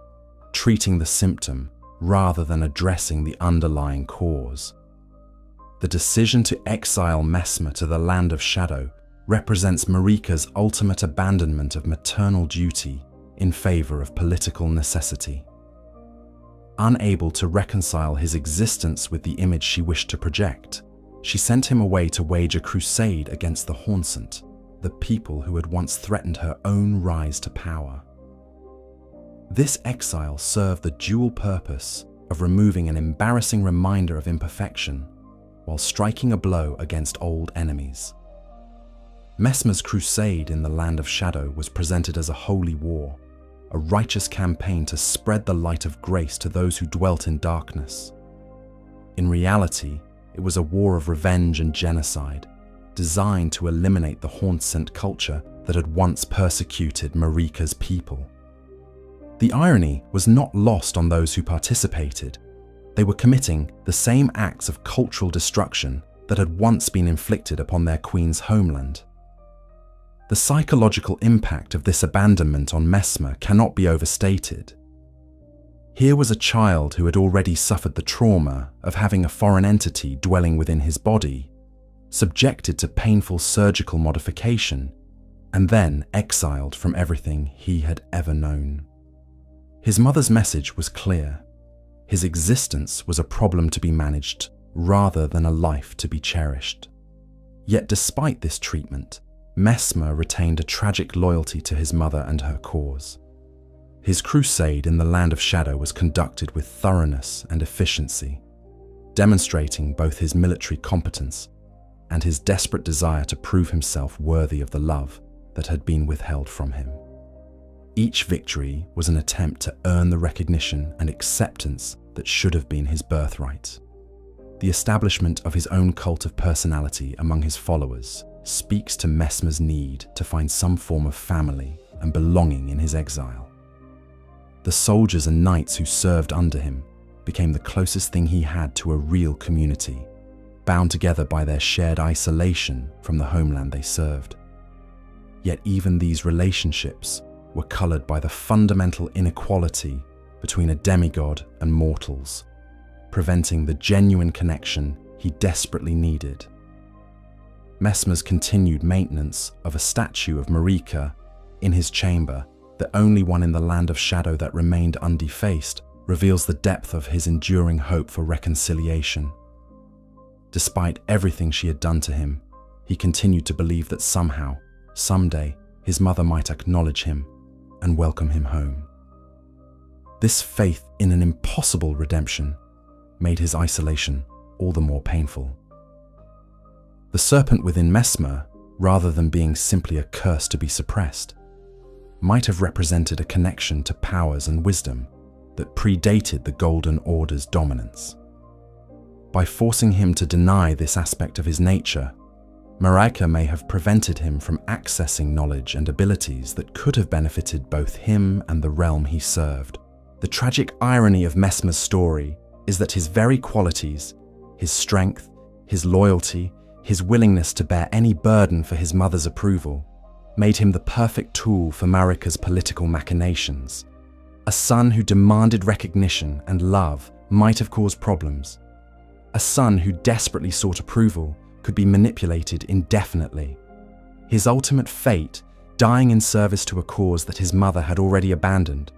treating the symptom rather than addressing the underlying cause. The decision to exile Messmer to the Land of Shadow represents Marika's ultimate abandonment of maternal duty in favor of political necessity. Unable to reconcile his existence with the image she wished to project, she sent him away to wage a crusade against the Haunsant, the people who had once threatened her own rise to power. This exile served the dual purpose of removing an embarrassing reminder of imperfection while striking a blow against old enemies. Messmer's crusade in the Land of Shadow was presented as a holy war, a righteous campaign to spread the light of grace to those who dwelt in darkness. In reality, it was a war of revenge and genocide, designed to eliminate the Haunsant culture that had once persecuted Marika's people. The irony was not lost on those who participated. They were committing the same acts of cultural destruction that had once been inflicted upon their queen's homeland. The psychological impact of this abandonment on Messmer cannot be overstated. Here was a child who had already suffered the trauma of having a foreign entity dwelling within his body, subjected to painful surgical modification, and then exiled from everything he had ever known. His mother's message was clear. His existence was a problem to be managed rather than a life to be cherished. Yet despite this treatment, Messmer retained a tragic loyalty to his mother and her cause. His crusade in the Land of Shadow was conducted with thoroughness and efficiency, demonstrating both his military competence and his desperate desire to prove himself worthy of the love that had been withheld from him. Each victory was an attempt to earn the recognition and acceptance that should have been his birthright. The establishment of his own cult of personality among his followers speaks to Messmer's need to find some form of family and belonging in his exile. The soldiers and knights who served under him became the closest thing he had to a real community, bound together by their shared isolation from the homeland they served. Yet even these relationships were colored by the fundamental inequality between a demigod and mortals, preventing the genuine connection he desperately needed. Messmer's continued maintenance of a statue of Marika in his chamber, the only one in the Land of Shadow that remained undefaced, reveals the depth of his enduring hope for reconciliation. Despite everything she had done to him, he continued to believe that somehow, someday, his mother might acknowledge him and welcome him home. This faith in an impossible redemption made his isolation all the more painful. The serpent within Messmer, rather than being simply a curse to be suppressed, might have represented a connection to powers and wisdom that predated the Golden Order's dominance. By forcing him to deny this aspect of his nature, Marika may have prevented him from accessing knowledge and abilities that could have benefited both him and the realm he served. The tragic irony of Messmer's story is that his very qualities, his strength, his loyalty, his willingness to bear any burden for his mother's approval, made him the perfect tool for Marika's political machinations. A son who demanded recognition and love might have caused problems. A son who desperately sought approval could be manipulated indefinitely. His ultimate fate, dying in service to a cause that his mother had already abandoned,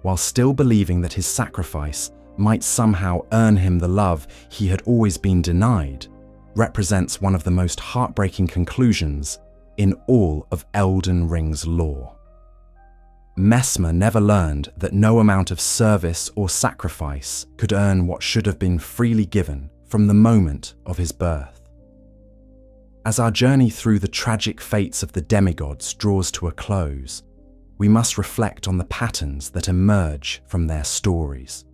while still believing that his sacrifice might somehow earn him the love he had always been denied, represents one of the most heartbreaking conclusions in all of Elden Ring's lore. Messmer never learned that no amount of service or sacrifice could earn what should have been freely given from the moment of his birth. As our journey through the tragic fates of the demigods draws to a close, we must reflect on the patterns that emerge from their stories.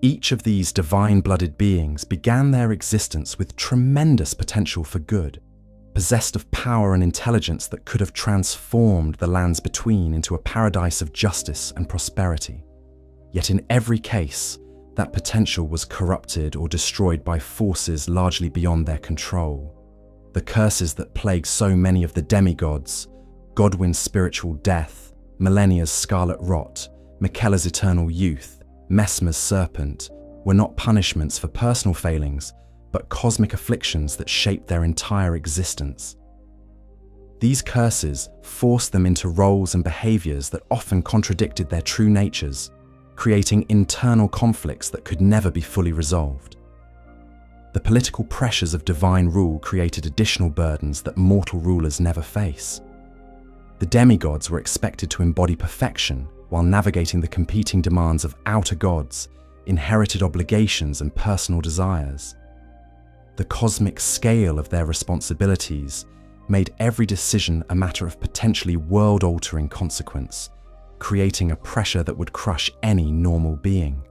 Each of these divine-blooded beings began their existence with tremendous potential for good, possessed of power and intelligence that could have transformed the lands between into a paradise of justice and prosperity. Yet in every case, that potential was corrupted or destroyed by forces largely beyond their control. The curses that plague so many of the demigods, Godwyn's spiritual death, Malenia's scarlet rot, Miquella's eternal youth, Messmer's serpent, were not punishments for personal failings, but cosmic afflictions that shaped their entire existence. These curses forced them into roles and behaviors that often contradicted their true natures, creating internal conflicts that could never be fully resolved. The political pressures of divine rule created additional burdens that mortal rulers never face. The demigods were expected to embody perfection while navigating the competing demands of outer gods, inherited obligations, and personal desires. The cosmic scale of their responsibilities made every decision a matter of potentially world-altering consequence, creating a pressure that would crush any normal being.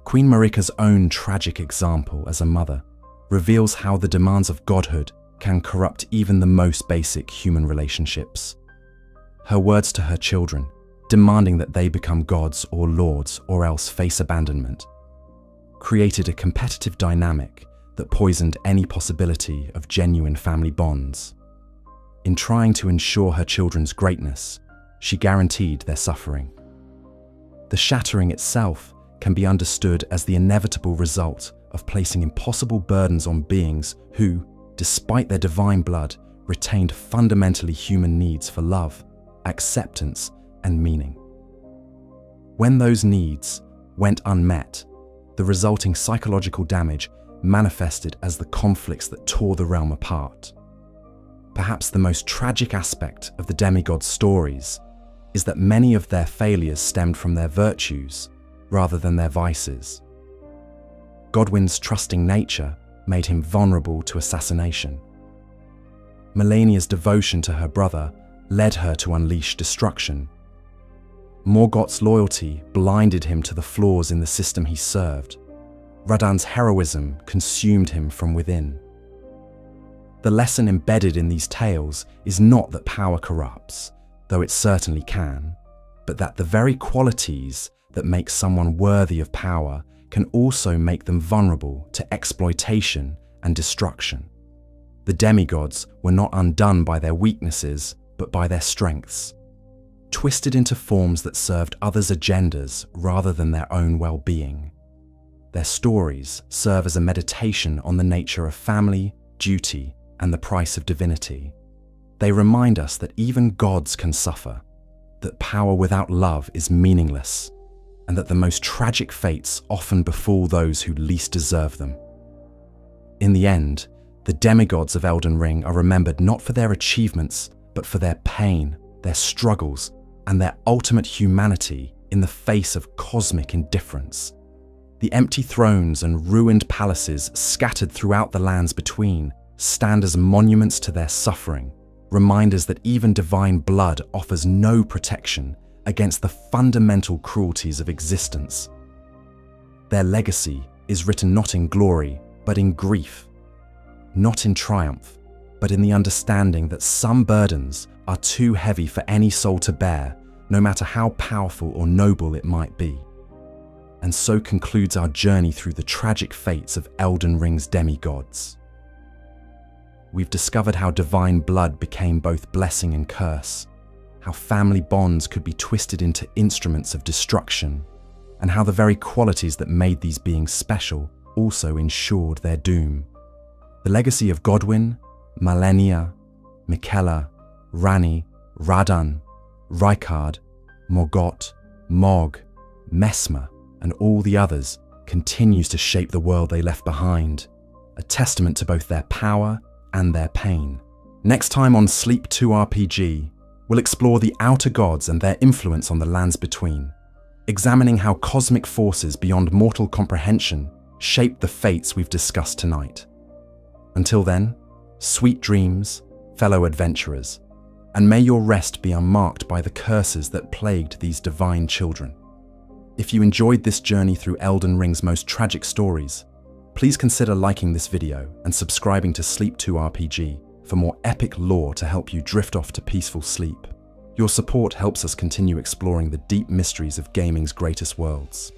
Queen Marika's own tragic example as a mother reveals how the demands of godhood can corrupt even the most basic human relationships. Her words to her children, demanding that they become gods or lords or else face abandonment, created a competitive dynamic that poisoned any possibility of genuine family bonds. In trying to ensure her children's greatness, she guaranteed their suffering. The shattering itself can be understood as the inevitable result of placing impossible burdens on beings who, despite their divine blood, retained fundamentally human needs for love, acceptance, and meaning. When those needs went unmet, the resulting psychological damage manifested as the conflicts that tore the realm apart. Perhaps the most tragic aspect of the demigods' stories is that many of their failures stemmed from their virtues rather than their vices. Godwyn's trusting nature made him vulnerable to assassination. Malenia's devotion to her brother led her to unleash destruction. Morgoth's loyalty blinded him to the flaws in the system he served. Radan's heroism consumed him from within. The lesson embedded in these tales is not that power corrupts, though it certainly can, but that the very qualities that make someone worthy of power can also make them vulnerable to exploitation and destruction. The demigods were not undone by their weaknesses, but by their strengths, twisted into forms that served others' agendas rather than their own well-being. Their stories serve as a meditation on the nature of family, duty, and the price of divinity. They remind us that even gods can suffer, that power without love is meaningless, and that the most tragic fates often befall those who least deserve them. In the end, the demigods of Elden Ring are remembered not for their achievements, but for their pain, their struggles, and their ultimate humanity in the face of cosmic indifference. The empty thrones and ruined palaces scattered throughout the lands between stand as monuments to their suffering, reminders that even divine blood offers no protection against the fundamental cruelties of existence. Their legacy is written not in glory, but in grief, not in triumph, but in the understanding that some burdens are too heavy for any soul to bear, no matter how powerful or noble it might be. And so concludes our journey through the tragic fates of Elden Ring's demigods. We've discovered how divine blood became both blessing and curse, how family bonds could be twisted into instruments of destruction, and how the very qualities that made these beings special also ensured their doom. The legacy of Godwyn, Malenia, Miquella, Ranni, Radan, Rykard, Morgott, Mog, Messmer, and all the others continues to shape the world they left behind, a testament to both their power and their pain. Next time on Sleep 2 RPG, we'll explore the outer gods and their influence on the lands between, examining how cosmic forces beyond mortal comprehension shaped the fates we've discussed tonight. Until then, sweet dreams, fellow adventurers, and may your rest be unmarked by the curses that plagued these divine children. If you enjoyed this journey through Elden Ring's most tragic stories, please consider liking this video and subscribing to Sleep 2 RPG for more epic lore to help you drift off to peaceful sleep. Your support helps us continue exploring the deep mysteries of gaming's greatest worlds.